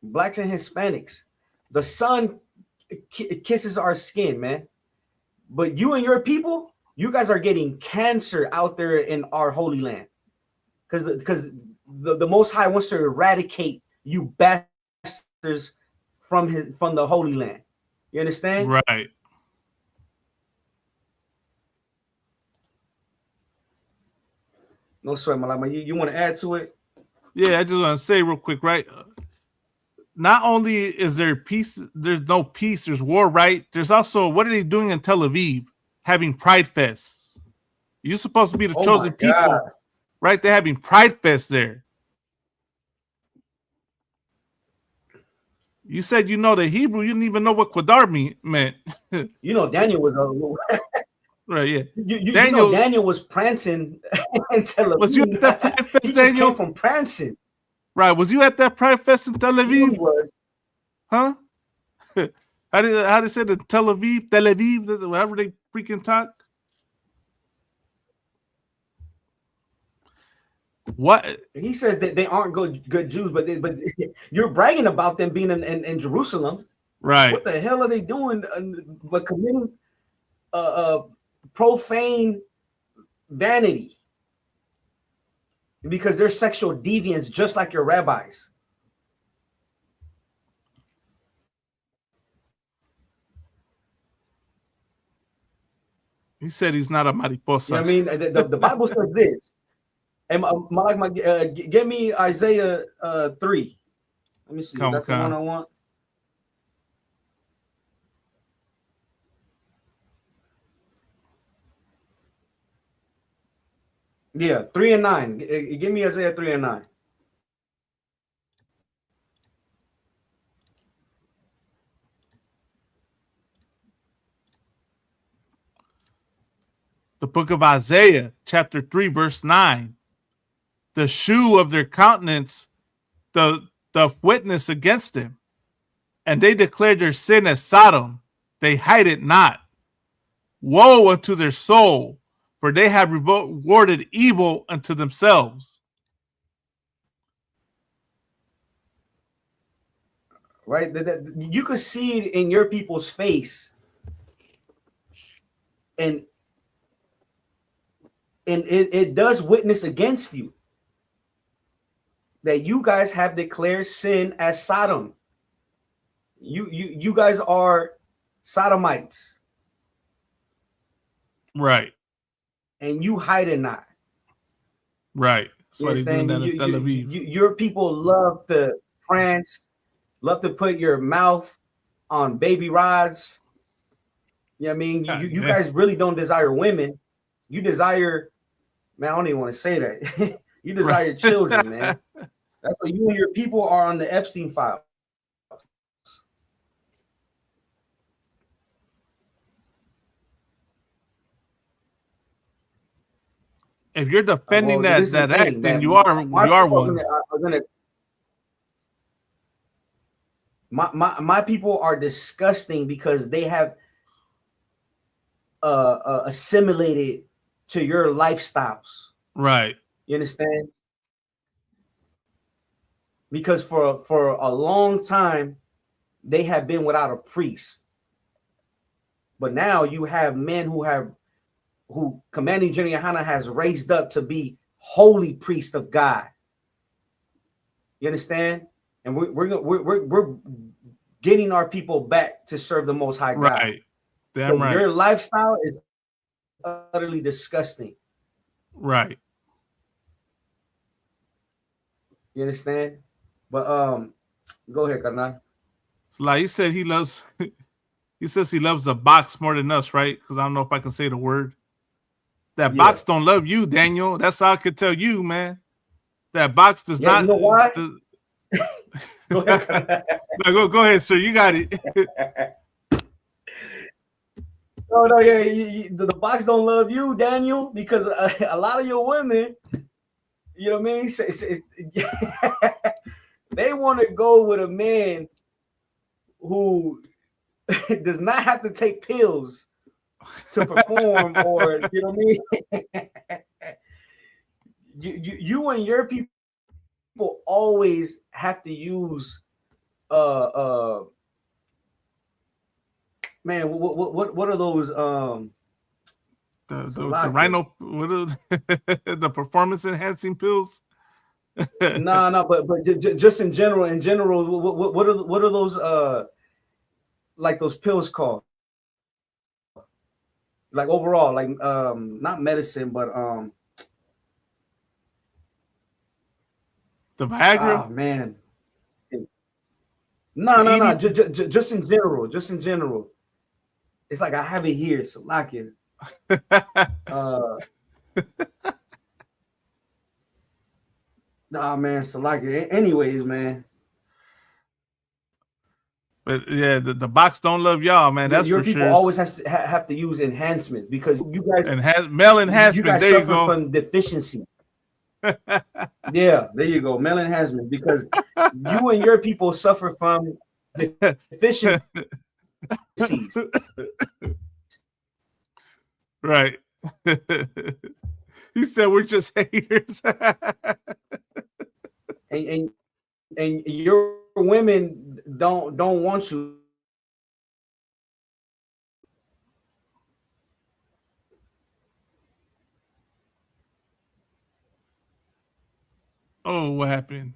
[SPEAKER 8] Blacks and Hispanics. The sun kisses our skin, man. But you and your people, you guys are getting cancer out there in our holy land. Because the Most High wants to eradicate you bastards from the Holy Land. You understand?
[SPEAKER 7] Right.
[SPEAKER 8] No sweat, Malama. You want to add to it?
[SPEAKER 7] Yeah, I just want to say real quick, right? Not only is there peace, there's no peace, there's war, right? There's also, what are they doing in Tel Aviv? Having Pride Fests. You're supposed to be the chosen people, right? They're having Pride Fest there. You said you know the Hebrew. You didn't even know what Qadar meant.
[SPEAKER 8] You know Daniel was
[SPEAKER 7] right, yeah.
[SPEAKER 8] You know Daniel was prancing in Tel Aviv.
[SPEAKER 7] Was you at that Pride Fest,
[SPEAKER 8] he
[SPEAKER 7] Daniel?
[SPEAKER 8] just came from prancing.
[SPEAKER 7] Right. Was you at that Pride Fest in Tel Aviv?
[SPEAKER 8] He was.
[SPEAKER 7] Huh? How they say the Tel Aviv, whatever they freaking talk? What
[SPEAKER 8] he says that they aren't good Jews, but you're bragging about them being in Jerusalem,
[SPEAKER 7] right?
[SPEAKER 8] What the hell are they doing? But committing profane vanity because they're sexual deviants, just like your rabbis.
[SPEAKER 7] He said he's not a mariposa.
[SPEAKER 8] You know what I mean? The Bible says this. And give me Isaiah 3. Let me see. Is that the one I want? Yeah, 3 and 9. Give me Isaiah 3 and 9.
[SPEAKER 7] The book of Isaiah, chapter 3, verse 9. The shoe of their countenance, the witness against them. And they declared their sin as Sodom. They hide it not. Woe unto their soul, for they have rewarded evil unto themselves.
[SPEAKER 8] Right? You could see it in your people's face. And it does witness against you. That you guys have declared sin as Sodom. You guys are sodomites.
[SPEAKER 7] Right.
[SPEAKER 8] And you hide it not.
[SPEAKER 7] Right. That's why they're doing that in Tel Aviv.
[SPEAKER 8] Your people love to prance, love to put your mouth on baby rods. You know what I mean? You guys really don't desire women. You desire, man, I don't even want to say that. You desire children, man. That's what you and your people are on the Epstein file.
[SPEAKER 7] If you're defending that act, then you are one.
[SPEAKER 8] My people are disgusting because they have assimilated to your lifestyles.
[SPEAKER 7] Right.
[SPEAKER 8] You understand? Because for a long time, they have been without a priest. But now you have men who Commanding General Yohana has raised up to be holy priests of God. You understand? And we're getting our people back to serve the Most High God.
[SPEAKER 7] Right. Damn right.
[SPEAKER 8] Your lifestyle is utterly disgusting.
[SPEAKER 7] Right.
[SPEAKER 8] You understand? But go ahead, Karnal.
[SPEAKER 7] So like he said, he says he loves the box more than us, right? Because I don't know if I can say the word. That box don't love you, Daniel. That's all I could tell you, man. That box does not.
[SPEAKER 8] You know why?
[SPEAKER 7] Go ahead. No, go ahead, sir. You got it.
[SPEAKER 8] No, the box don't love you, Daniel, because a lot of your women, you know what I mean? They want to go with a man who does not have to take pills to perform, or you know what I mean? You and your people always have to use man, what are those
[SPEAKER 7] the rhino, what are the performance enhancing pills?
[SPEAKER 8] No, but just in general, what are those like those pills called? Like overall, like not medicine, but
[SPEAKER 7] the Viagra.
[SPEAKER 8] Oh man, no. Just in general. It's like I have it here, Salakia. Nah, man, Salakia. Anyways, man.
[SPEAKER 7] But yeah, the box don't love y'all, man. That's
[SPEAKER 8] your
[SPEAKER 7] for
[SPEAKER 8] people
[SPEAKER 7] sure.
[SPEAKER 8] Always has to have to use enhancement because you guys
[SPEAKER 7] male enhancement.
[SPEAKER 8] You guys
[SPEAKER 7] there
[SPEAKER 8] suffer
[SPEAKER 7] you go.
[SPEAKER 8] from deficiency. Yeah, there you go. Male enhancement because you and your people suffer from deficiencies.
[SPEAKER 7] Right. He said we're just haters.
[SPEAKER 8] and your women don't want you.
[SPEAKER 7] Oh, what happened?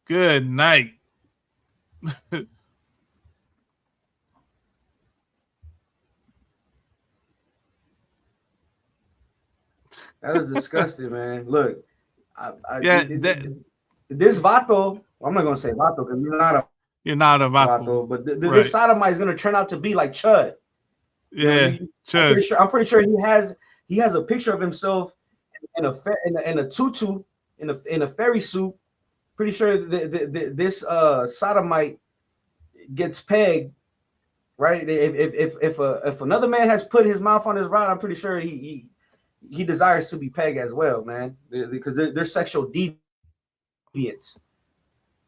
[SPEAKER 7] Good night.
[SPEAKER 8] That is disgusting, man. Look,
[SPEAKER 7] this
[SPEAKER 8] vato. I'm not gonna say vato because he's not a.
[SPEAKER 7] You're not a vato,
[SPEAKER 8] but this sodomite is gonna turn out to be like Chud.
[SPEAKER 7] Yeah,
[SPEAKER 8] Chud. I'm pretty sure he has a picture of himself in a tutu in a fairy suit. Pretty sure this sodomite gets pegged, right? If another man has put his mouth on his rod, I'm pretty sure he desires to be pegged as well, man, because they're sexual deviants.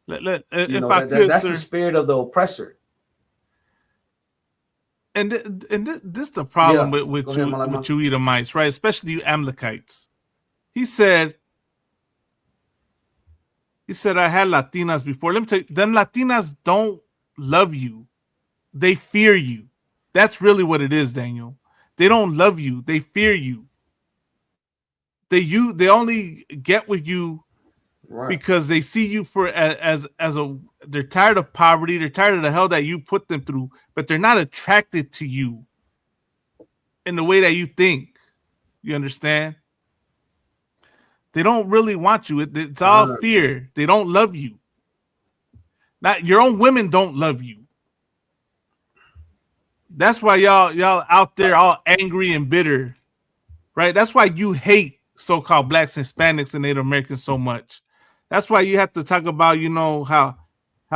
[SPEAKER 8] That's the spirit of the oppressor.
[SPEAKER 7] And this is the problem with you Edomites, right? Especially you Amalekites. He said I had Latinas before. Let me tell you, them Latinas don't love you. They fear you. That's really what it is, Daniel. They don't love you. They fear you. They only get with you because they see you as they're tired of poverty. They're tired of the hell that you put them through, but they're not attracted to you in the way that you think. You understand? They don't really want you. It's all fear. They don't love you. Not your own women don't love you. That's why y'all out there all angry and bitter, right? That's why you hate so-called blacks, Hispanics, and Native Americans so much. That's why you have to talk about, you know, how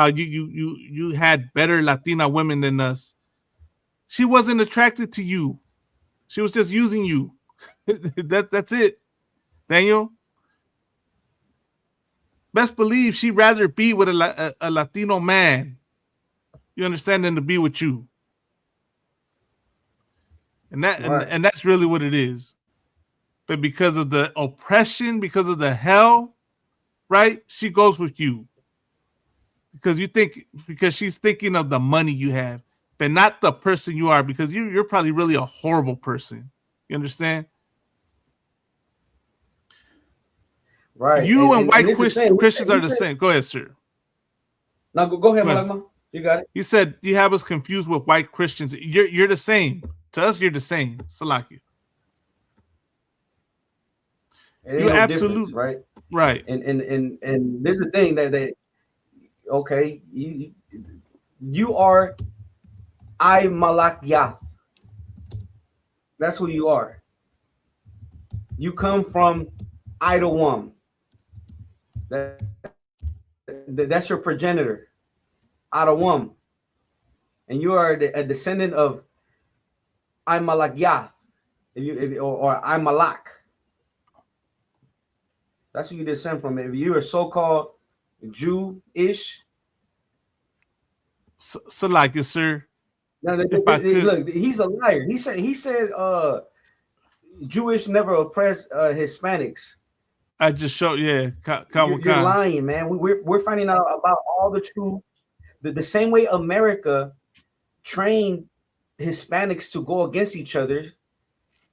[SPEAKER 7] you had better Latina women than us. She wasn't attracted to you. She was just using you. That's it, Daniel. Best believe she'd rather be with a Latino man, you understand, than to be with you. And that's really what it is. But because of the oppression, because of the hell, right? She goes with you. Because she's thinking of the money you have, but not the person you are, because you're probably really a horrible person. You understand?
[SPEAKER 8] Right.
[SPEAKER 7] You and white Christians are the same. Go ahead, sir.
[SPEAKER 8] No, go ahead, Malama. You got it.
[SPEAKER 7] You said you have us confused with white Christians. You're the same. To us, you're the same. Salaki.
[SPEAKER 8] You're absolutely right.
[SPEAKER 7] Right.
[SPEAKER 8] And there's the thing that okay, you are I Malak Yath. That's who you are. You come from Idawam. That's your progenitor, Idawam. And you are a descendant of I Malak Yath, or I Malak. That's who you descend from. If you're a so-called Jew-ish,
[SPEAKER 7] Salaki, sir.
[SPEAKER 8] Now, look, he's a liar. He said Jewish never oppressed Hispanics.
[SPEAKER 7] I just showed, yeah.
[SPEAKER 8] You're lying, man. We're finding out about all the truth. The same way America trained Hispanics to go against each other,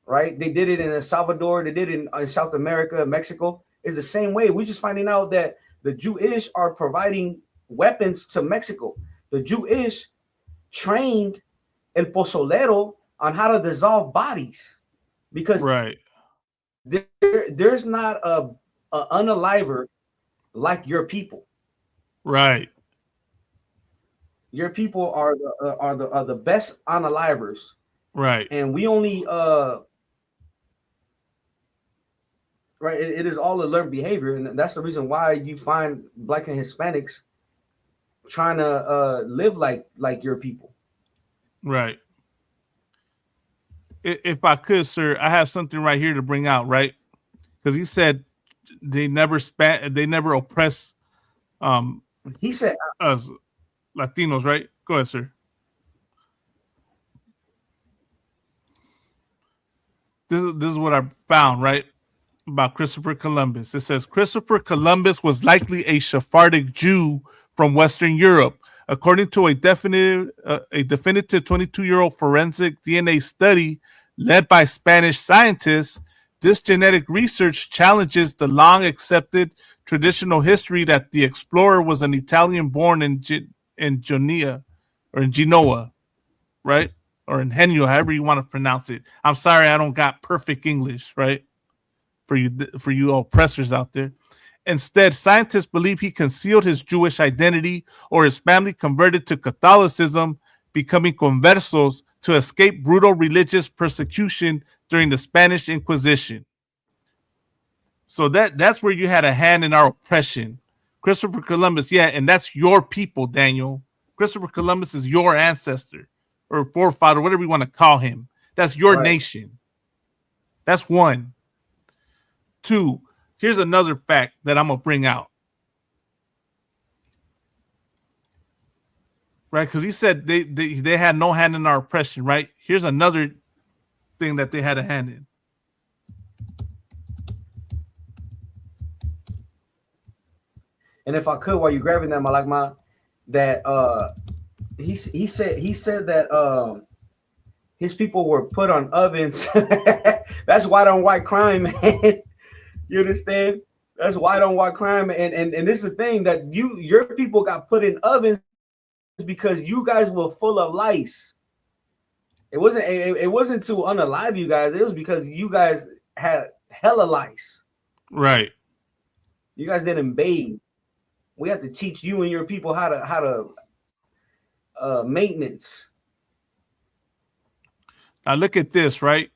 [SPEAKER 8] right? They did it in El Salvador. They did it in South America, Mexico. It's the same way. We're just finding out that the Jewish are providing weapons to Mexico. The Jewish trained El Pozolero on how to dissolve bodies, because there's not a unaliver like your people.
[SPEAKER 7] Right.
[SPEAKER 8] Your people are the best unalivers.
[SPEAKER 7] Right.
[SPEAKER 8] And we only right. It is all a learned behavior, and that's the reason why you find Black and Hispanics trying to live like your people.
[SPEAKER 7] Right. If I could, sir, I have something right here to bring out, right? Because he said they never oppress
[SPEAKER 8] he said
[SPEAKER 7] us Latinos, right? Go ahead, sir. This is what I found, right? About Christopher Columbus. It says Christopher Columbus was likely a Sephardic Jew from Western Europe. According to a definitive 22-year-old forensic DNA study led by Spanish scientists, this genetic research challenges the long-accepted traditional history that the explorer was an Italian born in Genoa, right? Or in Genoa, however you want to pronounce it. I'm sorry, I don't got perfect English, right? For you oppressors out there. Instead, scientists believe he concealed his Jewish identity, or his family converted to Catholicism, becoming conversos to escape brutal religious persecution during the Spanish Inquisition. So that's where you had a hand in our oppression. Christopher Columbus, yeah, and that's your people, Daniel. Christopher Columbus is your ancestor or forefather, whatever you want to call him. That's your nation. That's one. Two, here's another fact that I'm going to bring out. Right? Because he said they had no hand in our oppression, right? Here's another thing that they had a hand in.
[SPEAKER 8] And if I could, while you're grabbing that, Malakma, that he said that his people were put on ovens. That's white on white crime, man. You understand? That's white on white crime, and this is the thing, that your people got put in ovens because you guys were full of lice. It wasn't to unalive you guys. It was because you guys had hella lice.
[SPEAKER 7] Right.
[SPEAKER 8] You guys didn't bathe. We have to teach you and your people how to maintenance.
[SPEAKER 7] Now look at this, right?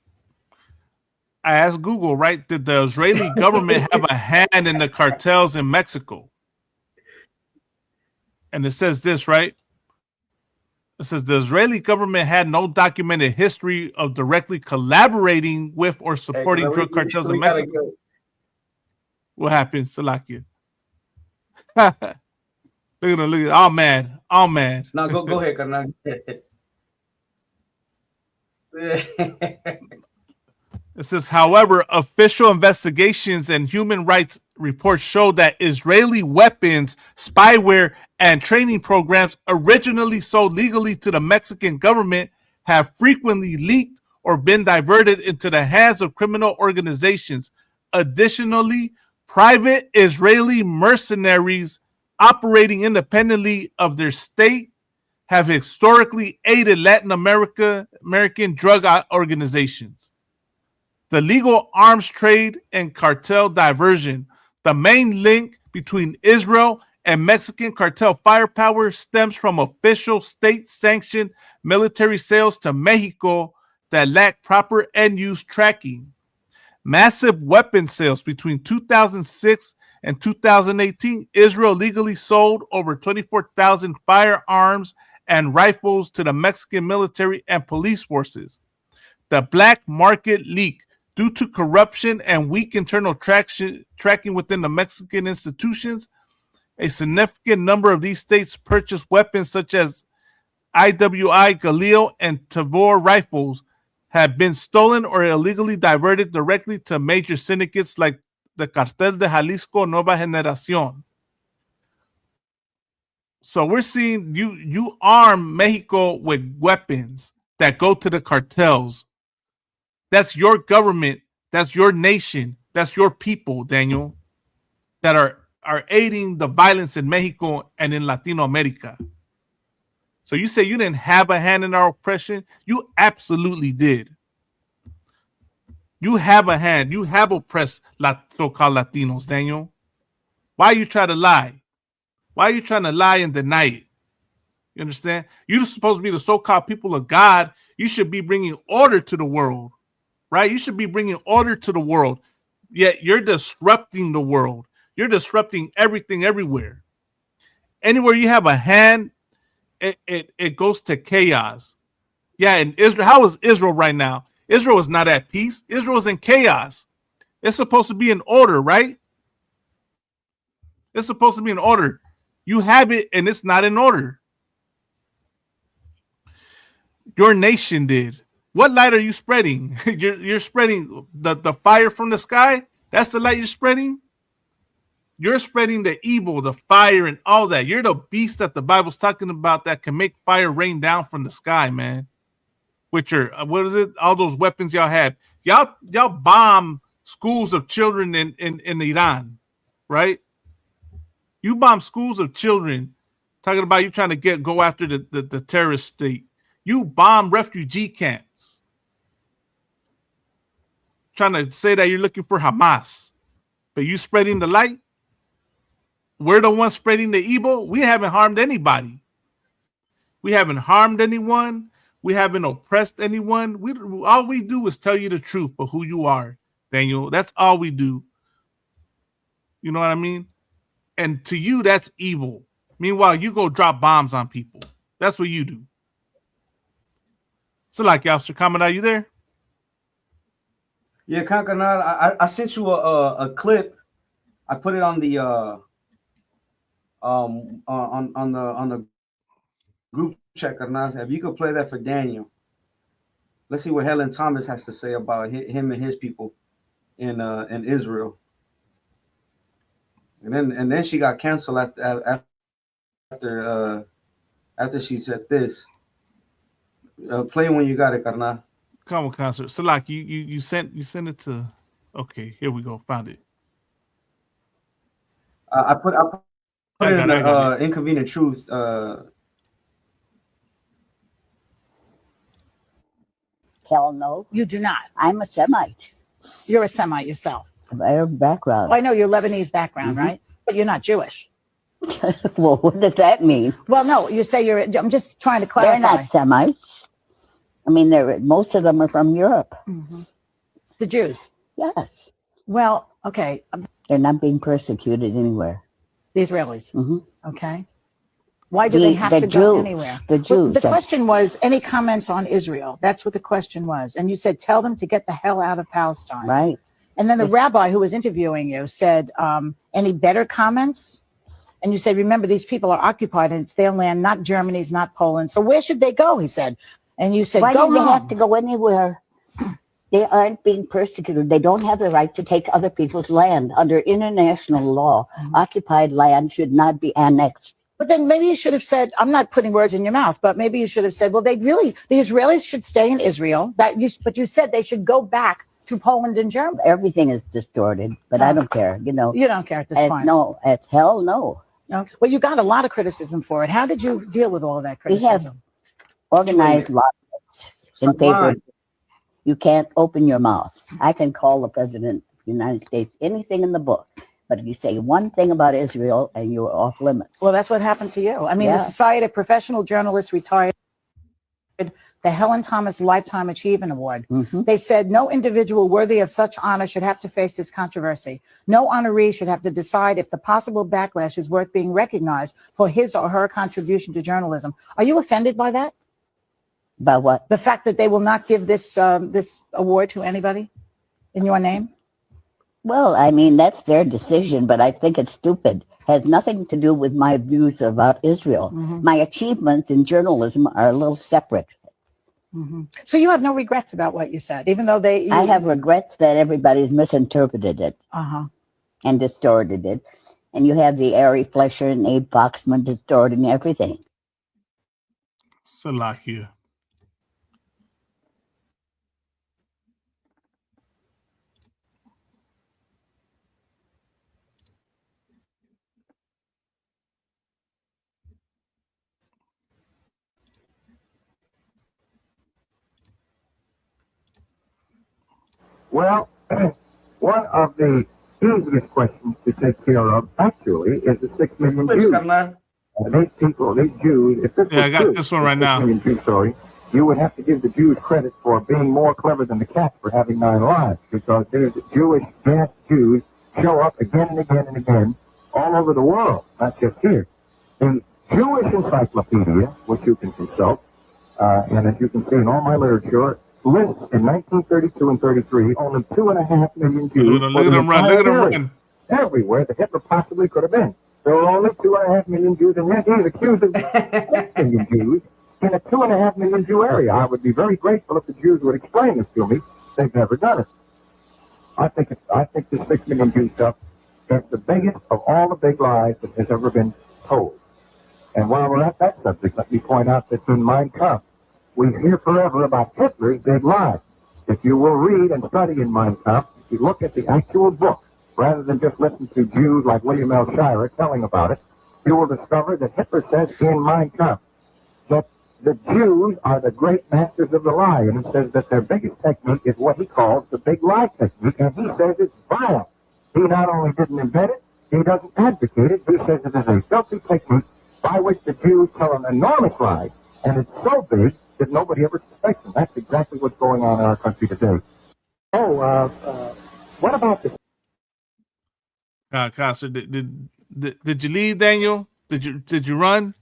[SPEAKER 7] I asked Google, right? Did the Israeli government have a hand in the cartels in Mexico? And it says this, right? It says the Israeli government had no documented history of directly collaborating with or supporting drug cartels in Mexico. What happened, Salakia? Look at him, look at him. All mad. All mad.
[SPEAKER 8] No, go ahead, Karna.
[SPEAKER 7] It says, however, official investigations and human rights reports show that Israeli weapons, spyware, and training programs originally sold legally to the Mexican government have frequently leaked or been diverted into the hands of criminal organizations. Additionally, private Israeli mercenaries operating independently of their state have historically aided Latin American drug organizations. The legal arms trade and cartel diversion. The main link between Israel and Mexican cartel firepower stems from official state-sanctioned military sales to Mexico that lack proper end-use tracking. Massive weapon sales between 2006 and 2018. Israel legally sold over 24,000 firearms and rifles to the Mexican military and police forces. The black market leak. Due to corruption and weak internal tracking within the Mexican institutions, a significant number of these states purchased weapons such as IWI, Galil, and Tavor rifles have been stolen or illegally diverted directly to major syndicates like the Cartel de Jalisco Nueva Generación. So we're seeing you arm Mexico with weapons that go to the cartels. That's your government. That's your nation. That's your people, Daniel, that are aiding the violence in Mexico and in Latino America. So you say you didn't have a hand in our oppression? You absolutely did. You have a hand. You have oppressed so-called Latinos, Daniel. Why are you trying to lie? Why are you trying to lie and deny it? You understand? You're supposed to be the so-called people of God. You should be bringing order to the world. Right? You should be bringing order to the world, yet you're disrupting the world. You're disrupting everything everywhere. Anywhere you have a hand, it goes to chaos. Yeah, in Israel, how is Israel right now? Israel is not at peace. Israel is in chaos. It's supposed to be in order, right? It's supposed to be in order. You have it, and it's not in order. Your nation did. What light are you spreading? You're spreading the fire from the sky? That's the light you're spreading? You're spreading the evil, the fire, and all that. You're the beast that the Bible's talking about that can make fire rain down from the sky, man. Which are, what is it? All those weapons y'all have. Y'all bomb schools of children in Iran, right? You bomb schools of children, talking about you trying to go after the terrorist state. You bomb refugee camps, trying to say that you're looking for Hamas, but you spreading the light. We're the ones spreading the evil. We haven't harmed anybody. We haven't harmed anyone. We haven't oppressed anyone. All we do is tell you the truth of who you are, Daniel. That's all we do. You know what I mean? And to you, that's evil. Meanwhile, you go drop bombs on people. That's what you do. So, like, Officer Kamada, are you there?
[SPEAKER 8] Yeah, Kankanad, I sent you a clip. I put it on the on the group chat, Kanad. If you could play that for Daniel, let's see what Helen Thomas has to say about him and his people in Israel. And then she got canceled after she said this. Play when you got it, Karna.
[SPEAKER 7] Come on, concert. Salak, you sent it to. Okay, here we go. Found it.
[SPEAKER 8] I put it in Inconvenient Truth.
[SPEAKER 10] Hell no.
[SPEAKER 11] You do not.
[SPEAKER 10] I'm a Semite.
[SPEAKER 11] You're a Semite yourself.
[SPEAKER 10] Arab background.
[SPEAKER 11] Well, I know you're Lebanese background, right? But you're not Jewish.
[SPEAKER 10] Well, what does that mean?
[SPEAKER 11] Well, no, you say you're. I'm just trying to clarify.
[SPEAKER 10] They're not Semites. I mean, most of them are from Europe.
[SPEAKER 11] Mm-hmm. The Jews.
[SPEAKER 10] Yes.
[SPEAKER 11] Well, okay.
[SPEAKER 10] They're not being persecuted anywhere.
[SPEAKER 11] The Israelis.
[SPEAKER 10] Mm-hmm.
[SPEAKER 11] Okay. Why do they have to go anywhere?
[SPEAKER 10] The Jews.
[SPEAKER 11] The question was, any comments on Israel? That's what the question was. And you said, tell them to get the hell out of Palestine.
[SPEAKER 10] Right.
[SPEAKER 11] And then the rabbi who was interviewing you said, any better comments? And you said, remember, these people are occupied and it's their land, not Germany's, not Poland. So where should they go? He said. And you said,
[SPEAKER 10] why
[SPEAKER 11] go
[SPEAKER 10] do they
[SPEAKER 11] home.
[SPEAKER 10] have to go anywhere? They aren't being persecuted. They don't have the right to take other people's land. Under international law, occupied land should not be annexed.
[SPEAKER 11] But then maybe you should have said, I'm not putting words in your mouth, but maybe you should have said, well, the Israelis should stay in Israel. But you said they should go back to Poland and Germany.
[SPEAKER 10] Everything is distorted, but I don't care. You know,
[SPEAKER 11] you don't care at this point.
[SPEAKER 10] No, at hell, no.
[SPEAKER 11] Okay. Well, you got a lot of criticism for it. How did you deal with all of that criticism?
[SPEAKER 10] We have organized lobbyists in favor. You can't open your mouth. I can call the president of the United States anything in the book, but if you say one thing about Israel and you're off limits.
[SPEAKER 11] Well, that's what happened to you. I mean, the Society of Professional Journalists retired the Helen Thomas Lifetime Achievement Award.
[SPEAKER 10] Mm-hmm.
[SPEAKER 11] They said no individual worthy of such honor should have to face this controversy. No honoree should have to decide if the possible backlash is worth being recognized for his or her contribution to journalism. Are you offended by that?
[SPEAKER 10] By what?
[SPEAKER 11] The fact that they will not give this award to anybody in your name?
[SPEAKER 10] Well, I mean, that's their decision, but I think it's stupid. Has nothing to do with my views about Israel.
[SPEAKER 11] Mm-hmm.
[SPEAKER 10] My achievements in journalism are a little separate.
[SPEAKER 11] Mm-hmm. So you have no regrets about what you said, even though I
[SPEAKER 10] have regrets that everybody's misinterpreted it and distorted it. And you have the Ari Fleischer and Abe Foxman distorting everything.
[SPEAKER 7] Salakia.
[SPEAKER 12] Well, one of the easiest questions to take care of, actually, is the 6 million Jews. These people, these Jews, if this
[SPEAKER 7] I got this one right now.
[SPEAKER 12] Jews, sorry, you would have to give the Jews credit for being more clever than the cat for having 9 lives, because there's Jewish gas Jews show up again and again and again all over the world, not just here. The Jewish Encyclopedia, which you can consult, and as you can see in all my literature, lists in 1932 and 33 only 2.5 million Jews.
[SPEAKER 7] Look at them run.
[SPEAKER 12] Everywhere that Hitler possibly could have been. There were only 2.5 million Jews, and yet he's accused of 6 million Jews in a 2.5 million Jew area. I would be very grateful if the Jews would explain this to me. They've never done it. I think the 6 million Jew stuff is the biggest of all the big lies that has ever been told. And while we're at that subject, let me point out that in Mein Kampf, we hear forever about Hitler's big lies. If you will read and study in Mein Kampf, if you look at the actual book, rather than just listen to Jews like William L. Shirer telling about it, you will discover that Hitler says in Mein Kampf that the Jews are the great masters of the lie, and he says that their biggest technique is what he calls the big lie technique, and he says it's vile. He not only didn't invent it, he doesn't advocate it, he says it is a filthy technique by which the Jews tell an enormous lie, and it's so big that nobody ever suspects them. That's exactly what's going on in our country today. What about the...
[SPEAKER 7] Costa, did you leave, Daniel? Did you run?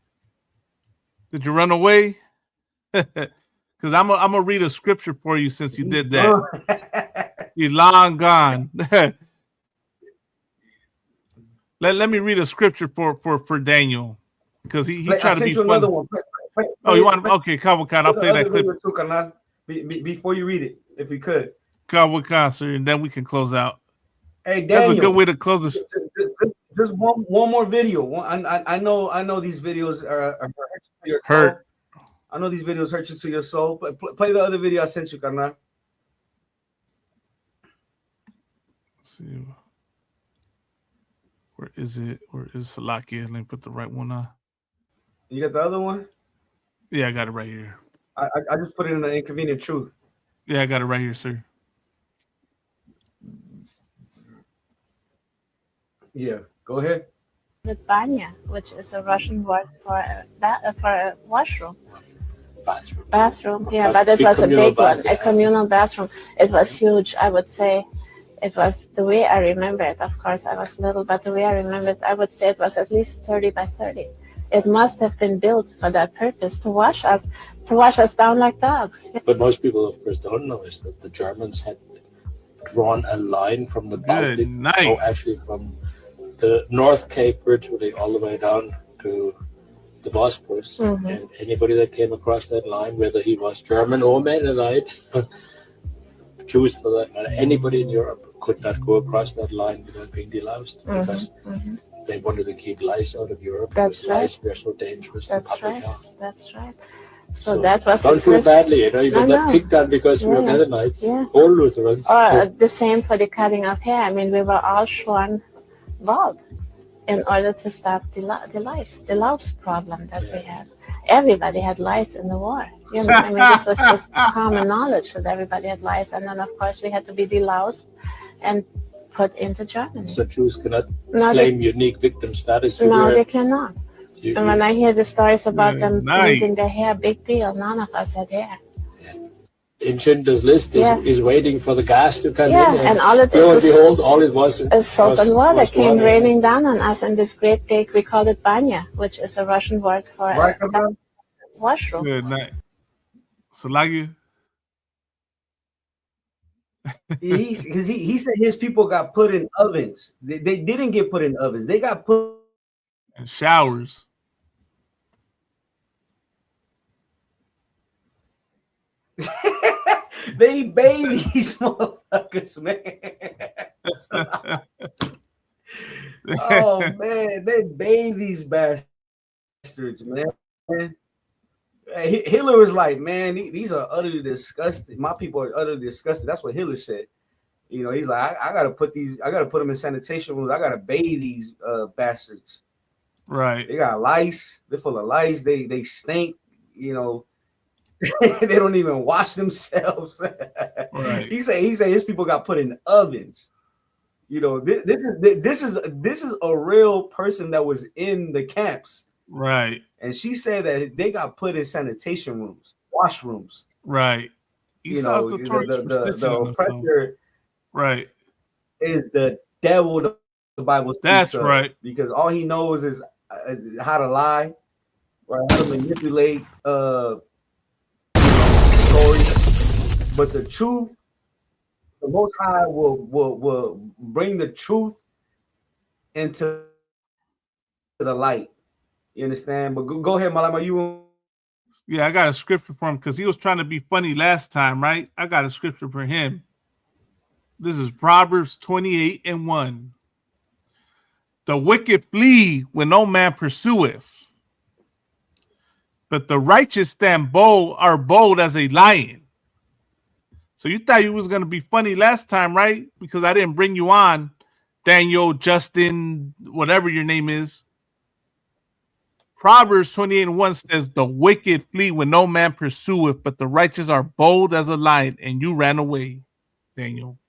[SPEAKER 7] Did you run away? Because I'm gonna read a scripture for you since you did that. You're long gone. Let me read a scripture for Daniel, because he tried to be fun.
[SPEAKER 8] Another one.
[SPEAKER 7] You want? Okay, Kawakan. I'll play that clip
[SPEAKER 8] before you read it, if you could.
[SPEAKER 7] Kawakan, sir, and then we can close out.
[SPEAKER 8] Hey, Daniel,
[SPEAKER 7] that's a good way to close this.
[SPEAKER 8] Just one more video. I know these videos are hurt. I know these videos hurt you to your soul. But play the other video I sent you, Karna.
[SPEAKER 7] Let's see. Where is it? Where is Salakia? Let me put the right one on.
[SPEAKER 8] You got the other one?
[SPEAKER 7] Yeah, I got it right here.
[SPEAKER 8] I just put it in the Inconvenient Truth.
[SPEAKER 7] Yeah, I got it right here, sir.
[SPEAKER 8] Yeah, go ahead.
[SPEAKER 13] The banya, which is a Russian word for a washroom. bathroom.
[SPEAKER 9] Bathroom, yeah, but it was a big one, a communal bathroom. It was huge, I would say. It was, the way I remember it, of course, I was little, but the way I remember it, I would say it was at least 30 by 30. It must have been built for that purpose, to wash us down like dogs.
[SPEAKER 13] But most people, of course, don't know is that the Germans had drawn a line from the Baltic, so actually from the North Cape virtually all the way down to the Bosporus.
[SPEAKER 9] Mm-hmm.
[SPEAKER 13] And anybody that came across that line, whether he was German or Mennonite, Jews for that matter, anybody in Europe could not go across that line without being deloused, because they wanted to keep lice out of Europe.
[SPEAKER 9] That's right.
[SPEAKER 13] Lice were so dangerous to public health.
[SPEAKER 9] That's right. So that was
[SPEAKER 13] don't
[SPEAKER 9] the
[SPEAKER 13] feel
[SPEAKER 9] first...
[SPEAKER 13] badly, you know, you got that picked on because we were Mennonites or Lutherans.
[SPEAKER 9] Or the same for the cutting of hair. I mean, we were all shorn bald in order to stop the lice, the louse problem that we had. Everybody had lice in the war. You know, I mean, this was just common knowledge that everybody had lice, and then of course we had to be deloused and put into Germany.
[SPEAKER 13] So Jews cannot claim unique victim status.
[SPEAKER 9] No, they cannot. And when I hear the stories about them
[SPEAKER 7] Nice.
[SPEAKER 9] losing their hair, big deal. None of us had hair.
[SPEAKER 13] In Schindler's List is waiting for the gas to come in.
[SPEAKER 9] And all it
[SPEAKER 13] lo and
[SPEAKER 9] is
[SPEAKER 13] behold, all it was
[SPEAKER 9] salt and water
[SPEAKER 13] was
[SPEAKER 9] came raining down on us in this great big, we call it banya, which is a Russian word for washroom.
[SPEAKER 7] Good night. Salagi.
[SPEAKER 8] He said his people got put in ovens. They didn't get put in ovens. They got put
[SPEAKER 7] in showers.
[SPEAKER 8] They bathe these motherfuckers, man. Oh man, they bathe these bastards, man. Hitler was like, man, these are utterly disgusting. My people are utterly disgusting. That's what Hitler said. You know, he's like, I gotta put them in sanitation rooms. I gotta bathe these bastards.
[SPEAKER 7] Right.
[SPEAKER 8] They got lice. They're full of lice. They stink. You know, they don't even wash themselves.
[SPEAKER 7] Right.
[SPEAKER 8] He said his people got put in ovens. You know, this is a real person that was in the camps.
[SPEAKER 7] Right.
[SPEAKER 8] And she said that they got put in sanitation rooms, washrooms.
[SPEAKER 7] Right.
[SPEAKER 8] You know, the oppressor
[SPEAKER 7] right
[SPEAKER 8] is the devil. The Bible speaks
[SPEAKER 7] That's
[SPEAKER 8] of,
[SPEAKER 7] right.
[SPEAKER 8] because all he knows is how to lie, right? How to manipulate stories. But the truth, the Most High will bring the truth into the light. You understand? But go ahead, Malam. Are you?
[SPEAKER 7] Yeah, I got a scripture for him because he was trying to be funny last time, right? I got a scripture for him. This is Proverbs 28:1. The wicked flee when no man pursueth, but the righteous stand bold as a lion. So you thought you was gonna be funny last time, right? Because I didn't bring you on, Daniel, Justin, whatever your name is. Proverbs 28:1 says, the wicked flee when no man pursueth, but the righteous are bold as a lion, and you ran away, Daniel,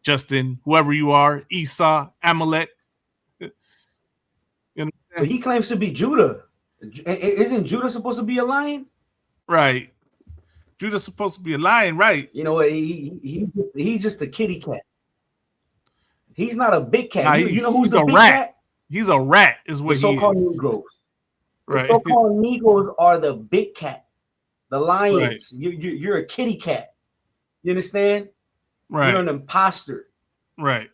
[SPEAKER 7] Justin, whoever you are, Esau, Amalek.
[SPEAKER 8] But he claims to be Judah. Isn't Judah supposed to be a lion?
[SPEAKER 7] Right. Judah's supposed to be a lion, right?
[SPEAKER 8] You know, he's just a kitty cat. He's not a big cat.
[SPEAKER 7] Nah,
[SPEAKER 8] you know who's
[SPEAKER 7] he's
[SPEAKER 8] the
[SPEAKER 7] a
[SPEAKER 8] big
[SPEAKER 7] rat.
[SPEAKER 8] cat?
[SPEAKER 7] He's a rat, is what
[SPEAKER 8] The so-called
[SPEAKER 7] he is.
[SPEAKER 8] Negroes.
[SPEAKER 7] Right.
[SPEAKER 8] The so-called Negroes are the big cat, the lions.
[SPEAKER 7] Right.
[SPEAKER 8] You're a kitty cat. You understand?
[SPEAKER 7] Right.
[SPEAKER 8] You're an imposter.
[SPEAKER 7] Right.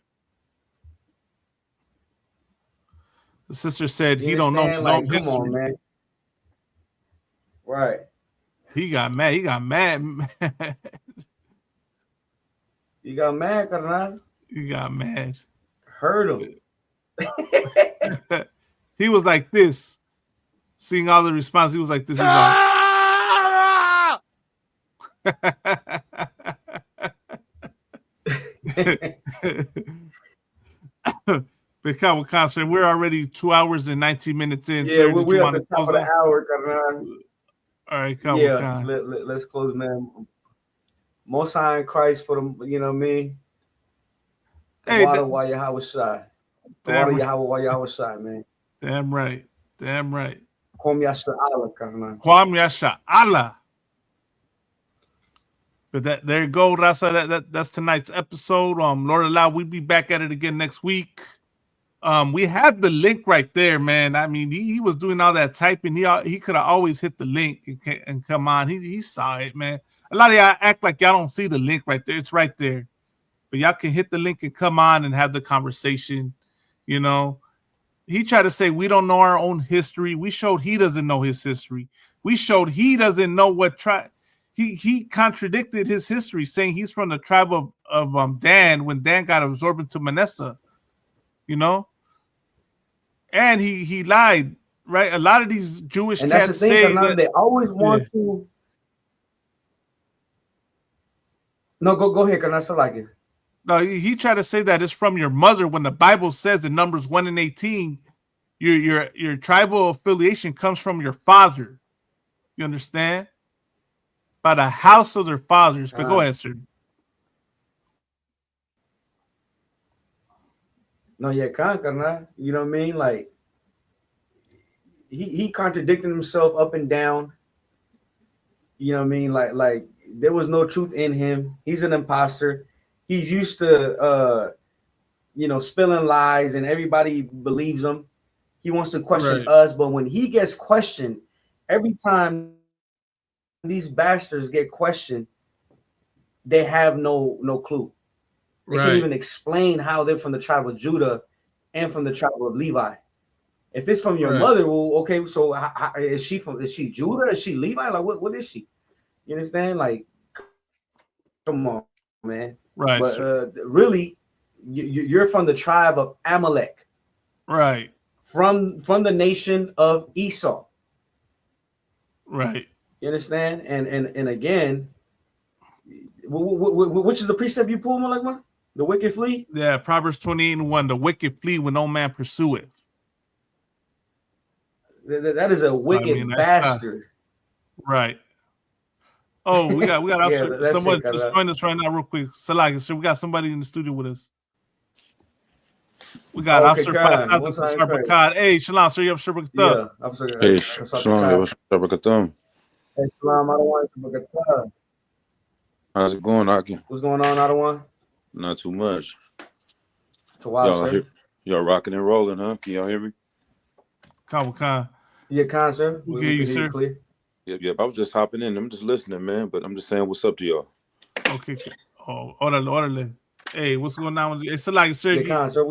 [SPEAKER 7] The sister said he
[SPEAKER 8] You
[SPEAKER 7] don't know
[SPEAKER 8] understand?
[SPEAKER 7] his
[SPEAKER 8] Like,
[SPEAKER 7] own
[SPEAKER 8] come
[SPEAKER 7] history.
[SPEAKER 8] on, man. Right.
[SPEAKER 7] He got mad. He got mad.
[SPEAKER 8] You got mad, carnal.
[SPEAKER 7] He got mad.
[SPEAKER 8] Heard him.
[SPEAKER 7] He was like this. Seeing all the response, he was like this. He's Big Cowboy concert. We're already 2 hours and 19 minutes in.
[SPEAKER 8] Yeah,
[SPEAKER 7] Sir,
[SPEAKER 8] we're at the top
[SPEAKER 7] close
[SPEAKER 8] of the
[SPEAKER 7] out?
[SPEAKER 8] hour, carnal.
[SPEAKER 7] All right, Cowboy.
[SPEAKER 8] Yeah, let's close, man. Most High in Christ for the, you know what I mean?
[SPEAKER 7] Hey,
[SPEAKER 8] water while Yahweh shy. The water Yahweh while Yahweh shy, man.
[SPEAKER 7] Damn right. Damn right.
[SPEAKER 8] Kwam Yasha Allah, carnal.
[SPEAKER 7] Kwam Yasha Allah. But there you go, Raza. That's tonight's episode. Lord allow, we'll be back at it again next week. We have the link right there, man. I mean, he was doing all that typing. He could have always hit the link and come on. He saw it, man. A lot of y'all act like y'all don't see the link right there. It's right there. But y'all can hit the link and come on and have the conversation. You know, he tried to say we don't know our own history. We showed he doesn't know his history. We showed he doesn't know what tribe. He contradicted his history, saying he's from the tribe of Dan when Dan got absorbed into Manasseh. You know, and he lied, right? A lot of these Jewish
[SPEAKER 8] and
[SPEAKER 7] cats
[SPEAKER 8] that's the thing,
[SPEAKER 7] say
[SPEAKER 8] that they always want to. No, go ahead, because I like it.
[SPEAKER 7] No, he tried to say that it's from your mother when the Bible says in Numbers 1:18, your tribal affiliation comes from your father. You understand? By the house of their fathers. But go ahead, sir.
[SPEAKER 8] No, yeah, carnal. You know what I mean? Like he contradicted himself up and down. You know what I mean? Like there was no truth in him. He's an imposter. He's used to spilling lies, and everybody believes him. He wants to question us, but when he gets questioned, every time these bastards get questioned, they have no clue. They can't even explain how they're from the tribe of Judah and from the tribe of Levi. If it's from your mother, well, okay, so how, is she Judah? Is she Levi? Like, what is she? You understand? Like, come on, man.
[SPEAKER 7] Right.
[SPEAKER 8] But really, you're from the tribe of Amalek.
[SPEAKER 7] Right.
[SPEAKER 8] From the nation of Esau.
[SPEAKER 7] Right.
[SPEAKER 8] You understand? And again, which is the precept you pull, Malakma? The wicked flee?
[SPEAKER 7] Yeah, Proverbs 28:1. The wicked flee when no man pursueth.
[SPEAKER 8] That is a wicked bastard.
[SPEAKER 7] Right. Oh, we got someone just join us right now, real quick. Salaki, sir, we got somebody in the studio with us. We got Officer Bakad. Hey, Shalom, sir, you have Shabbat.
[SPEAKER 8] Yeah, Officer.
[SPEAKER 14] Hey, Shalom, you have Shabbat.
[SPEAKER 8] Hey, Shalom, Adawan.
[SPEAKER 14] How's it going, Aki?
[SPEAKER 8] What's going on, Adawan?
[SPEAKER 14] Not too much.
[SPEAKER 8] It's a while, sir.
[SPEAKER 14] Y'all rocking and rolling, huh? Can y'all hear me?
[SPEAKER 7] Khan.
[SPEAKER 8] Yeah, Khan, sir.
[SPEAKER 7] We hear you, sir.
[SPEAKER 8] Clear.
[SPEAKER 14] Yep. I was just hopping in. I'm just listening, man. But I'm just saying, what's up to y'all?
[SPEAKER 7] Okay. Oh, orderly. Hey, what's going on? It's like, sir.
[SPEAKER 8] Yeah, Khan, sir.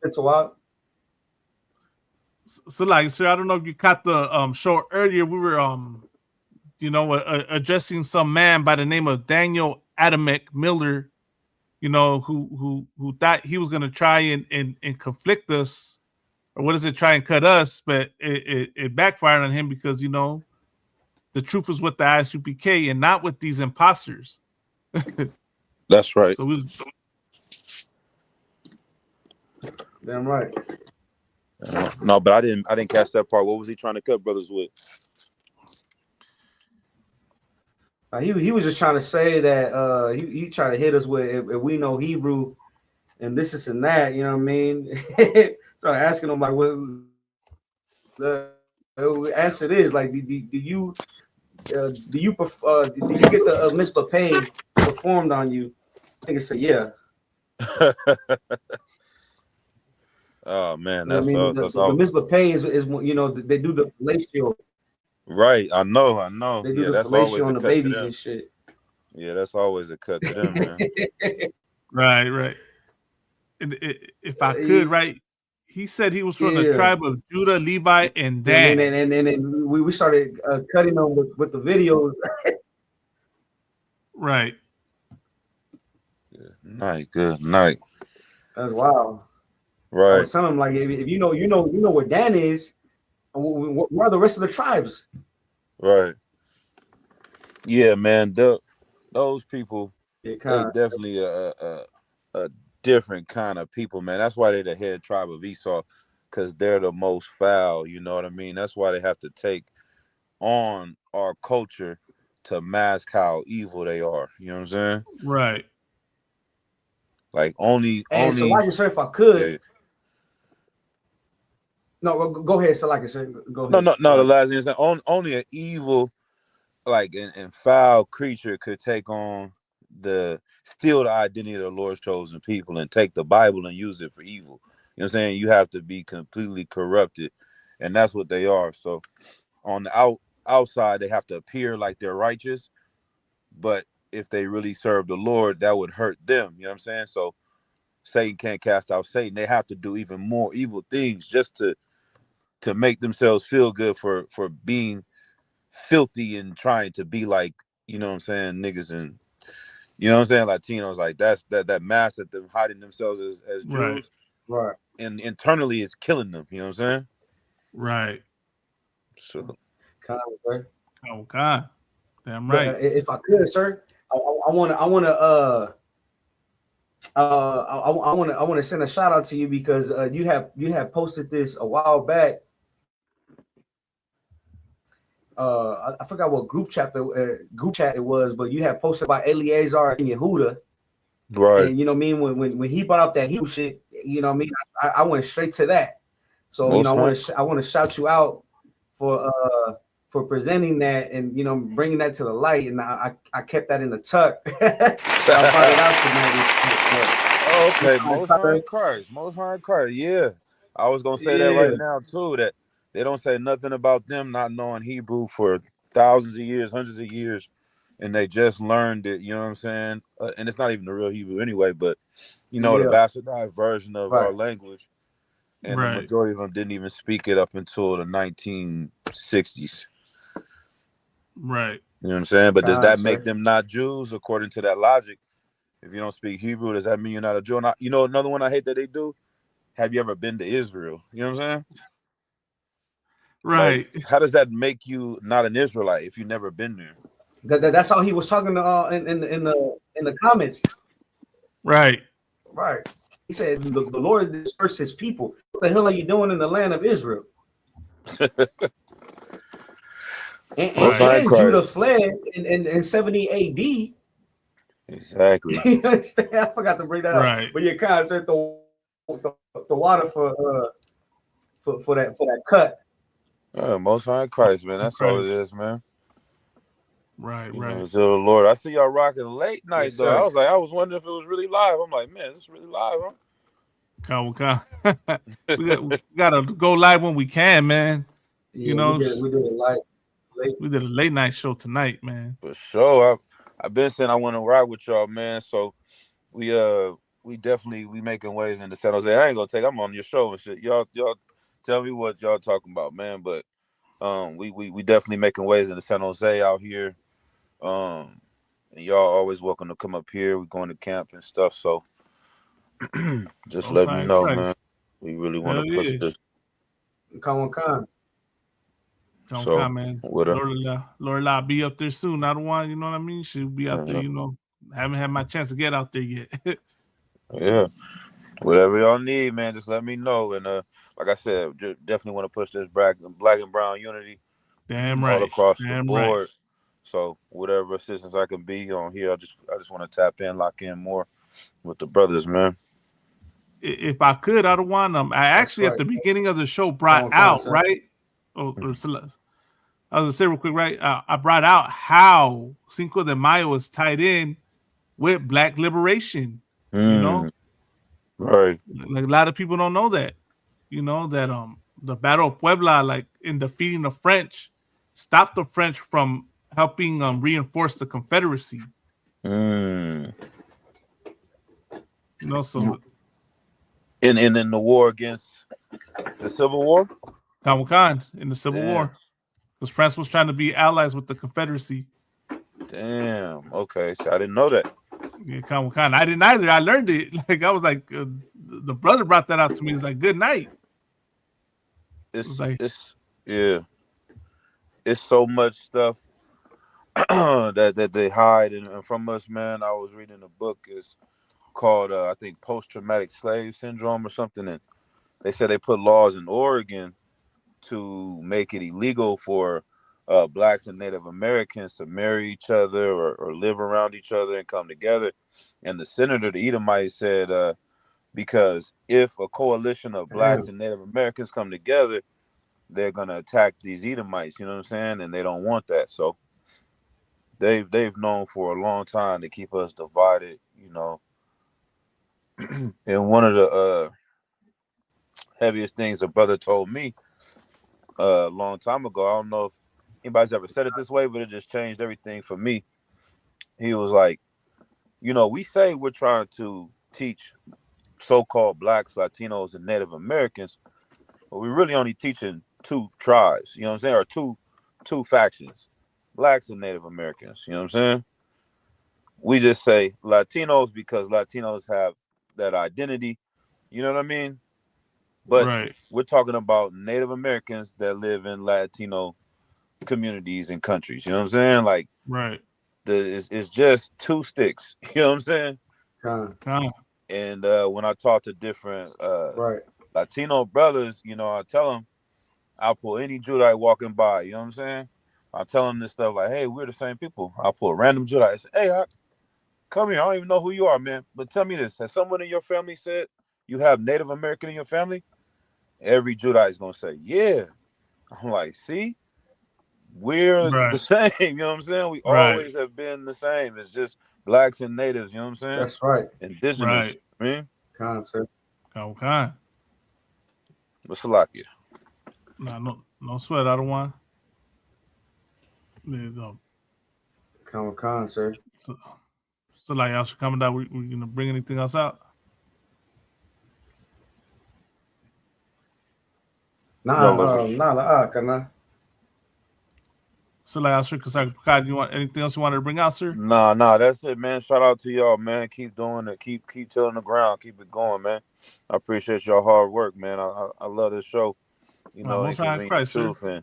[SPEAKER 8] It's a while.
[SPEAKER 7] So, like, sir, I don't know if you caught the show earlier. We were addressing some man by the name of Daniel Adamek Miller, who thought he was gonna try and conflict us. Or what is it? Try and cut us, but it backfired on him because the truth is with the ISUPK and not with these imposters.
[SPEAKER 14] That's right.
[SPEAKER 8] So damn right.
[SPEAKER 14] No, but I didn't catch that part. What was he trying to cut brothers with?
[SPEAKER 8] He was just trying to say that he tried to hit us with if we know Hebrew and this and that. You know what I mean? Started asking him like, what the answer is like, do you get the mitzvah pay performed on you? I think it's yeah.
[SPEAKER 14] Oh man,
[SPEAKER 8] that's the mitzvah pay is they do the fellatio.
[SPEAKER 14] Right, I know.
[SPEAKER 8] They do the fellatio on the babies and shit.
[SPEAKER 14] Yeah, that's always a cut to them, man.
[SPEAKER 7] Right. If I could, right. He said he was from the tribe of Judah, Levi, and Dan.
[SPEAKER 8] And we started cutting them with the videos.
[SPEAKER 7] Right.
[SPEAKER 14] Good night.
[SPEAKER 8] That's wild.
[SPEAKER 14] Right.
[SPEAKER 8] I was telling him like, if you know where Dan is, where are the rest of the tribes?
[SPEAKER 14] Right. Yeah, man. Those people, they definitely a different kind of people, man. That's why they're the head tribe of Esau, because they're the most foul. You know what I mean? That's why they have to take on our culture to mask how evil they are. You know what I'm saying?
[SPEAKER 7] Right.
[SPEAKER 14] Like only.
[SPEAKER 8] So like, sir, if I could. Yeah. No, go ahead, sir. Like, sir, go ahead.
[SPEAKER 14] No. The last thing is that only an evil like an foul creature could take on steal the identity of the Lord's chosen people and take the Bible and use it for evil. You know what I'm saying? You have to be completely corrupted, and that's what they are. So on the outside, they have to appear like they're righteous, but if they really serve the Lord, that would hurt them. You know what I'm saying? So Satan can't cast out Satan. They have to do even more evil things just to make themselves feel good for being filthy and trying to be like, you know what I'm saying, niggas and, you know what I'm saying, Latinos. Like that mask of them hiding themselves as Jews,
[SPEAKER 8] right,
[SPEAKER 14] and internally it's killing them. You know what I'm saying?
[SPEAKER 7] Right.
[SPEAKER 14] So,
[SPEAKER 7] oh God, damn
[SPEAKER 8] But,
[SPEAKER 7] right.
[SPEAKER 8] if I could, sir, I want to send a shout out to you because you have posted this a while back. I forgot what group chat it was, but you have posted about Eleazar and Yehuda,
[SPEAKER 14] right?
[SPEAKER 8] And you know what I mean, when he brought up that Hebrew shit, you know what I mean, I went straight to that. So you know, I want to shout you out for presenting that and you know bringing that to the light, and I kept that in the tuck. I brought it out tonight.
[SPEAKER 14] Okay, Most High Christ. Yeah, I was gonna say that right now too. That they don't say nothing about them not knowing Hebrew for thousands of years, hundreds of years, and they just learned it. You know what I'm saying? And it's not even the real Hebrew anyway, but you know the bastardized version of our language, and the majority of them didn't even speak it up until the 1960s.
[SPEAKER 7] Right.
[SPEAKER 14] You know what I'm saying? But does that make them not Jews according to that logic? If you don't speak Hebrew, does that mean you're not a Jew? You know, another one I hate that they do. Have you ever been to Israel? You know what I'm saying?
[SPEAKER 7] Right.
[SPEAKER 14] Like, how does that make you not an Israelite if you've never been there?
[SPEAKER 8] That's how he was talking in the comments.
[SPEAKER 7] Right.
[SPEAKER 8] Right. He said the Lord dispersed his people. What the hell are you doing in the land of Israel? and Judah fled in 70 AD.
[SPEAKER 14] Exactly.
[SPEAKER 8] You understand? I forgot to bring that up. But you kind of the water for that cut.
[SPEAKER 14] Most High Christ, man. That's all it is, man.
[SPEAKER 7] Right.
[SPEAKER 14] It's the Lord. I see y'all rocking late night though.
[SPEAKER 8] Sir.
[SPEAKER 14] I was wondering if it was really live. I'm like, man, this is really live, huh?
[SPEAKER 7] We gotta go live when we can, man.
[SPEAKER 8] Yeah,
[SPEAKER 7] you know,
[SPEAKER 8] we did it live.
[SPEAKER 7] We did a late night show tonight, man.
[SPEAKER 14] For sure. I've been saying I want to ride with y'all, man. So we definitely making waves in the San Jose. I ain't gonna I'm on your show and shit. Y'all tell me what y'all talking about, man. But we definitely making waves in the San Jose out here. And y'all always welcome to come up here. We're going to camp and stuff. So just let me know, man. We really want to push this.
[SPEAKER 8] Come on.
[SPEAKER 7] So, man. Lord, I'll be up there soon. I don't want, you know what I mean? She'll be out there, you know. Haven't had my chance to get out there yet.
[SPEAKER 14] Yeah. Whatever y'all need, man, just let me know. And like I said, definitely want to push this black and brown unity.
[SPEAKER 7] Damn right.
[SPEAKER 14] All across the board. Right. So whatever assistance I can be on here, I just want to tap in, lock in more with the brothers, man.
[SPEAKER 7] If I could, I don't want them. I actually at the beginning of the show brought out, right? I was gonna say real quick, right? I brought out how Cinco de Mayo is tied in with Black liberation. You know,
[SPEAKER 14] right?
[SPEAKER 7] Like a lot of people don't know that. You know that the Battle of Puebla, like in defeating the French, stopped the French from helping reinforce the Confederacy.
[SPEAKER 14] You
[SPEAKER 7] know, so
[SPEAKER 14] in the war against the Civil War,
[SPEAKER 7] in the Civil War. Because France was trying to be allies with the Confederacy.
[SPEAKER 14] Damn. Okay. So I didn't know that.
[SPEAKER 7] Yeah, I didn't either. I learned it. Like I was like, the brother brought that out to me. He's like, good night.
[SPEAKER 14] It's so much stuff that they hide and from us, man. I was reading a book. It's called I think post-traumatic slave syndrome or something, and they said they put laws in Oregon to make it illegal for Blacks and Native Americans to marry each other or live around each other and come together. And the senator, the Edomite, said because if a coalition of Blacks and Native Americans come together, they're gonna attack these Edomites. You know what I'm saying? And they don't want that. So they've known for a long time to keep us divided, you know. And one of the heaviest things a brother told me a long time ago, I don't know if anybody's ever said it this way, but it just changed everything for me. He was like, you know, we say we're trying to teach so-called blacks, Latinos, and Native Americans, but we're really only teaching two tribes, you know what I'm saying, or two factions, blacks and Native Americans, you know what I'm saying? We just say Latinos because Latinos have that identity, you know what I mean? But we're talking about Native Americans that live in Latino communities and countries, you know what I'm saying? Like, it's just two sticks, you know what I'm saying? And when I talk to different Latino brothers, you know, I tell them, I'll pull any Judite walking by, you know what I'm saying? I'll tell them this stuff like, hey, we're the same people. I'll pull a random Judite and say, hey, come here. I don't even know who you are, man. But tell me this. Has someone in your family said you have Native American in your family? Every Judite is going to say, yeah. I'm like, see? We're the same, you know what I'm saying? We always have been the same. It's just blacks and natives, you know what I'm saying?
[SPEAKER 8] That's right.
[SPEAKER 14] Indigenous, I mean?
[SPEAKER 8] Concept.
[SPEAKER 7] Okay.
[SPEAKER 14] What's the lock?
[SPEAKER 7] No sweat. I don't want. There you go.
[SPEAKER 8] Con, sir.
[SPEAKER 7] So like y'all should coming down. We gonna bring anything else out?
[SPEAKER 8] Nah.
[SPEAKER 7] So like, sir, you want anything else you wanted to bring out, sir?
[SPEAKER 14] Nah, that's it, man. Shout out to y'all, man. Keep doing it. Keep tilling the ground. Keep it going, man. I appreciate y'all hard work, man. I love this show. You know, Inconvenient Truth, and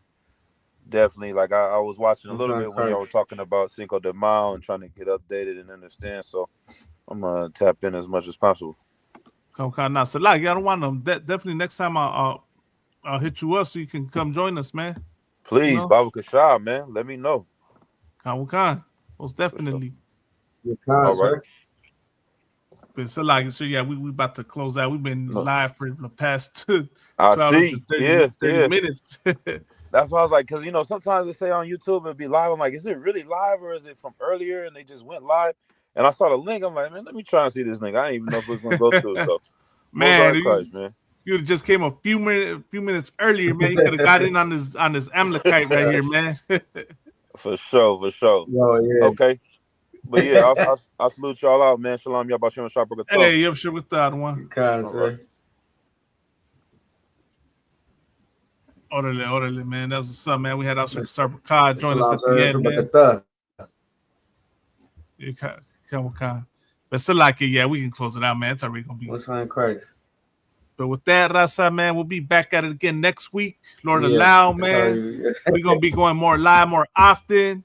[SPEAKER 14] definitely, like I was watching a little bit when y'all were talking about Cinco de Mayo and trying to get updated and understand. So I'm gonna tap in as much as possible.
[SPEAKER 7] Okay, now, so like, y'all don't want them. Definitely next time I'll hit you up so you can come join us, man.
[SPEAKER 14] Please, you know? Baba Kashab, man. Let me know.
[SPEAKER 7] Khan, most definitely.
[SPEAKER 14] All right.
[SPEAKER 7] But so like, so yeah, we about to close out. We've been live for the past
[SPEAKER 14] 30
[SPEAKER 7] minutes.
[SPEAKER 14] That's why I was like, because, you know, sometimes they say on YouTube it'll be live. I'm like, is it really live or is it from earlier and they just went live? And I saw the link. I'm like, man, let me try and see this link. I didn't even know if it was going to go through. So,
[SPEAKER 7] man, you just came a few minutes earlier, man. You could have got in on this Amalekite right here, man.
[SPEAKER 14] For sure.
[SPEAKER 8] Oh, yeah.
[SPEAKER 14] Okay. But yeah, I'll salute y'all out, man. Shalom, y'all. Bashem Shabbat.
[SPEAKER 7] Hey, yep, sure with that one. Orderly, man. That's what's up, man. We had Officer Sarpakad join us at the end, man. But still like it, yeah, we can close it out, man. It's already gonna be.
[SPEAKER 8] What's on Christ?
[SPEAKER 7] But with that, Rasa, man, we'll be back at it again next week. Lord allow, man. We're gonna be going more live more often.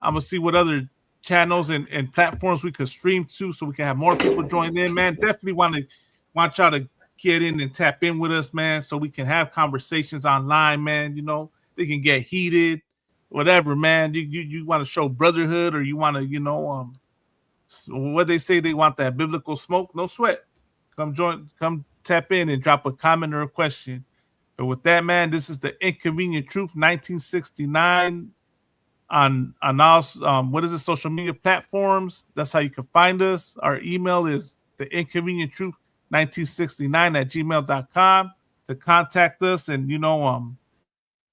[SPEAKER 7] I'm gonna see what other channels and platforms we could stream to so we can have more people join in, man. Definitely want y'all to get in and tap in with us, man, so we can have conversations online, man. You know, they can get heated, whatever, man. You want to show brotherhood, or you want to, you know, what they say, they want that biblical smoke, no sweat. Come tap in and drop a comment or a question. But with that, man, this is the Inconvenient Truth 1969 on all what is it, social media platforms. That's how you can find us. Our email is the Inconvenient Truth 1969@gmail.com to contact us and, you know,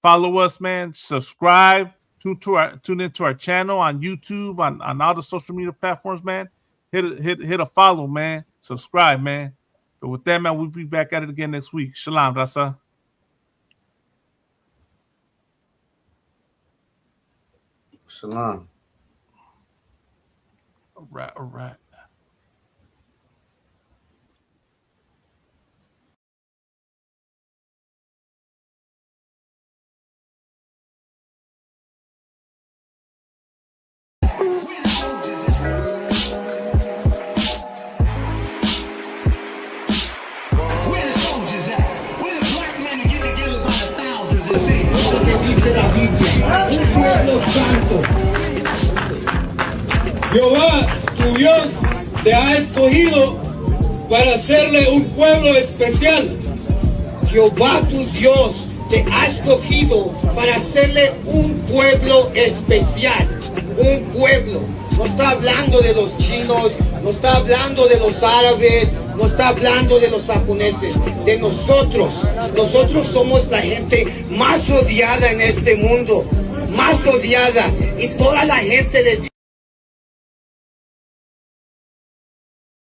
[SPEAKER 7] follow us, man. Subscribe. Tune into our channel on YouTube, on all the social media platforms, man. Hit a follow, man. Subscribe, man. But with that, man, we'll be back at it again next week. Shalom, Rasa.
[SPEAKER 8] Shalom.
[SPEAKER 7] All right.
[SPEAKER 15] Jehová, tu Dios, te ha escogido para hacerle un pueblo especial. Jehová, tu Dios, te ha escogido para hacerle un pueblo especial.
[SPEAKER 16] un pueblo. No está hablando de los chinos, no está hablando de los árabes, no está hablando de los japoneses, de nosotros. Nosotros somos la gente más odiada en este mundo, más odiada. Y toda la gente les